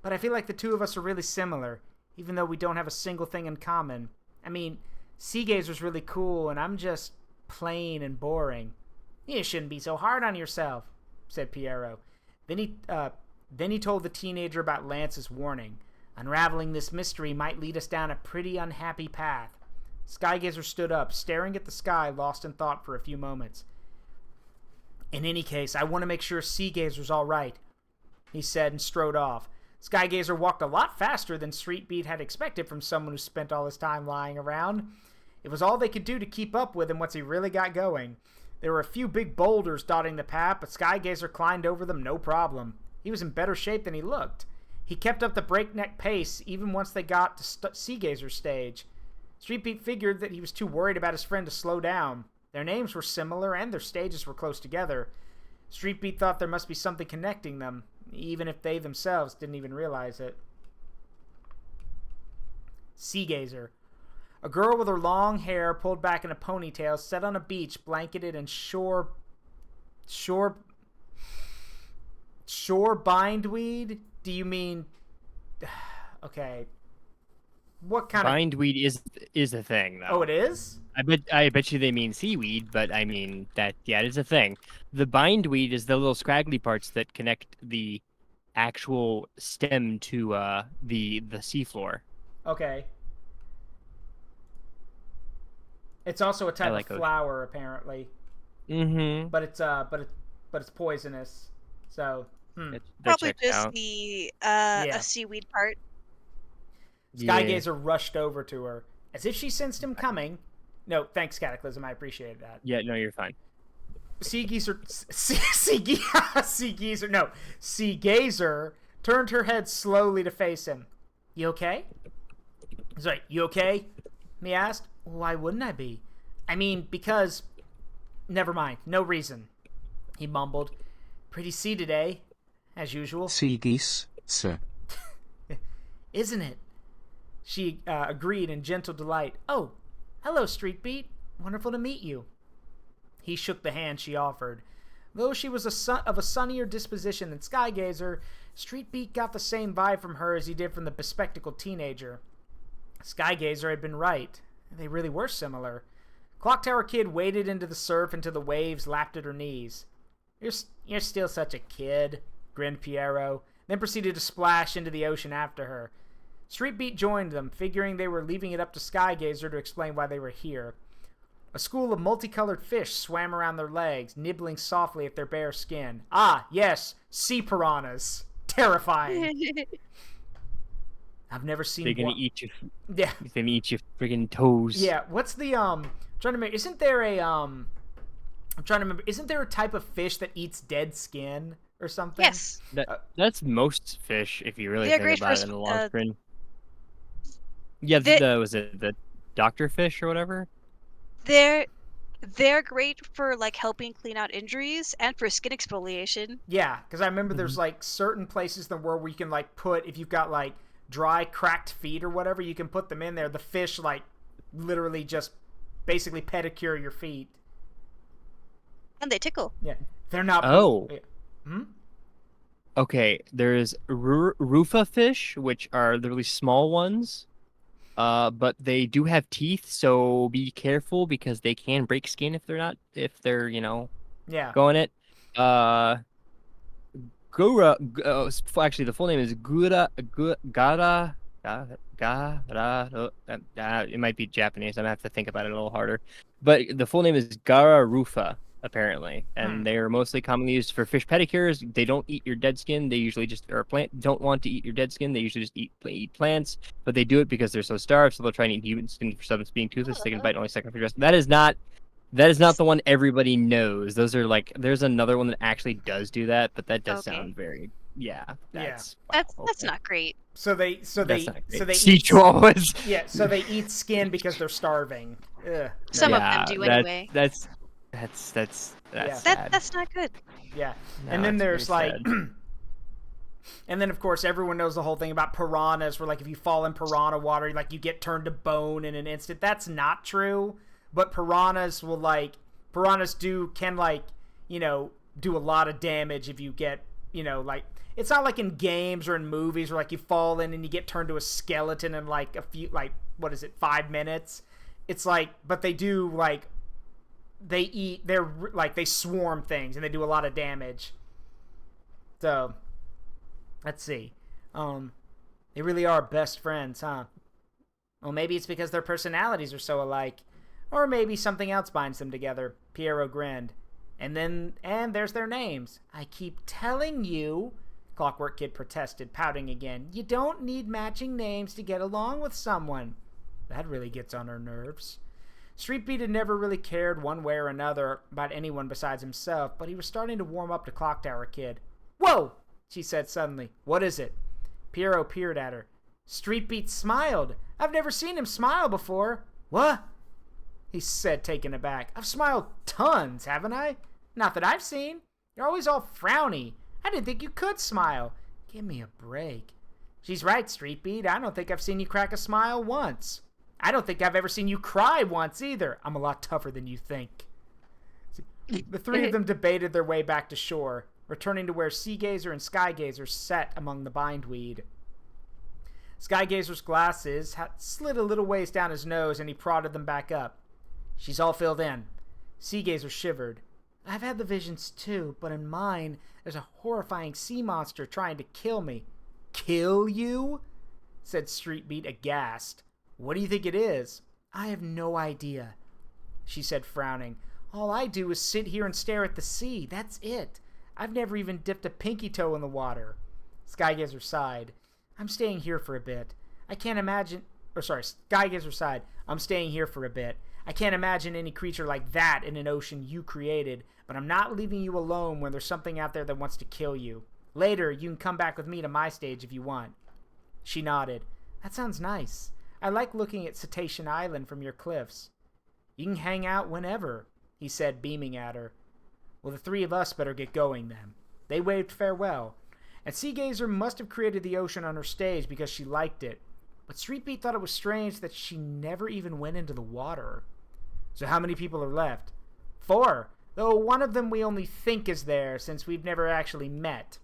but I feel like the two of us are really similar, even though we don't have a single thing in common. I mean, Seagazer's really cool, and I'm just plain and boring. You shouldn't be so hard on yourself, said Piero. Then he told the teenager about Lance's warning. Unraveling this mystery might lead us down a pretty unhappy path. Skygazer stood up, staring at the sky, lost in thought for a few moments. In any case, I want to make sure Seagazer's all right, he said and strode off. Skygazer walked a lot faster than Street Beat had expected from someone who spent all his time lying around. It was all they could do to keep up with him once he really got going. There were a few big boulders dotting the path, but Skygazer climbed over them no problem. He was in better shape than he looked. He kept up the breakneck pace even once they got to Seagazer's stage. Street Beat figured that he was too worried about his friend to slow down. Their names were similar and their stages were close together. Street Beat thought there must be something connecting them, even if they themselves didn't even realize it. Seagazer. A girl with her long hair pulled back in a ponytail sat on a beach blanketed in shore bindweed? Do you mean... Okay. What kind
bindweed is a thing, though.
Oh, it is?
I bet you they mean seaweed, but I mean that it is a thing. The bindweed is the little scraggly parts that connect the actual stem to the seafloor.
Okay. It's also a type of flower, apparently.
Mm-hmm.
But it's poisonous. So
That
Probably
checks
just
out.
the
Yeah.
a seaweed part.
Skygazer rushed over to her, as if she sensed him coming. No, thanks, Cataclysm. I appreciated that.
Yeah, no, you're fine.
Seagazer turned her head slowly to face him. You okay? He's like, you okay? He asked. Why wouldn't I be? I mean, because... Never mind. No reason. He mumbled. Pretty sea today, as usual.
Sea geese, sir.
Isn't it? She agreed in gentle delight. Oh, hello, Street Beat. Wonderful to meet you. He shook the hand she offered. Though she was of a sunnier disposition than Skygazer, Street Beat got the same vibe from her as he did from the bespectacled teenager. Skygazer had been right. They really were similar. Clock Tower Kid waded into the surf until the waves lapped at her knees. You're still such a kid, grinned Piero, then proceeded to splash into the ocean after her. Street Beat joined them, figuring they were leaving it up to Skygazer to explain why they were here. A school of multicolored fish swam around their legs, nibbling softly at their bare skin. Ah, yes, sea piranhas. Terrifying. I've never seen
They're gonna
one.
eat you.
Yeah.
They're gonna eat your friggin' toes.
Yeah, what's the I'm trying to remember, isn't there a I'm trying to remember, isn't there a type of fish that eats dead skin or something?
Yes.
That's most fish, if you really
They're
think
great
about
for
it in the long run. Yeah, was it the doctor fish or whatever?
They're great for like helping clean out injuries and for skin exfoliation.
Yeah, because I remember there's like certain places in the world where you can like put, if you've got like dry cracked feet or whatever, you can put them in there. The fish like literally just basically pedicure your feet.
And they tickle.
Yeah, they're not.
Oh.
Hmm?
Okay, there's rufa fish, which are the really small ones. But they do have teeth, so be careful because they can break skin if they're
Yeah.
going it. Gura. Actually, the full name is Gara. It might be Japanese. I'm gonna have to think about it a little harder. But the full name is Gara rufa, apparently, and they are mostly commonly used for fish pedicures. They don't eat your dead skin. They usually don't want to eat your dead skin. They usually just eat plants, but they do it because they're so starved. So they'll try and eat human skin for substance being toothless. They can bite only second for rest. That is not the one everybody knows. Those are like, there's another one that actually does do that, but that does sound very that's
not great.
So they eat
chihuahuas.
Yeah, so they eat skin because they're starving. Ugh.
Some of them do anyway.
That's sad.
That's not good.
Yeah.
No,
and then there's like
sad.
and then of course everyone knows the whole thing about piranhas, where like if you fall in piranha water, like you get turned to bone in an instant. That's not true. But piranhas can like, do a lot of damage if you get, like, it's not like in games or in movies where like you fall in and you get turned to a skeleton in like a few, like, 5 minutes. It's like, but they do like, they swarm things and they do a lot of damage. So, let's see. They really are best friends, huh? Well, maybe it's because their personalities are so alike. Or maybe something else binds them together. Piero grinned. And there's their names. I keep telling you, Clockwork Kid protested, pouting again. You don't need matching names to get along with someone. That really gets on her nerves. Street Beat had never really cared one way or another about anyone besides himself, but he was starting to warm up to Clock Tower Kid. Whoa! She said suddenly. What is it? Piero peered at her. Street Beat smiled. I've never seen him smile before. What? He said, taken aback. I've smiled tons, haven't I? Not that I've seen. You're always all frowny. I didn't think you could smile. Give me a break. She's right, Street Beat. I don't think I've seen you crack a smile once. I don't think I've ever seen you cry once either. I'm a lot tougher than you think. The three of them debated their way back to shore, returning to where Seagazer and Skygazer sat among the bindweed. Skygazer's glasses had slid a little ways down his nose, and he prodded them back up. She's all filled in. Seagazer shivered. I've had the visions too, but in mine, there's a horrifying sea monster trying to kill me. Kill you? Said Street Beat aghast. What do you think it is? I have no idea, she said, frowning. All I do is sit here and stare at the sea. That's it. I've never even dipped a pinky toe in the water. Skygazer sighed. I'm staying here for a bit. I can't imagine... Skygazer sighed. I'm staying here for a bit. I can't imagine any creature like that in an ocean you created, but I'm not leaving you alone when there's something out there that wants to kill you. Later, you can come back with me to my stage if you want. She nodded. That sounds nice. I like looking at Cetacean Island from your cliffs. You can hang out whenever, he said, beaming at her. Well, the three of us better get going then. They waved farewell, and Seagazer must have created the ocean on her stage because she liked it. But Streetbeat thought it was strange that she never even went into the water. So how many people are left? 4, though one of them we only think is there since we've never actually met,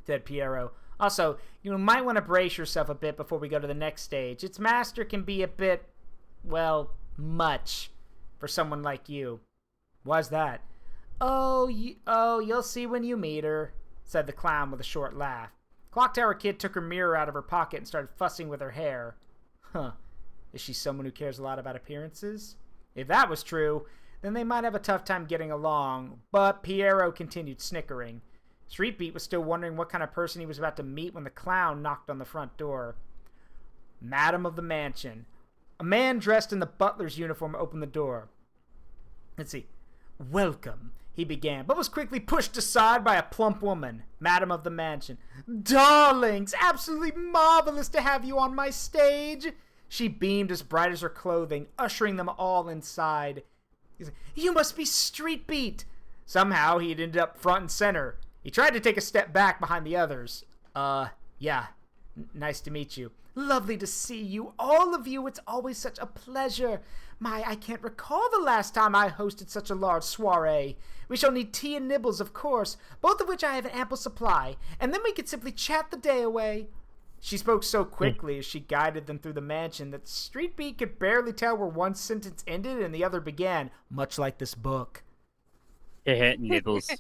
said Piero. Also, you might want to brace yourself a bit before we go to the next stage. Its master can be a bit, well, much for someone like you. Why's that? Oh, you'll see when you meet her, said the clown with a short laugh. Clock Tower Kid took her mirror out of her pocket and started fussing with her hair. Huh. Is she someone who cares a lot about appearances? If that was true, then they might have a tough time getting along, but Piero continued snickering. Streetbeat was still wondering what kind of person he was about to meet when the clown knocked on the front door. Madam of the mansion. A man dressed in the butler's uniform opened the door. Let's see. Welcome, he began, but was quickly pushed aside by a plump woman, Madam of the mansion. Darlings, absolutely marvelous to have you on my stage. She beamed as bright as her clothing, ushering them all inside. He said, you must be Streetbeat. Somehow he had ended up front and center. He tried to take a step back behind the others. Yeah. Nice to meet you. Lovely to see you, all of you. It's always such a pleasure. I can't recall the last time I hosted such a large soiree. We shall need tea and nibbles, of course, both of which I have an ample supply, and then we could simply chat the day away. She spoke so quickly as she guided them through the mansion that Streetbeat could barely tell where one sentence ended and the other began, much like this book.
Nibbles.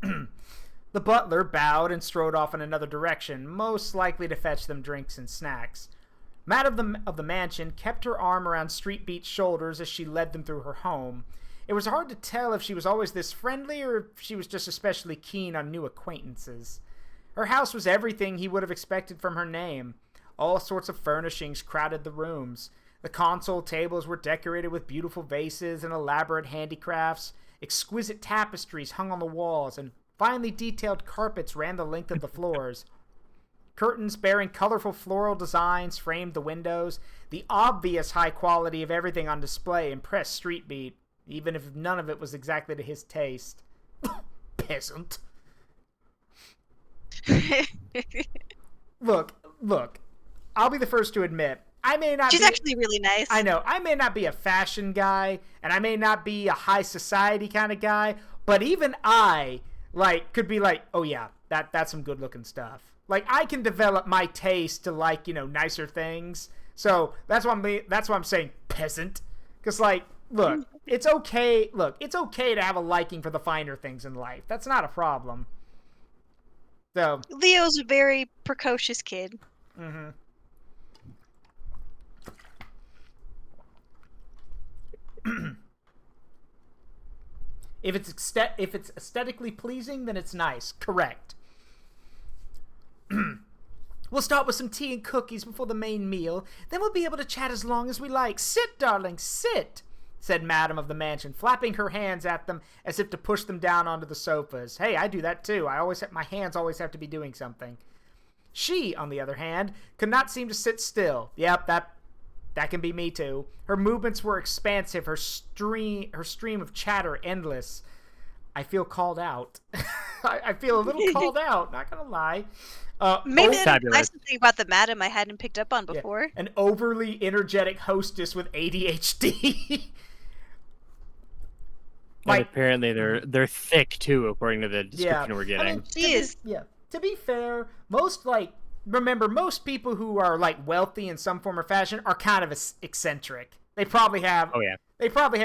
The butler bowed and strode off in another direction, most likely to fetch them drinks and snacks. Madam of the mansion kept her arm around Streetbeat's shoulders as she led them through her home. It was hard to tell if she was always this friendly or if she was just especially keen on new acquaintances. Her house was everything he would have expected from her name. All sorts of furnishings crowded the rooms. The console tables were decorated with beautiful vases and elaborate handicrafts. Exquisite tapestries hung on the walls, and finely detailed carpets ran the length of the floors. Curtains bearing colorful floral designs framed the windows. The obvious high quality of everything on display impressed Streetbeat, even if none of it was exactly to his taste. Peasant. Look. I'll be the first to admit, I may not
She's actually really nice.
I know. I may not be a fashion guy, and I may not be a high society kind of guy, but even I, could be like, oh yeah, that's some good-looking stuff. I can develop my taste to nicer things. So that's why I'm saying peasant. Because, look, it's okay. Look, it's okay to have a liking for the finer things in life. That's not a problem. So
Leo's a very precocious kid.
Mm-hmm. If it's aesthetically pleasing, then it's nice. Correct. We'll start with some tea and cookies before the main meal. Then we'll be able to chat as long as we like. Sit, darling, sit, said Madam of the mansion, flapping her hands at them as if to push them down onto the sofas. Hey, I do that too. My hands always have to be doing something. She, on the other hand, could not seem to sit still. Yep, that can be me too. Her movements were expansive, her stream of chatter endless. I feel called out. I feel a little called out, not gonna lie.
Maybe that's something about the madam I hadn't picked up on before.
Yeah, an overly energetic hostess with ADHD.
And apparently they're thick too, according to the description we're getting.
To be fair, most people who are wealthy in some form or fashion are kind of eccentric. They probably have. Oh yeah. They probably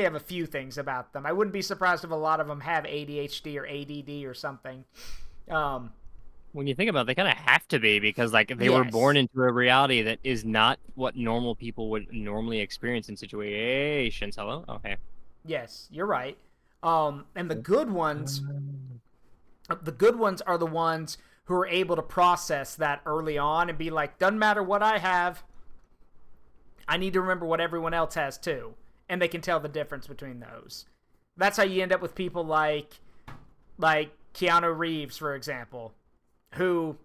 have a few things about them. I wouldn't be surprised if a lot of them have ADHD or ADD or something.
When you think about it, they kind of have to be because they were born into a reality that is not what normal people would normally experience in situations. Hello? Okay.
Yes, you're right. And the good ones, The good ones are the ones who are able to process that early on and be like, doesn't matter what I have, I need to remember what everyone else has too. And they can tell the difference between those. That's how you end up with people like Keanu Reeves, for example, who,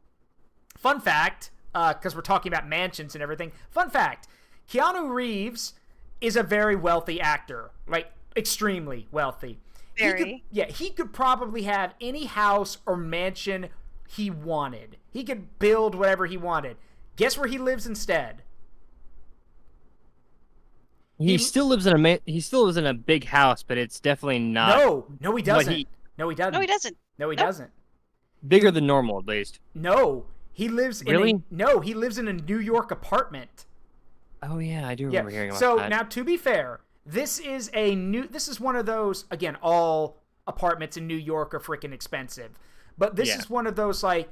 fun fact, because we're talking about mansions and everything, fun fact, Keanu Reeves is a very wealthy actor, like extremely wealthy.
Very.
He could probably have any house or mansion he wanted. He could build whatever he wanted. Guess where he lives instead?
He still lives in a big house, but it's definitely not.
No, he doesn't. No, he doesn't.
No, he doesn't.
No, he
Nope.
doesn't.
Bigger than normal, at least.
No, he lives
Really?
he lives in a New York apartment.
Oh yeah, I do remember hearing about
so
that.
now, to be fair, this is one of those, again, all apartments in New York are freaking expensive. But this is one of those, like,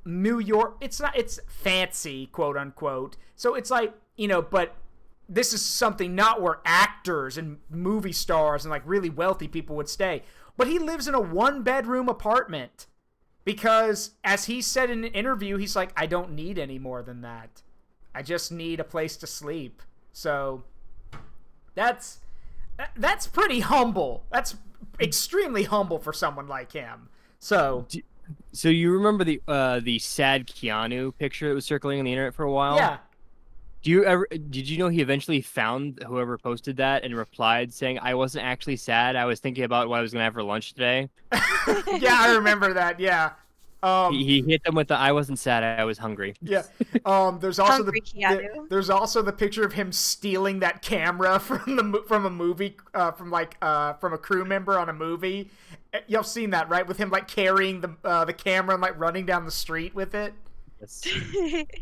New York, it's fancy, quote unquote. So it's like, but this is something not where actors and movie stars and like really wealthy people would stay. But he lives in a 1-bedroom apartment because, as he said in an interview, he's like, I don't need any more than that. I just need a place to sleep. So that's pretty humble. That's extremely humble for someone like him. So
you remember the sad Keanu picture that was circulating on the internet for a while?
Yeah.
Did you know he eventually found whoever posted that and replied saying, I wasn't actually sad. I was thinking about what I was going to have for lunch today.
Yeah, I remember that. Yeah.
He hit them with the I wasn't sad, I was hungry.
Yeah. There's also
Keanu.
there's also the picture of him stealing that camera from a movie from a crew member on a movie. You've seen that, right? With him like carrying the camera and like running down the street with it.
Yes.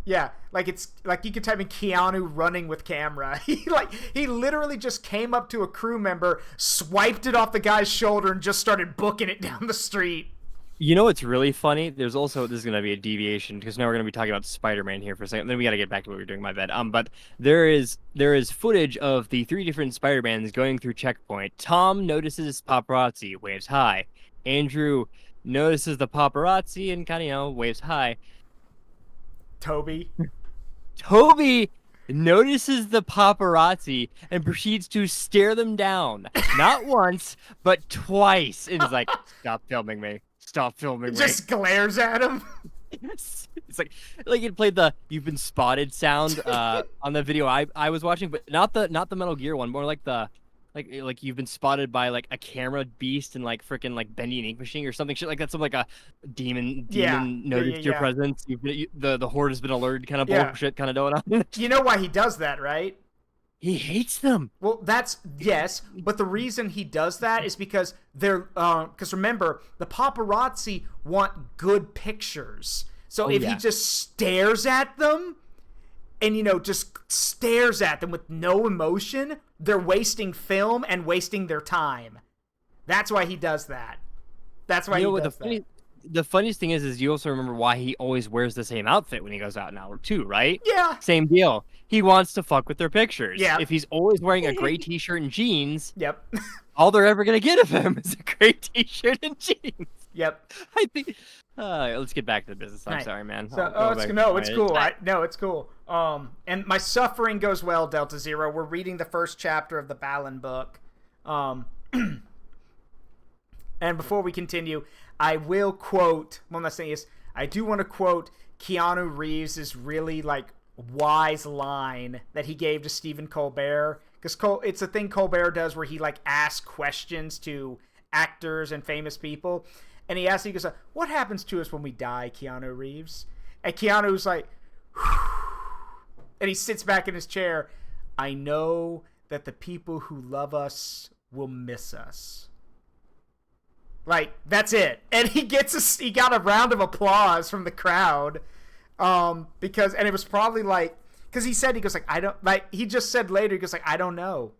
Yeah, like it's like you could type in Keanu running with camera. He literally just came up to a crew member, swiped it off the guy's shoulder, and just started booking it down the street.
You know what's really funny? There's also, this is going to be a deviation because now we're going to be talking about Spider-Man here for a second. Then we got to get back to what we were doing, my bad. But there is footage of the 3 different Spider-Mans going through checkpoint. Tom notices paparazzi, waves hi. Andrew notices the paparazzi and kind of, waves hi.
Toby
notices the paparazzi and proceeds to stare them down. Not once, but twice. And is like, stop filming me. Stop filming me.
Just glares at him.
Yes. It's like it played the "you've been spotted" sound on the video I was watching, but not the Metal Gear one, more like the like you've been spotted by like a camera beast and like freaking like Bendy and Ink Machine or something shit like that. Something like a demon noticed your presence. The horde has been alerted, kind of bullshit kind of going on.
You know why he does that, right?
He hates them.
Well, yes, but the reason he does that is because because remember, the paparazzi want good pictures. So if he just stares at them and, just stares at them with no emotion, they're wasting film and wasting their time. That's why he does that. That's why he does that.
The funniest thing is you also remember why he always wears the same outfit when he goes out now, too, right?
Yeah.
Same deal. He wants to fuck with their pictures.
Yeah.
If he's always wearing a gray t-shirt and jeans,
yep.
all they're ever going to get of him is a gray t-shirt and jeans.
Yep.
I think... let's get back to the business. I'm sorry, man.
So, it's cool. It's cool. And my suffering goes well, Delta Zero. We're reading the first chapter of the Balan book. And before we continue, I will quote, one last thing is, I do want to quote Keanu Reeves' really, wise line that he gave to Stephen Colbert. Because it's a thing Colbert does where he, asks questions to actors and famous people. And he goes, what happens to us when we die, Keanu Reeves? And Keanu's like, and he sits back in his chair. I know that the people who love us will miss us. That's it. And he got a round of applause from the crowd. Because it was probably because he goes, I don't, he just said later, he goes, I don't know.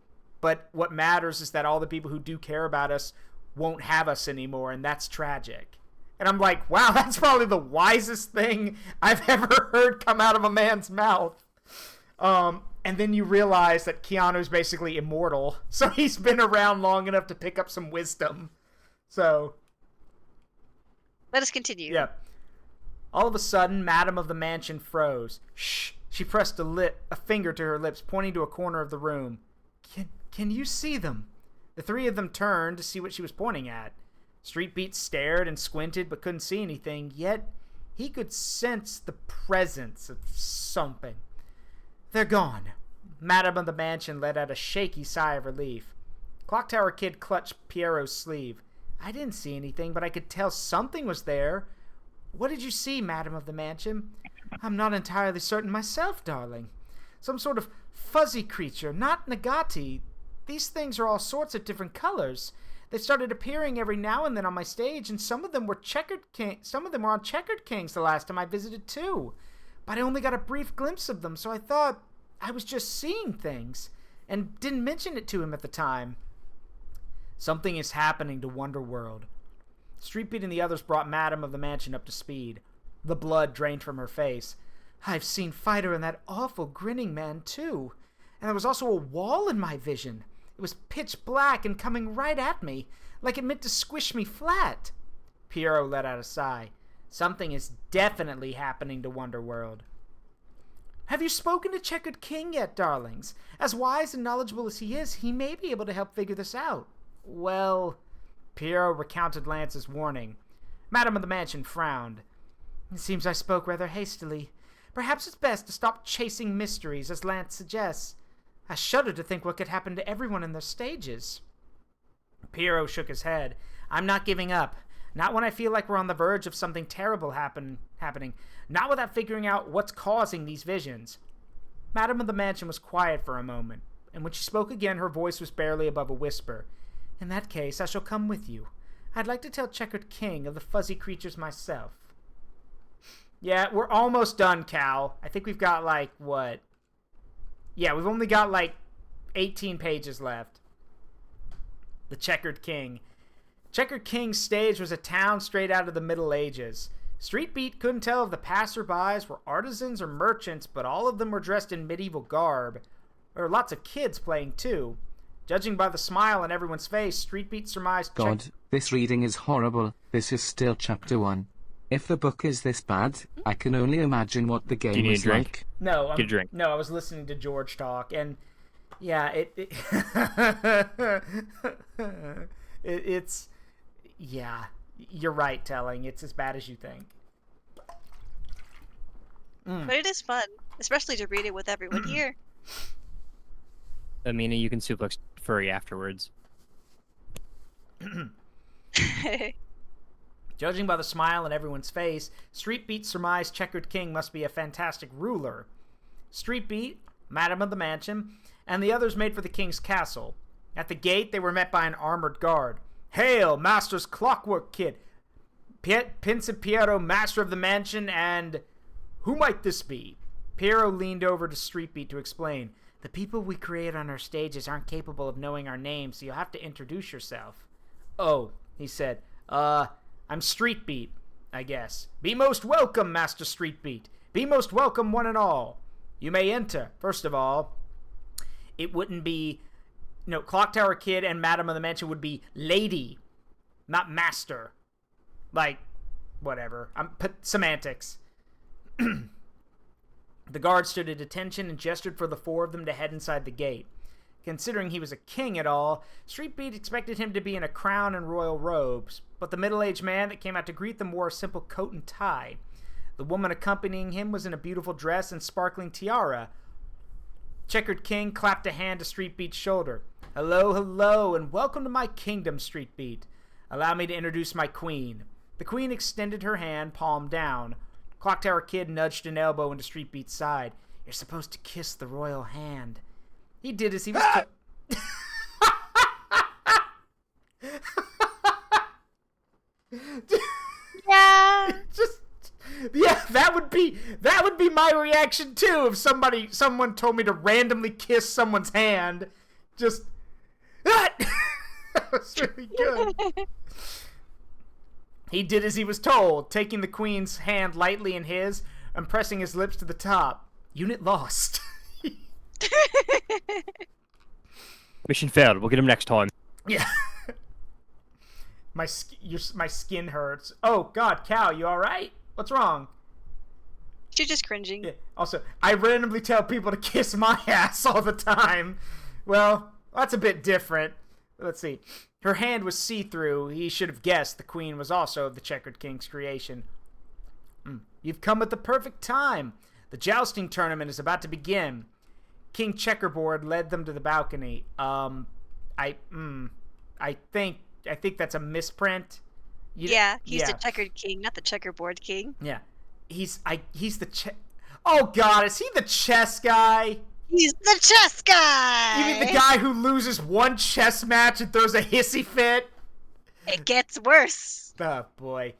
But what matters is that all the people who do care about us won't have us anymore, and that's tragic. And I'm like, wow, that's probably the wisest thing I've ever heard come out of a man's mouth. And then you realize that Keanu's basically immortal, so he's been around long enough to pick up some wisdom. So,
Let us continue.
Yeah. All of a sudden, Madam of the Mansion froze. Shh! She pressed a finger to her lips, pointing to a corner of the room. Can you see them? The three of them turned to see what she was pointing at. Street Beat stared and squinted but couldn't see anything, yet he could sense the presence of something. They're gone. Madam of the Mansion let out a shaky sigh of relief. Clock Tower Kid clutched Piero's sleeve. I didn't see anything, but I could tell something was there. What did you see, Madam of the Mansion? I'm not entirely certain myself, darling. Some sort of fuzzy creature, not Nagati. These things are all sorts of different colors. They started appearing every now and then on my stage, and some of them were on Checkered Kings the last time I visited too. But I only got a brief glimpse of them, so I thought I was just seeing things, and didn't mention it to him at the time. Something is happening to Wonderworld. Streetbeat and the others brought Madam of the Mansion up to speed. The blood drained from her face. I've seen Fighter and that awful grinning man too. And there was also a wall in my vision. It was pitch black and coming right at me, like it meant to squish me flat. Piero let out a sigh. Something is definitely happening to Wonderworld. Have you spoken to Checkered King yet, darlings? As wise and knowledgeable as he is, he may be able to help figure this out. Well, Piero recounted Lance's warning. Madam of the Mansion frowned. It seems I spoke rather hastily. Perhaps it's best to stop chasing mysteries, as Lance suggests. I shudder to think what could happen to everyone in their stages. Piero shook his head. I'm not giving up. Not when I feel like we're on the verge of something terrible happening. Not without figuring out what's causing these visions. Madam of the Mansion was quiet for a moment, and when she spoke again, her voice was barely above a whisper. In that case, I shall come with you. I'd like to tell Checkered King of the fuzzy creatures myself. Yeah, we're almost done, Cal. I think we've got, like, what? Yeah, we've only got, like, 18 pages left. The Checkered King. Checkered King's stage was a town straight out of the Middle Ages. Street Beat couldn't tell if the passerbys were artisans or merchants, but all of them were dressed in medieval garb. There were lots of kids playing, too. Judging by the smile on everyone's face, Street Beat surmised...
God, this reading is horrible. This is still chapter 1. If the book is this bad, I can only imagine what the game was like.
No,
Get a drink.
No, I was listening to George talk, and yeah, it's yeah, you're right, Telling. It's as bad as you think.
But it is fun, especially to read it with everyone here.
Amina, you can suplex Furry afterwards.
Judging by the smile on everyone's face, Street Beat surmised Checkered King must be a fantastic ruler. Street Beat, Madam of the Mansion, and the others made for the king's castle. At the gate, they were met by an armored guard. Hail, Master's Clockwork Kid! Piero, Master of the Mansion, and... Who might this be? Piero leaned over to Street Beat to explain. The people we create on our stages aren't capable of knowing our names, so you'll have to introduce yourself. Oh, he said. I'm Street Beat, I guess. Be most welcome, Master Street Beat. Be most welcome, one and all. You may enter. First of all, it wouldn't be... No, Clock Tower Kid and Madam of the Mansion would be lady, not master. Like, whatever. Semantics. The guard stood at attention and gestured for the four of them to head inside the gate. Considering he was a king at all, Street Beat expected him to be in a crown and royal robes, but the middle-aged man that came out to greet them wore a simple coat and tie. The woman accompanying him was in a beautiful dress and sparkling tiara. Checkered King clapped a hand to Street Beat's shoulder. Hello, hello, and welcome to my kingdom, Street Beat. Allow me to introduce my queen. The queen extended her hand, palm down. Clock Tower Kid nudged an elbow into Street Beat's side. You're supposed to kiss the royal hand. He did as he was
Yeah.
Yeah, that would be my reaction too if someone told me to randomly kiss someone's hand. Just that was really good. He did as he was told, taking the queen's hand lightly in his and pressing his lips to the top. Unit lost.
Mission failed. We'll get him next time.
Yeah. my skin hurts. Oh God, Cal, you all right? What's wrong?
She's just cringing.
Yeah. Also, I randomly tell people to kiss my ass all the time. Well, that's a bit different. Let's see. Her hand was see-through. He should have guessed the queen was also the Checkered King's creation. You've come at the perfect time. The jousting tournament is about to begin. King Checkerboard led them to the balcony. I think that's a misprint.
He's the Checkered King, not the Checkerboard King.
Yeah. He's the Oh God, is he the chess guy?
He's the chess guy!
You mean the guy who loses one chess match and throws a hissy fit?
It gets worse.
Oh boy.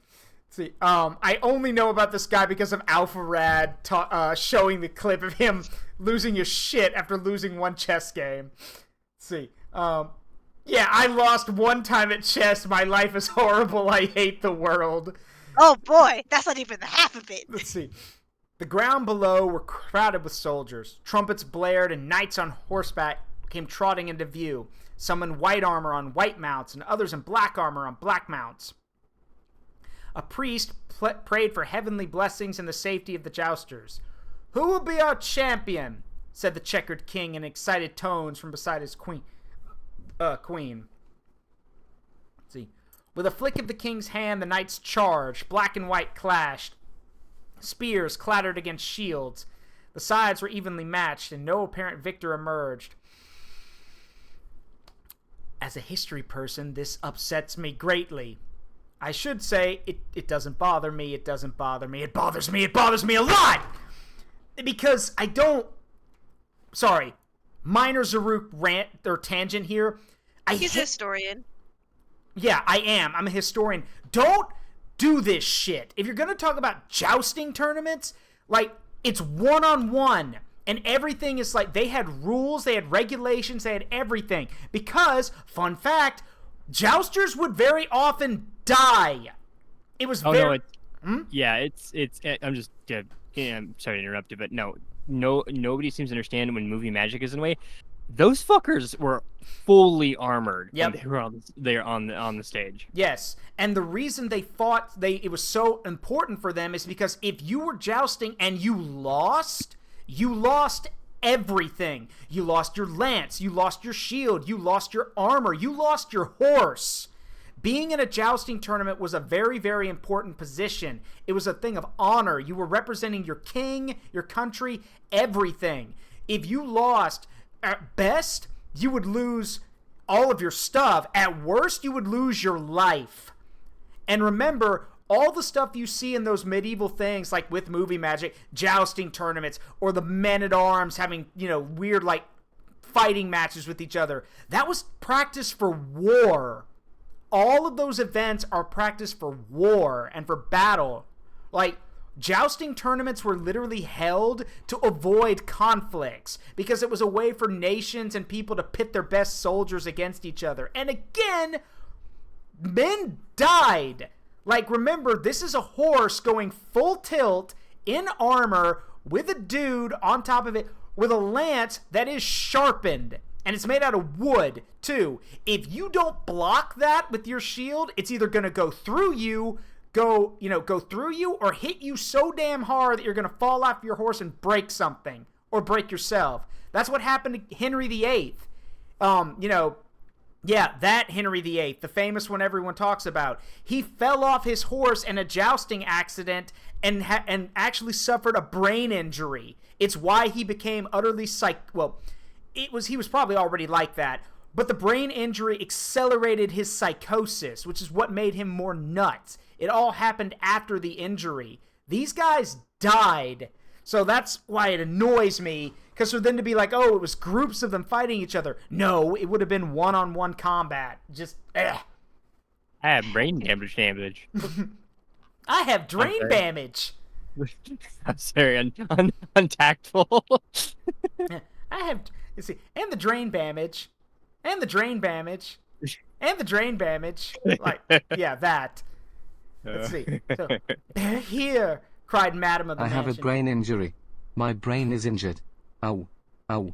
See, I only know about this guy because of Alpha Rad showing the clip of him losing his shit after losing one chess game. Let's see. Yeah, I lost one time at chess. My life is horrible. I hate the world.
Oh boy, that's not even the half of it.
Let's see. The ground below were crowded with soldiers. Trumpets blared and knights on horseback came trotting into view. Some in white armor on white mounts and others in black armor on black mounts. A priest prayed for heavenly blessings and the safety of the jousters. "Who will be our champion?" said the Checkered King in excited tones from beside his queen. Let's see. With a flick of the king's hand, the knights charged. Black and white clashed. Spears clattered against shields. The sides were evenly matched, and no apparent victor emerged. As a history person, this upsets me greatly. I should say, it doesn't bother me, it doesn't bother me, it bothers me a lot! Because I don't... Sorry. Minor Zaruk rant or tangent here.
He's a historian.
Yeah, I am. I'm a historian. Don't do this shit. If you're going to talk about jousting tournaments, like, it's one-on-one. And everything is like, they had rules, they had regulations, they had everything. Because, fun fact, jousters would very often die. It was
I'm just... I'm sorry to interrupt you, but nobody seems to understand when movie magic is in a way. Those fuckers were fully armored when they were on the stage.
Yes, and the reason they fought, it was so important for them is because if you were jousting and you lost everything. You lost your lance, you lost your shield, you lost your armor, you lost your horse. Being in a jousting tournament was a very, very important position. It was a thing of honor. You were representing your king, your country, everything. If you lost, at best, you would lose all of your stuff. At worst, you would lose your life. And remember, all the stuff you see in those medieval things, like with movie magic, jousting tournaments, or the men-at-arms having, weird, like, fighting matches with each other, that was practice for war. All of those events are practice for war and for battle. Like, jousting tournaments were literally held to avoid conflicts because it was a way for nations and people to pit their best soldiers against each other. And again, men died. Like, remember, this is a horse going full tilt in armor with a dude on top of it with a lance that is sharpened. And it's made out of wood, too. If you don't block that with your shield, it's either going to go through you, or hit you so damn hard that you're going to fall off your horse and break something. Or break yourself. That's what happened to Henry VIII. That Henry VIII, the famous one everyone talks about. He fell off his horse in a jousting accident and actually suffered a brain injury. It's why he became utterly he was probably already like that, but the brain injury accelerated his psychosis, which is what made him more nuts. It all happened after the injury. These guys died, so that's why it annoys me, because for them to be like, oh, it was groups of them fighting each other. No, it would have been one-on-one combat. Just,
I have brain damage.
I have drain damage.
I'm sorry, untactful.
I have... You see, and the drain damage, and the drain damage, and the drain damage. Like, yeah, that. Let's see. So, they're here, cried Madam of the
I
Mansion.
have a brain injury. My brain is injured. Ow. Ow.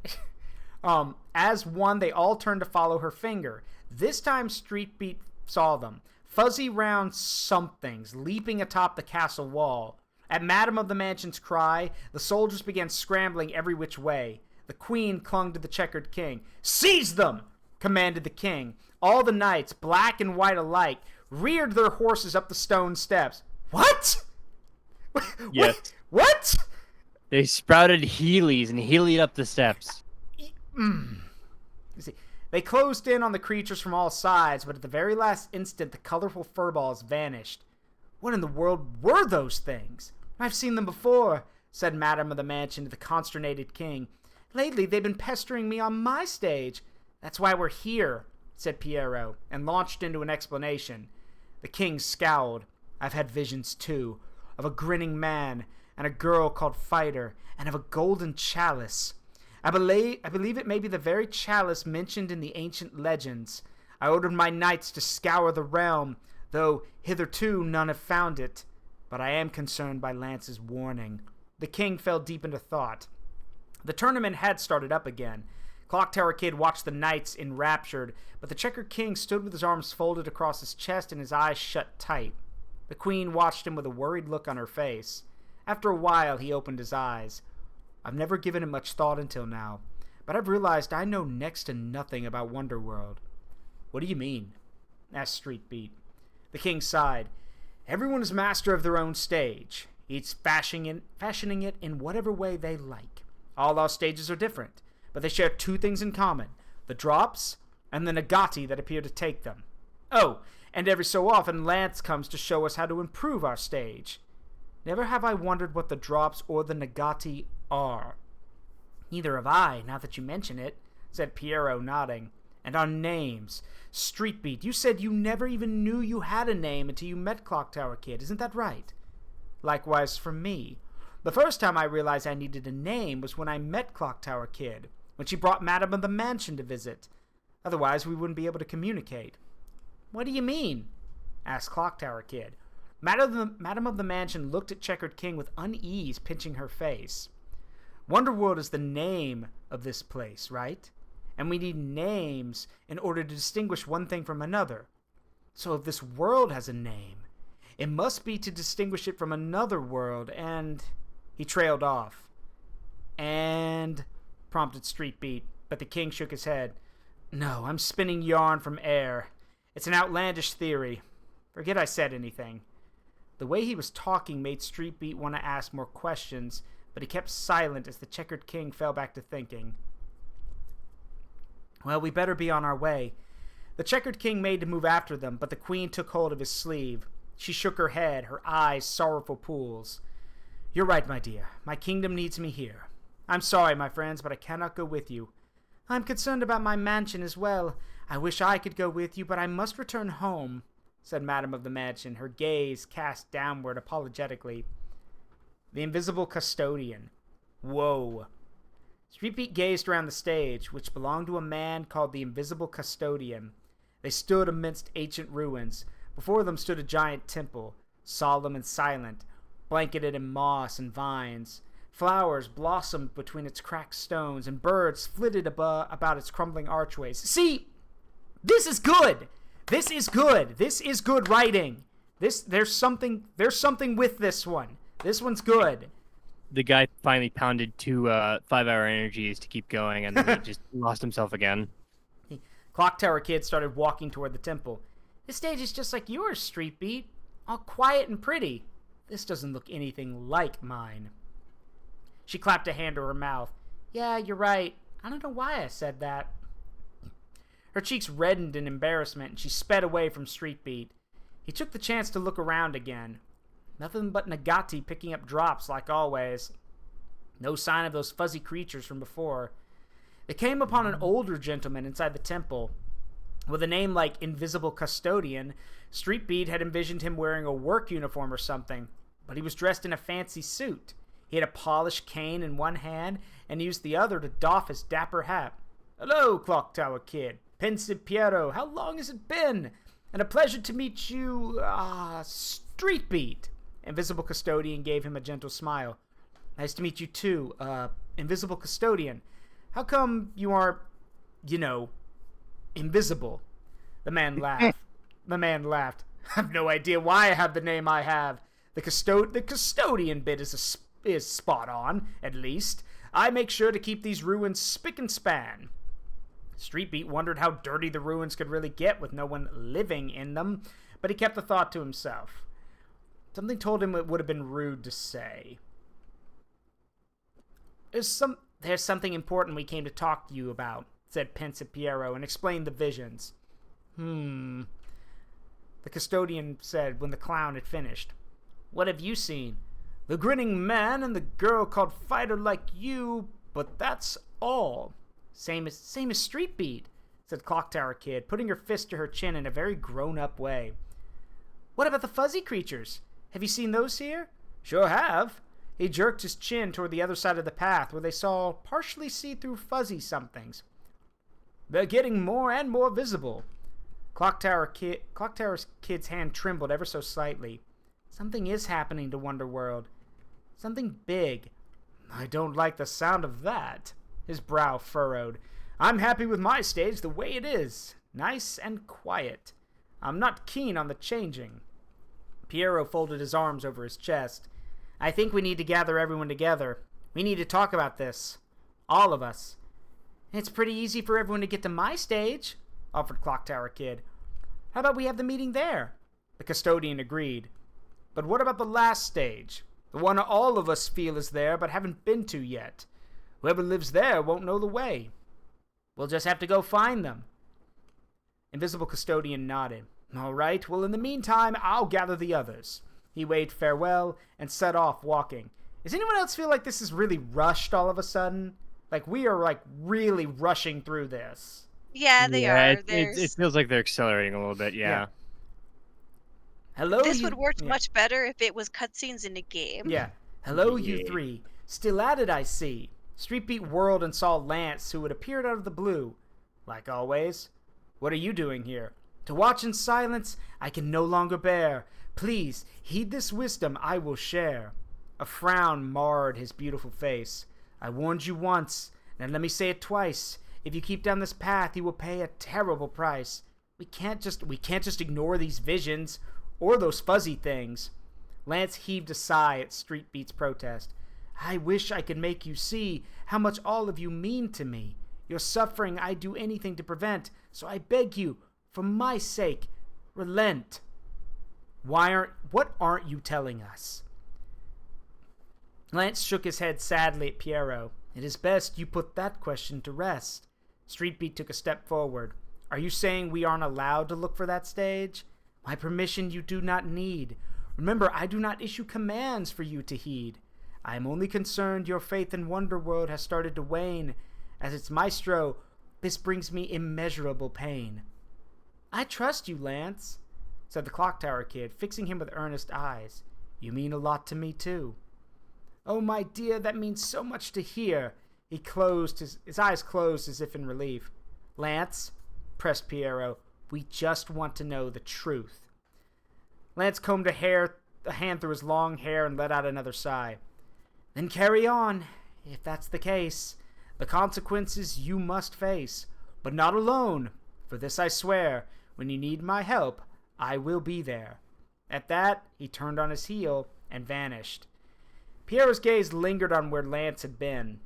As one, they all turned to follow her finger. This time, Street Beat saw them. fuzzy round somethings leaping atop the castle wall. At Madam of the Mansion's cry, the soldiers began scrambling every which way. The queen clung to the checkered king. "Seize them!" commanded the king. All the knights, black and white alike, reared their horses up the stone steps. What?
Yes.
What?
They sprouted Heelys and Heeled up the steps.
You see, they closed in on the creatures from all sides, but at the very last instant, the colorful furballs vanished. What in the world were those things? "I've seen them before," said Madam of the Mansion to the consternated king. "Lately, they've been pestering me on my stage. That's why we're here," said Piero, and launched into an explanation. The king scowled. "I've had visions, too, of a grinning man, and a girl called Fighter, and of a golden chalice. I believe it may be the very chalice mentioned in the ancient legends. I ordered my knights to scour the realm, though hitherto none have found it. But I am concerned by Lance's warning." The king fell deep into thought. The tournament had started up again. Clock Tower Kid watched the knights enraptured, but the Checkered King stood with his arms folded across his chest and his eyes shut tight. The queen watched him with a worried look on her face. After a while, he opened his eyes. "I've never given it much thought until now, but I've realized I know next to nothing about Wonderworld." "What do you mean?" asked Street Beat. The king sighed. "Everyone is master of their own stage, each fashioning it in whatever way they like. All our stages are different, but they share two things in common: the drops and the Nagati that appear to take them. Oh, and every so often Lance comes to show us how to improve our stage. Never have I wondered what the drops or the Nagati are." "Neither have I, now that you mention it," said Piero, nodding. "And our names. Street Beat, you said you never even knew you had a name until you met Clock Tower Kid, isn't that right?" "Likewise for me. The first time I realized I needed a name was when I met Clock Tower Kid, when she brought Madam of the Mansion to visit. Otherwise, we wouldn't be able to communicate." "What do you mean?" asked Clock Tower Kid. Madam of the Mansion looked at Checkered King with unease, pinching her face. "Wonderworld is the name of this place, right? And we need names in order to distinguish one thing from another. So if this world has a name, it must be to distinguish it from another world, and..." He trailed off. "And..." prompted Street Beat, but the king shook his head. "No, I'm spinning yarn from air. It's an outlandish theory. Forget I said anything." The way he was talking made Street Beat want to ask more questions, but he kept silent as the Checkered King fell back to thinking. "Well, we better be on our way." The Checkered King made to move after them, but the queen took hold of his sleeve. She shook her head, her eyes sorrowful pools. "You're right, my dear. My kingdom needs me here. I'm sorry, my friends, but I cannot go with you. I'm concerned about my mansion as well. I wish I could go with you, but I must return home," said Madam of the Mansion, her gaze cast downward apologetically. The Invisible Custodian. Whoa. Street Beat gazed around the stage, which belonged to a man called the Invisible Custodian. They stood amidst ancient ruins. Before them stood a giant temple, solemn and silent, blanketed in moss and vines. Flowers blossomed between its cracked stones, and birds flitted about its crumbling archways. "See, this is good. This is good. This is good writing. There's something with this one. This one's good."
The guy finally pounded 2 5-hour energies to keep going, and then he just lost himself again.
Clock Tower Kid started walking toward the temple. "This stage is just like yours, Street Beat. All quiet and pretty. This doesn't look anything like mine." She clapped a hand to her mouth. "Yeah, you're right. I don't know why I said that." Her cheeks reddened in embarrassment, and she sped away from Street Beat. He took the chance to look around again. Nothing but Nagati picking up drops like always. No sign of those fuzzy creatures from before. They came upon an older gentleman inside the temple. With a name like Invisible Custodian, Street Beat had envisioned him wearing a work uniform or something, but he was dressed in a fancy suit. He had a polished cane in one hand and used the other to doff his dapper hat. "Hello, Clock Tower Kid. Pensive Piero, how long has it been? And a pleasure to meet you, Street Beat." Invisible Custodian gave him a gentle smile. "Nice to meet you too, Invisible Custodian. How come you aren't, invisible?" The man laughed. I have no idea why I have the name I have. The custodian bit is spot on, at least. I make sure to keep these ruins spick and span. Streetbeat wondered how dirty the ruins could really get with no one living in them, but he kept the thought to himself. Something told him it would have been rude to say. There's something important we came to talk to you about, said pensive Piero, and explained the visions. The custodian said when the clown had finished. What have you seen? The grinning man and the girl called Fighter like you, but that's all. Same as Streetbeat, said Clock Tower Kid, putting her fist to her chin in a very grown-up way. What about the fuzzy creatures? Have you seen those here? Sure have. He jerked his chin toward the other side of the path where they saw partially see-through fuzzy somethings. They're getting more and more visible. Clock Tower Kid's hand trembled ever so slightly. Something is happening to Wonderworld. Something big. I don't like the sound of that. His brow furrowed. I'm happy with my stage the way it is. Nice and quiet. I'm not keen on the changing. Piero folded his arms over his chest. I think we need to gather everyone together. We need to talk about this. All of us. It's pretty easy for everyone to get to my stage, offered Clock Tower Kid. How about we have the meeting there? The custodian agreed. But what about the last stage? The one all of us feel is there but haven't been to yet. Whoever lives there won't know the way. We'll just have to go find them. Invisible Custodian nodded. All right, well, in the meantime, I'll gather the others. He waved farewell and set off walking. Does anyone else feel like this is really rushed all of a sudden? Like, we are, like, really rushing through this.
Yeah, they are.
It feels like they're accelerating a little bit, yeah.
Hello,
this would work much better if it was cutscenes in a game.
Yeah. Hello, you three. Still at it, I see. Streetbeat whirled and saw Lance, who had appeared out of the blue. Like always. What are you doing here? To watch in silence, I can no longer bear. Please, heed this wisdom I will share. A frown marred his beautiful face. I warned you once, and let me say it twice. If you keep down this path, you will pay a terrible price. We can't just ignore these visions, or those fuzzy things. Lance heaved a sigh at Streetbeat's protest. I wish I could make you see how much all of you mean to me. Your suffering I'd do anything to prevent, so I beg you, for my sake, relent. What aren't you telling us? Lance shook his head sadly at Piero. It is best you put that question to rest. Streetbeat took a step forward. Are you saying we aren't allowed to look for that stage? My permission you do not need. Remember, I do not issue commands for you to heed. I am only concerned your faith in Wonderworld has started to wane. As its maestro, this brings me immeasurable pain. I trust you, Lance, said the Clock Tower Kid, fixing him with earnest eyes. You mean a lot to me, too. Oh, my dear, that means so much to hear. His eyes closed as if in relief. Lance, pressed Piero, we just want to know the truth. Lance combed a hand through his long hair and let out another sigh. Then carry on, if that's the case. The consequences you must face, but not alone. For this I swear, when you need my help, I will be there. At that, he turned on his heel and vanished. Piero's gaze lingered on where Lance had been.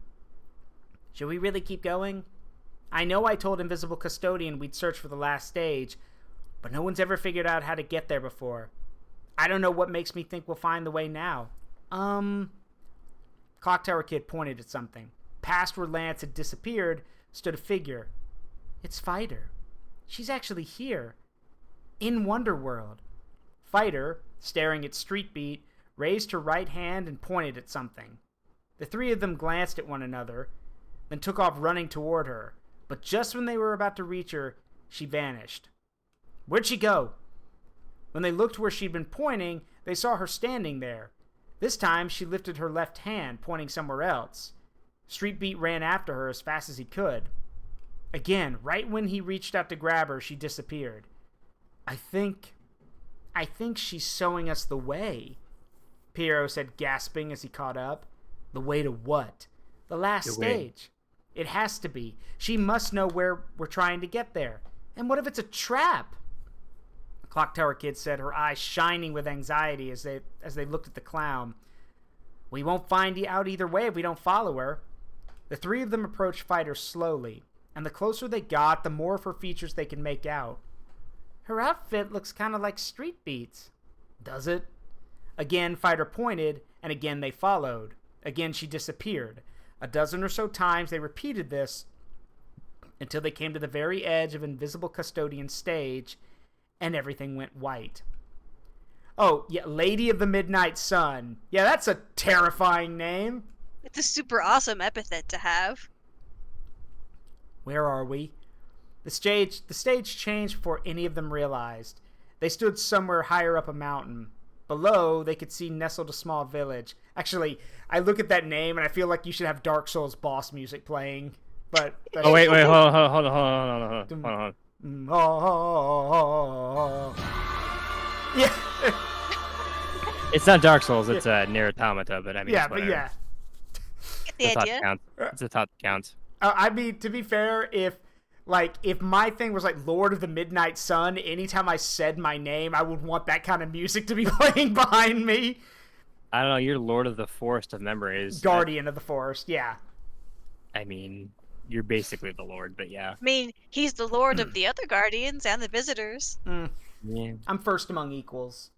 Should we really keep going? I know I told Invisible Custodian we'd search for the last stage, but no one's ever figured out how to get there before. I don't know what makes me think we'll find the way now. Clock Tower Kid pointed at something. Past where Lance had disappeared stood a figure. It's Fighter. She's actually here. In Wonderworld. Fighter, staring at Streetbeat, raised her right hand and pointed at something. The three of them glanced at one another, then took off running toward her. But just when they were about to reach her, she vanished. Where'd she go? When they looked where she'd been pointing, they saw her standing there. This time, she lifted her left hand, pointing somewhere else. Streetbeat ran after her as fast as he could. Again, right when he reached out to grab her, she disappeared. I think she's showing us the way, Piero said, gasping as he caught up. The way to what? The last stage. It has to be. She must know where we're trying to get there. And what if it's a trap? Clock Tower Kid said, her eyes shining with anxiety as they looked at the clown. We won't find out either way if we don't follow her. The three of them approached Fighter slowly, and the closer they got, the more of her features they could make out. Her outfit looks kind of like Street Beats. Does it? Again, Fighter pointed, and again they followed. Again, she disappeared. A dozen or so times they repeated this until they came to the very edge of Invisible Custodian's stage, and everything went white. Oh, yeah, Lady of the Midnight Sun. Yeah, that's a terrifying name.
It's a super awesome epithet to have.
Where are we? The stage changed before any of them realized. They stood somewhere higher up a mountain. Below, they could see nestled a small village. Actually, I look at that name and I feel like you should have Dark Souls boss music playing. But
oh wait, hold on.
Yeah.
It's not Dark Souls. It's Nier Automata, but I mean,
yeah, but yeah.
Get the idea.
It's a thought that counts.
I mean, to be fair, if my thing was like Lord of the Midnight Sun, anytime I said my name, I would want that kind of music to be playing behind me.
I don't know. You're Lord of the Forest of Memories.
Guardian of the Forest, yeah.
I mean, you're basically the Lord, but yeah.
I mean, he's the Lord of the other Guardians and the Visitors.
Yeah.
I'm first among equals.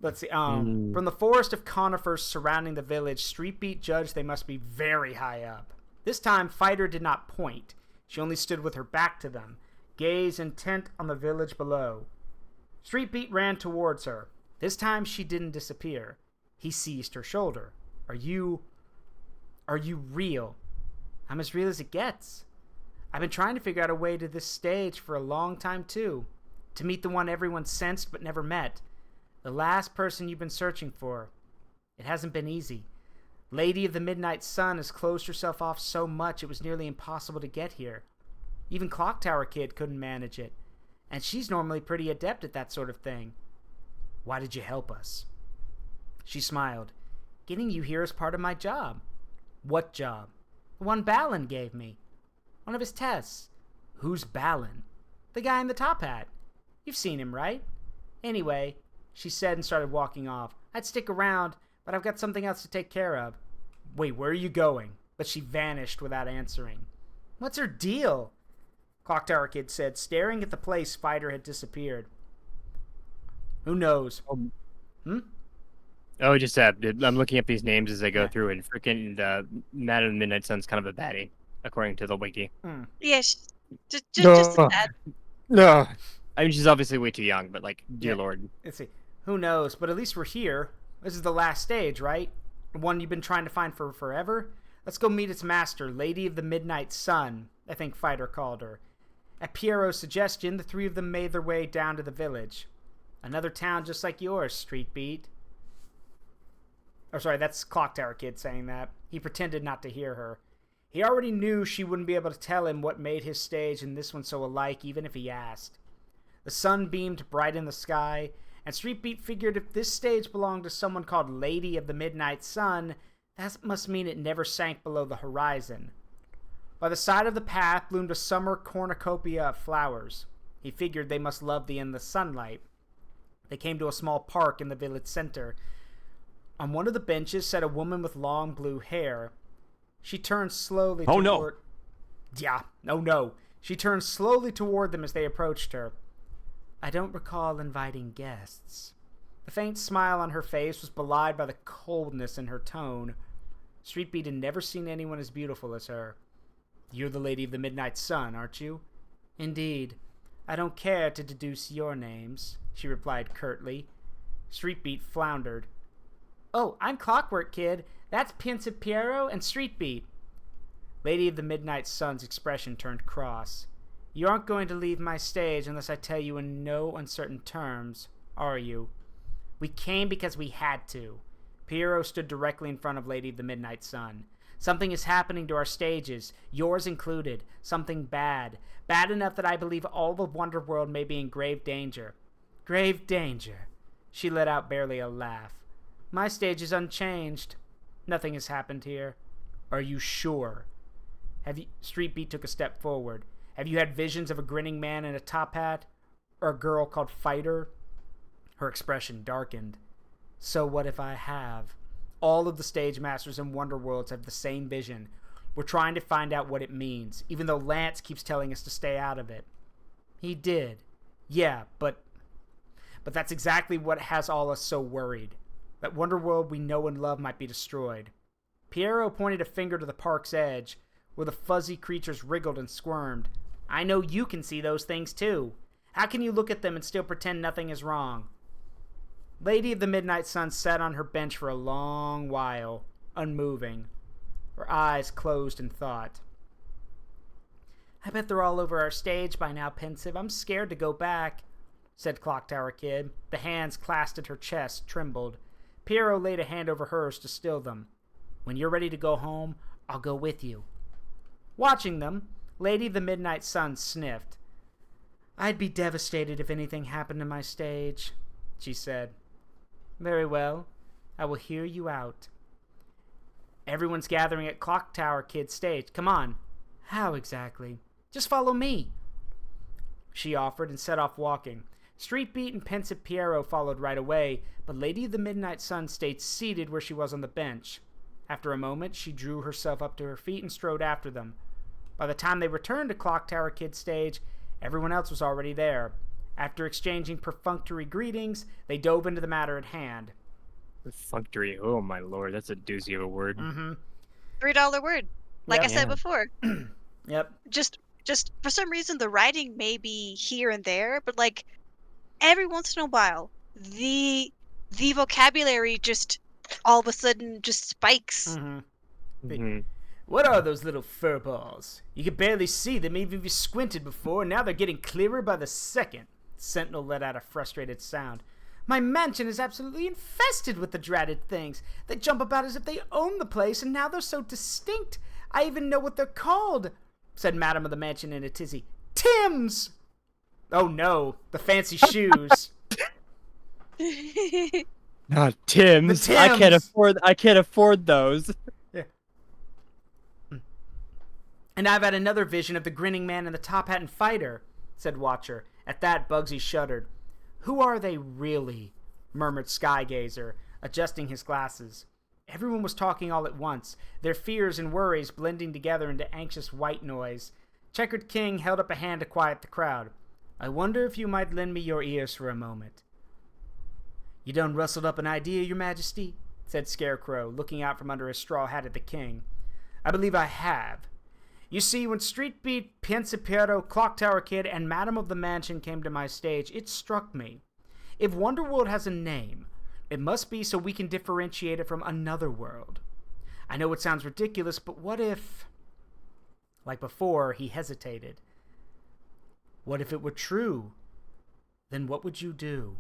Let's see. From the forest of conifers surrounding the village, Street Beat judged they must be very high up. This time, Fighter did not point. She only stood with her back to them, gaze intent on the village below. Street Beat ran towards her. This time, she didn't disappear. He seized her shoulder. Are you real? I'm as real as it gets. I've been trying to figure out a way to this stage for a long time, too. To meet the one everyone sensed but never met. The last person you've been searching for. It hasn't been easy. Lady of the Midnight Sun has closed herself off so much it was nearly impossible to get here. Even Clock Tower Kid couldn't manage it. And she's normally pretty adept at that sort of thing. Why did you help us? She smiled. Getting you here is part of my job. What job? The one Balan gave me. One of his tests. Who's Balan? The guy in the top hat. You've seen him, right? Anyway, she said and started walking off. I'd stick around, but I've got something else to take care of. Wait, where are you going? But she vanished without answering. What's her deal? Clock Tower Kid said, staring at the place Fighter had disappeared. Who knows?
Oh, just I'm looking up these names as I go through, and freaking Mad of the Midnight Sun's kind of a baddie, according to the wiki.
Yeah, just a bad.
No. I mean, she's obviously way too young, but like, dear Lord.
Let's see. Who knows? But at least we're here. This is the last stage, right? The one you've been trying to find for forever? Let's go meet its master, Lady of the Midnight Sun, I think Fighter called her. At Pierrot's suggestion, the three of them made their way down to the village. Another town just like yours, Street Beat. Oh, sorry, that's Clock Tower Kid saying that. He pretended not to hear her. He already knew she wouldn't be able to tell him what made his stage and this one so alike, even if he asked. The sun beamed bright in the sky, and Street Beat figured if this stage belonged to someone called Lady of the Midnight Sun, that must mean it never sank below the horizon. By the side of the path bloomed a summer cornucopia of flowers. He figured they must love the endless sunlight. They came to a small park in the village center. On one of the benches sat a woman with long blue hair. She turned slowly toward...
no.
Yeah, oh no. She turned slowly toward them as they approached her. I don't recall inviting guests. The faint smile on her face was belied by the coldness in her tone. Street Beat had never seen anyone as beautiful as her. You're the Lady of the Midnight Sun, aren't you? Indeed. I don't care to deduce your names, she replied curtly. Street Beat floundered. Oh, I'm Clockwork Kid. That's Pensive Pierrot and Street Beat. Lady of the Midnight Sun's expression turned cross. You aren't going to leave my stage unless I tell you in no uncertain terms, are you? We came because we had to. Pierrot stood directly in front of Lady of the Midnight Sun. Something is happening to our stages, yours included. Something bad. Bad enough that I believe all of Wonderworld may be in grave danger. Grave danger. She let out barely a laugh. My stage is unchanged. Nothing has happened here. Are you sure? Street Beat took a step forward. Have you had visions of a grinning man in a top hat? a girl called Fighter? Her expression darkened. So what if I have? All of the stage masters in Wonderworlds have the same vision. We're trying to find out what it means, even though Lance keeps telling us to stay out of it. He did. Yeah, but that's exactly what has all us so worried. That Wonderworld we know and love might be destroyed. Piero pointed a finger to the park's edge, where the fuzzy creatures wriggled and squirmed. I know you can see those things too. How can you look at them and still pretend nothing is wrong? Lady of the Midnight Sun sat on her bench for a long while, unmoving, her eyes closed in thought. I bet they're all over our stage by now, Pensive. I'm scared to go back, said Clock Tower Kid. The hands clasped at her chest trembled. Piero laid a hand over hers to still them. When you're ready to go home, I'll go with you. Watching them, Lady of the Midnight Sun sniffed. I'd be devastated if anything happened to my stage, she said. Very well. I will hear you out. Everyone's gathering at Clock Tower Kid's stage. Come on. How exactly? Just follow me, she offered and set off walking. Street Beat and Pensive Piero followed right away, but Lady of the Midnight Sun stayed seated where she was on the bench. After a moment, she drew herself up to her feet and strode after them. By the time they returned to Clock Tower Kid's stage, everyone else was already there. After exchanging perfunctory greetings, they dove into the matter at hand.
Perfunctory, oh my lord, that's a doozy of a word.
Mm-hmm.
$3 word. Like
Yep.
I said before.
Yep.
Just for some reason the writing may be here and there, but like every once in a while, the vocabulary just all of a sudden just spikes.
Mm-hmm. What are those little fur balls? You could barely see them even if you squinted before, and now they're getting clearer by the second. Sentinel let out a frustrated sound. My mansion is absolutely infested with the dratted things. They jump about as if they own the place, and now they're so distinct. I even know what they're called, said Madam of the Mansion in a tizzy. Tim's! Oh no, the fancy shoes.
Not Tim's.
The Tims.
I can't afford those.
Yeah. And I've had another vision of the grinning man in the top hat and Fighter, said Watcher. At that, Bugsy shuddered. Who are they really? Murmured Skygazer, adjusting his glasses. Everyone was talking all at once, their fears and worries blending together into anxious white noise. Checkered King held up a hand to quiet the crowd. I wonder if you might lend me your ears for a moment. You done rustled up an idea, your majesty? Said Scarecrow, looking out from under his straw hat at the king. I believe I have. You see, when Street Beat, Piero, Clock Tower Kid, and Madam of the Mansion came to my stage, it struck me. If Wonderworld has a name, it must be so we can differentiate it from another world. I know it sounds ridiculous, but what if... Like before, he hesitated. What if it were true? Then what would you do?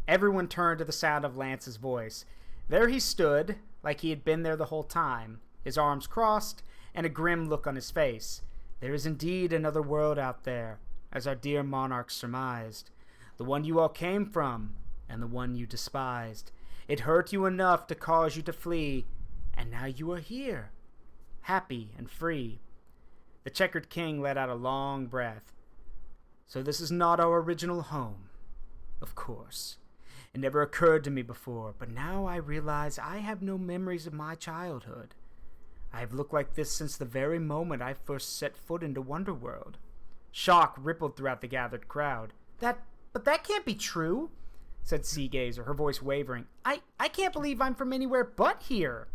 Everyone turned to the sound of Lance's voice. There he stood, like he had been there the whole time, his arms crossed, and a grim look on his face. There is indeed another world out there, as our dear monarch surmised. The one you all came from, and the one you despised. It hurt you enough to cause you to flee, and now you are here, happy and free. The Checkered King let out a long breath. So this is not our original home. Of course. It never occurred to me before, but now I realize I have no memories of my childhood. I have looked like this since the very moment I first set foot into Wonderworld. Shock rippled throughout the gathered crowd. But that can't be true, said Seagazer, her voice wavering. I can't believe I'm from anywhere but here.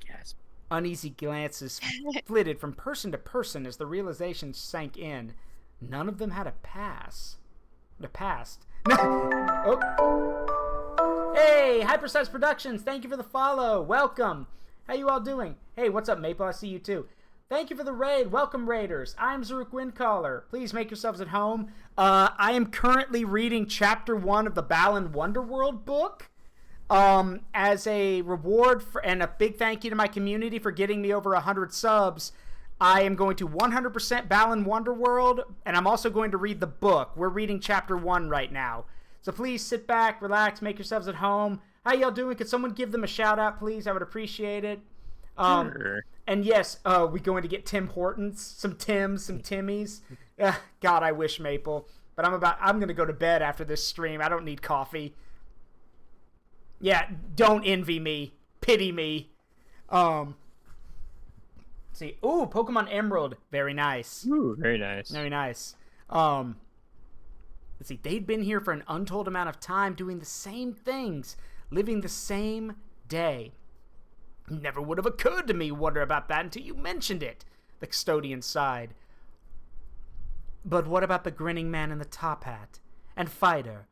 Gasp.
Uneasy glances flitted from person to person as the realization sank in. None of them had a pass. Past. Oh. Hey, Hypersize Productions, thank you for the follow. Welcome. How you all doing? Hey, what's up, Maple? I see you too. Thank you for the raid. Welcome, Raiders. I'm Zaruk Windcaller. Please make yourselves at home. I am currently reading Chapter 1 of the Balan Wonderworld book. As a reward and a big thank you to my community for getting me over 100 subs, I am going to 100% Balan Wonderworld, and I'm also going to read the book. We're reading Chapter 1 right now. So please sit back, relax, make yourselves at home. How y'all doing? Could someone give them a shout out, please? I would appreciate it.
Sure.
And yes, we're going to get Tim Hortons, some Tims, some Timmies. God, I wish, Maple. But I'm gonna go to bed after this stream. I don't need coffee. Yeah, don't envy me. Pity me. Let's see. Ooh, Pokemon Emerald. Very nice.
Ooh, very nice.
Very nice. Let's see. They'd been here for an untold amount of time doing the same things, living the same day. Never would have occurred to me wonder about that until you mentioned it, the custodian sighed. But what about the grinning man in the top hat? And Fighter?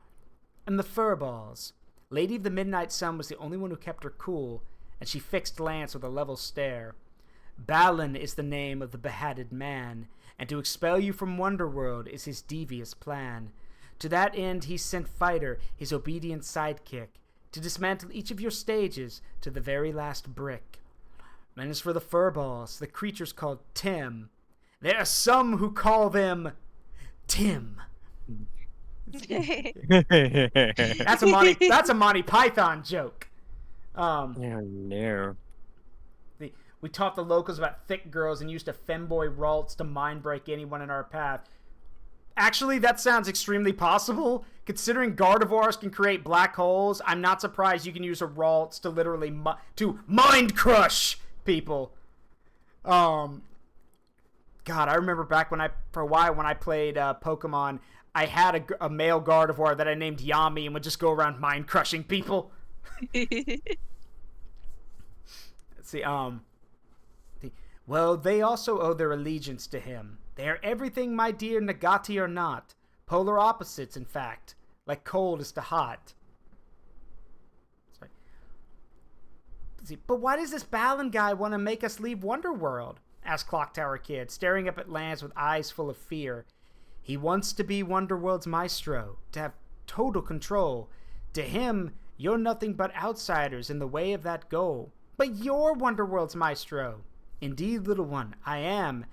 And the furballs? Lady of the Midnight Sun was the only one who kept her cool, and she fixed Lance with a level stare. Balan is the name of the behatted man, and to expel you from Wonderworld is his devious plan. To that end he sent Fighter, his obedient sidekick, to dismantle each of your stages to the very last brick. And as for the furballs, the creatures called Tim, there are some who call them Tim. That's a Monty Python joke.
Oh, no.
We taught the locals about thick girls and used a femboy ralts to mind break anyone in our path. Actually, that sounds extremely possible. Considering Gardevoirs can create black holes, I'm not surprised you can use a ralts to literally to mind crush people. God, I remember back when I played Pokemon, I had a male Gardevoir that I named Yami and would just go around mind crushing people. Let's see, well, they also owe their allegiance to him. They are everything my dear Nagati are not. Polar opposites, in fact. Like cold is to hot. Sorry. See, but why does this Balan guy want to make us leave Wonderworld? Asked Clock Tower Kid, staring up at Lance with eyes full of fear. He wants to be Wonderworld's maestro, to have total control. To him, you're nothing but outsiders in the way of that goal. But you're Wonderworld's maestro. Indeed, little one, I am.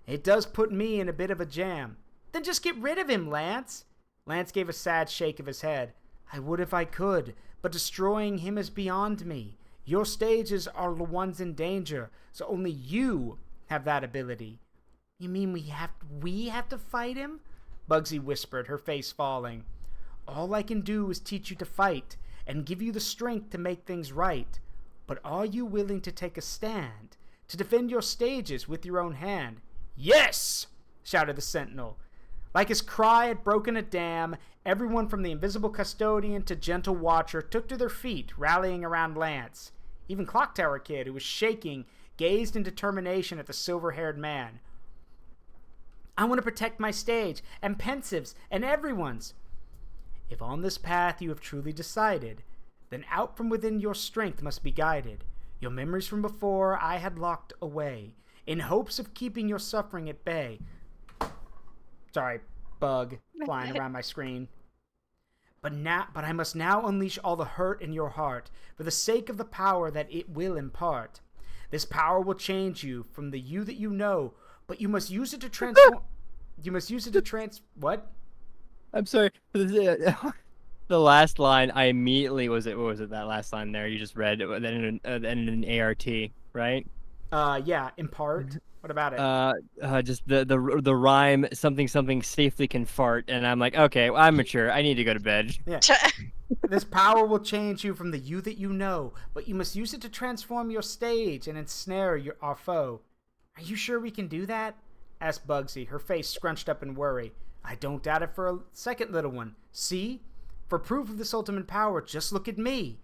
It does put me in a bit of a jam. Then just get rid of him, Lance. Lance gave a sad shake of his head. I would if I could, but destroying him is beyond me. Your stages are the ones in danger, so only you have that ability. You mean we have to fight him? Bugsy whispered, her face falling. All I can do is teach you to fight and give you the strength to make things right. But are you willing to take a stand, to defend your stages with your own hand? Yes! Shouted the sentinel. Like his cry had broken a dam, everyone from the invisible custodian to gentle watcher took to their feet, rallying around Lance. Even Clock Tower Kid, who was shaking, gazed in determination at the silver-haired man. I want to protect my stage, and Pensiv's, and everyone's. If on this path you have truly decided, then out from within your strength must be guided. Your memories from before I had locked away, in hopes of keeping your suffering at bay. Sorry, bug flying around my screen. But I must now unleash all the hurt in your heart, for the sake of the power that it will impart. This power will change you from the you that you know, but you must use it to transform. What?
I'm sorry. The last line, I immediately what was it? That last line there you just read, then an ART, right?
Yeah, in part. What about it?
Just the rhyme, something safely can fart, and I'm like, okay, well, I'm mature. I need to go to bed.
Yeah. This power will change you from the you that you know, but you must use it to transform your stage and ensnare our foe. Are you sure we can do that? Asked Bugsy, her face scrunched up in worry. I don't doubt it for a second, little one. See? For proof of this ultimate power, just look at me.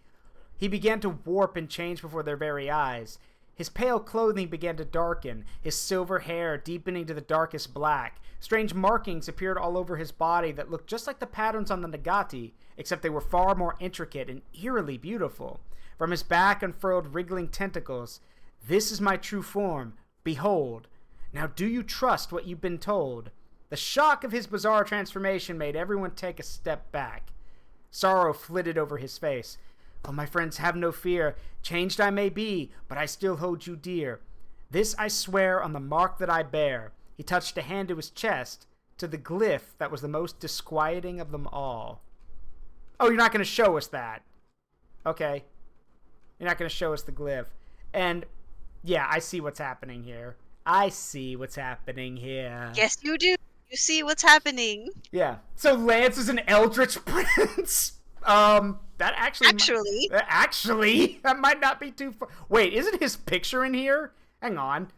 He began to warp and change before their very eyes. His pale clothing began to darken, his silver hair deepening to the darkest black. Strange markings appeared all over his body that looked just like the patterns on the Nagati, except they were far more intricate and eerily beautiful. From his back unfurled wriggling tentacles. This is my true form. Behold. Now do you trust what you've been told? The shock of his bizarre transformation made everyone take a step back. Sorrow flitted over his face. Oh, my friends, have no fear. Changed I may be, but I still hold you dear. This I swear on the mark that I bear. He touched a hand to his chest, to the glyph that was the most disquieting of them all. Oh, you're not going to show us that. Okay. You're not going to show us the glyph. And, yeah, I see what's happening here.
Yes, you do. You see what's happening.
Yeah. So Lance is an Eldritch Prince. That actually that might not be too far. Wait, isn't his picture in here? Hang on.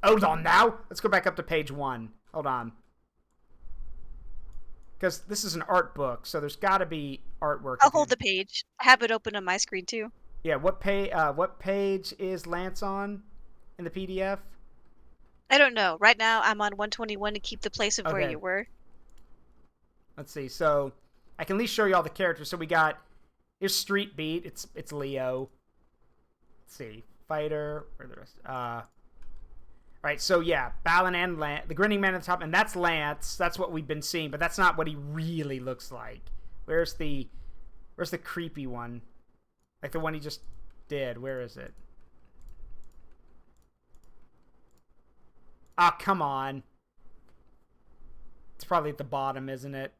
Hold on now. Let's go back up to page 1. Hold on. Because this is an art book, so there's got to be artwork.
I'll hold the page. I have it open on my screen too.
Yeah, what page is Lance on in the PDF?
I don't know. Right now, I'm on 121 to keep the place of where
Okay.
you were.
Let's see. So I can at least show you all the characters. So we got here's Street Beat. It's Leo. Let's see. Fighter. Where are the rest? Right. So yeah, Balan and Lance, the grinning man at the top, and that's Lance. That's what we've been seeing, but that's not what he really looks like. Where's the creepy one? Like the one he just did. Where is it? Ah, come on. It's probably at the bottom, isn't it?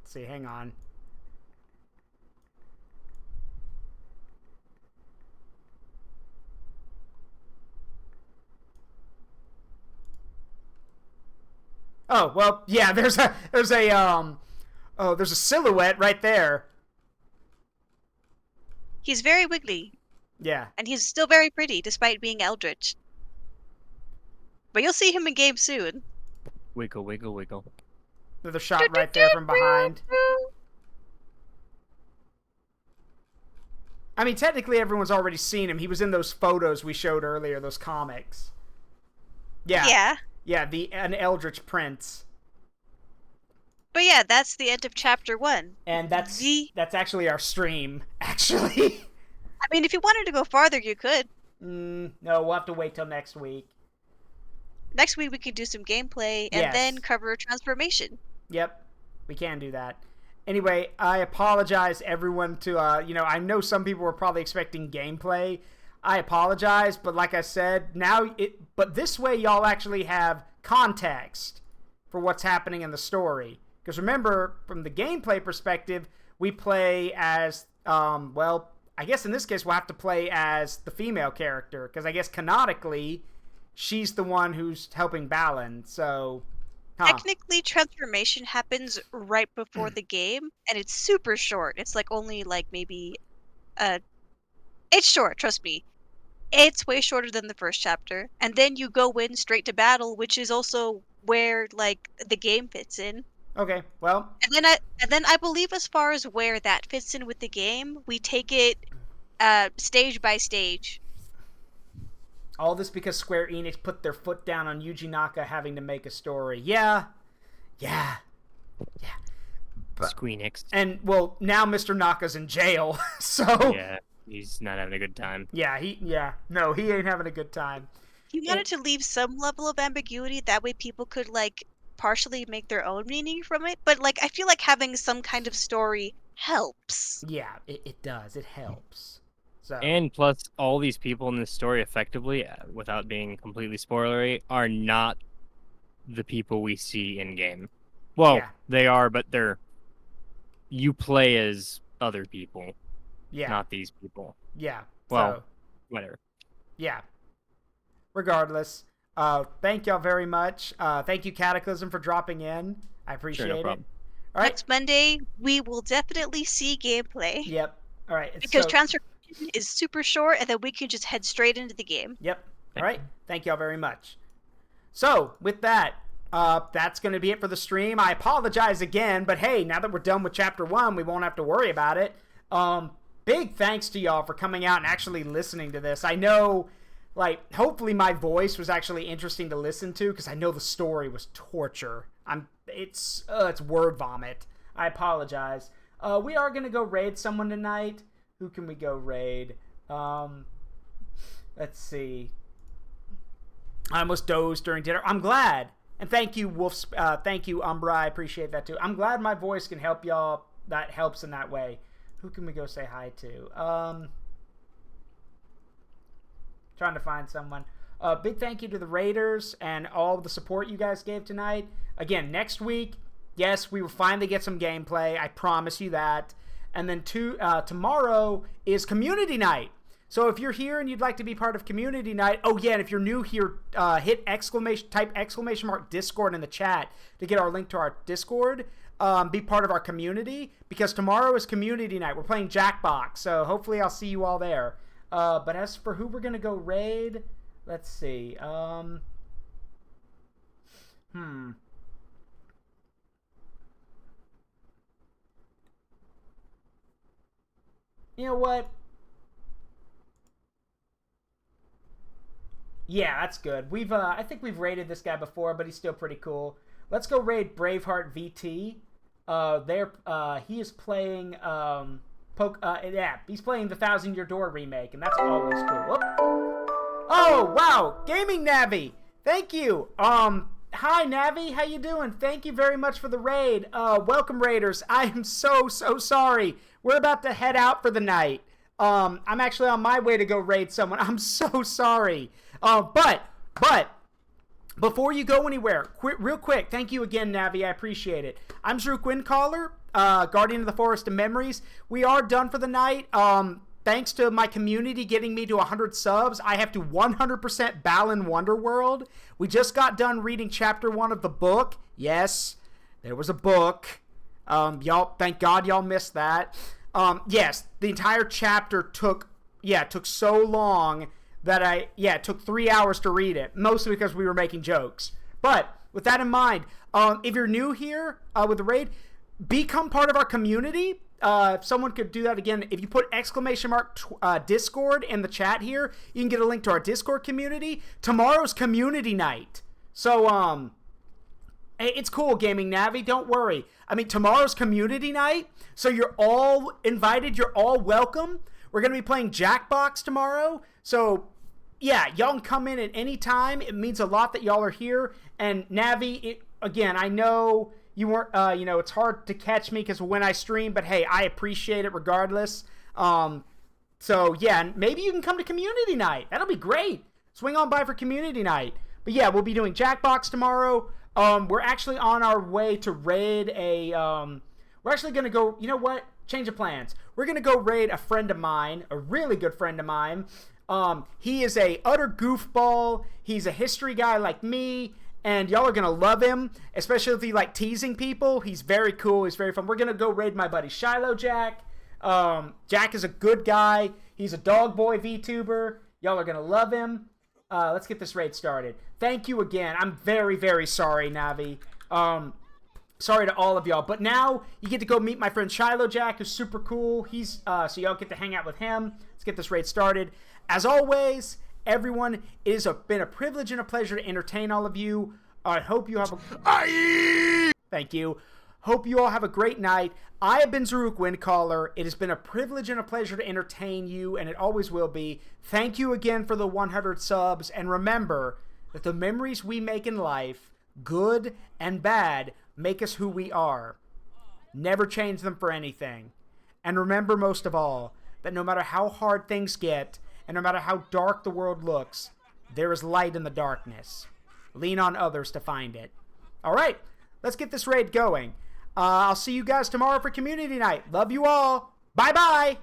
Let's see, hang on. Oh, well, yeah, there's a silhouette right there.
He's very wiggly.
Yeah.
And he's still very pretty, despite being Eldritch. But you'll see him in game soon.
Wiggle, wiggle, wiggle.
Another shot right there from behind. I mean, technically everyone's already seen him. He was in those photos we showed earlier, those comics. Yeah.
Yeah.
Yeah, an Eldritch Prince.
But yeah, that's the end of chapter 1.
And that's actually our stream, actually.
I mean, if you wanted to go farther, you could.
No, we'll have to wait till next week.
Next week we could do some gameplay and then cover transformation.
Yep, we can do that. Anyway, I apologize everyone to, I know some people were probably expecting gameplay. I apologize, but like I said, but this way y'all actually have context for what's happening in the story. Because remember, from the gameplay perspective, we play as, I guess in this case we'll have to play as the female character. Because I guess canonically, she's the one who's helping Balan, so...
Technically, transformation happens right before the game, and it's super short. It's like only like maybe... It's short, trust me. It's way shorter than the first chapter. And then you go in straight to battle, which is also where like the game fits in.
Okay, well...
And then I believe as far as where that fits in with the game, we take it stage by stage.
All this because Square Enix put their foot down on Yuji Naka having to make a story. Yeah.
Squeenix.
And, well, now Mr. Naka's in jail, so...
Yeah, he's not having a good time.
Yeah, he ain't having a good time.
He wanted to leave some level of ambiguity, that way people could, like, partially make their own meaning from it, but, like, I feel like having some kind of story helps.
Yeah, it does. It helps. So.
And plus, all these people in this story, effectively, without being completely spoilery, are not the people we see in game. Well, they are, but you play as other people, not these people.
Yeah.
Well, whatever.
Yeah. Regardless, thank y'all very much. Thank you, Cataclysm, for dropping in. I appreciate it.
Problem.
All right.
Next Monday, we will definitely see gameplay.
Yep. All right.
Because transformation is super short, and then we can just head straight into the game.
Yep. All right. Thank y'all very much. So, with that, that's going to be it for the stream. I apologize again, but hey, now that we're done with Chapter 1, we won't have to worry about it. Big thanks to y'all for coming out and actually listening to this. I know, like, hopefully my voice was actually interesting to listen to, because I know the story was torture. It's word vomit. I apologize. We are going to go raid someone tonight. Who can we go raid? Let's see. I almost dozed during dinner. I'm glad. And thank you, Wolf's. Thank you, Umbra. I appreciate that too. I'm glad my voice can help y'all. That helps in that way. Who can we go say hi to? Trying to find someone. Big thank you to the Raiders and all the support you guys gave tonight. Again, next week, yes, we will finally get some gameplay. I promise you that. And then tomorrow is community night. So if you're here and you'd like to be part of community night, oh yeah, and if you're new here, type exclamation mark Discord in the chat to get our link to our Discord. Be part of our community, because tomorrow is community night. We're playing Jackbox, so hopefully I'll see you all there. But as for who we're gonna go raid, let's see. You know what? Yeah, that's good. I think we've raided this guy before, but he's still pretty cool. Let's go raid Braveheart VT. He is playing, he's playing the 1,000 Year Door remake, and that's always cool. Whoop. Oh, wow, Gaming Navi, thank you. Hi, Navi, how you doing? Thank you very much for the raid. Welcome, raiders. I am so sorry. We're about to head out for the night. I'm actually on my way to go raid someone. I'm so sorry. But before you go anywhere, real quick, thank you again, Navi. I appreciate it. I'm Drew Quincaller, Guardian of the Forest of Memories. We are done for the night. Thanks to my community getting me to 100 subs, I have to 100% Balan Wonderworld. We just got done reading chapter 1 of the book. Yes, there was a book. Y'all, thank God y'all missed that. Yes, the entire chapter took so long that it took 3 hours to read it, mostly because we were making jokes. But with that in mind, if you're new here with the raid, become part of our community. If someone could do that again, if you put exclamation mark Discord in the chat here, you can get a link to our Discord community. Tomorrow's community night. So, it's cool, Gaming Navi. Don't worry. I mean, tomorrow's community night, so you're all invited. You're all welcome. We're going to be playing Jackbox tomorrow. So, yeah, y'all can come in at any time. It means a lot that y'all are here. And Navi, again, I know you weren't, it's hard to catch me because when I stream, but hey, I appreciate it regardless. So, yeah, maybe you can come to community night. That'll be great. Swing on by for community night. But yeah, we'll be doing Jackbox tomorrow. We're actually on our way to raid we're actually going to go, you know what? Change of plans. We're going to go raid a friend of mine, a really good friend of mine. He is a utter goofball. He's a history guy like me, and y'all are going to love him, especially if you like teasing people. He's very cool. He's very fun. We're going to go raid my buddy Shiloh Jack. Jack is a good guy. He's a dog boy VTuber. Y'all are going to love him. Let's get this raid started. Thank you again. I'm very, very sorry, Navi. Sorry to all of y'all. But now you get to go meet my friend Shiloh Jack, who's super cool. He's so y'all get to hang out with him. Let's get this raid started. As always, everyone, it has been a privilege and a pleasure to entertain all of you. I hope you have a... Thank you. Hope you all have a great night. I have been Zaruk Windcaller. It has been a privilege and a pleasure to entertain you, and it always will be. Thank you again for the 100 subs, and remember that the memories we make in life, good and bad, make us who we are. Never change them for anything. And remember most of all, that no matter how hard things get, and no matter how dark the world looks, there is light in the darkness. Lean on others to find it. Alright, let's get this raid going. I'll see you guys tomorrow for community night. Love you all. Bye-bye.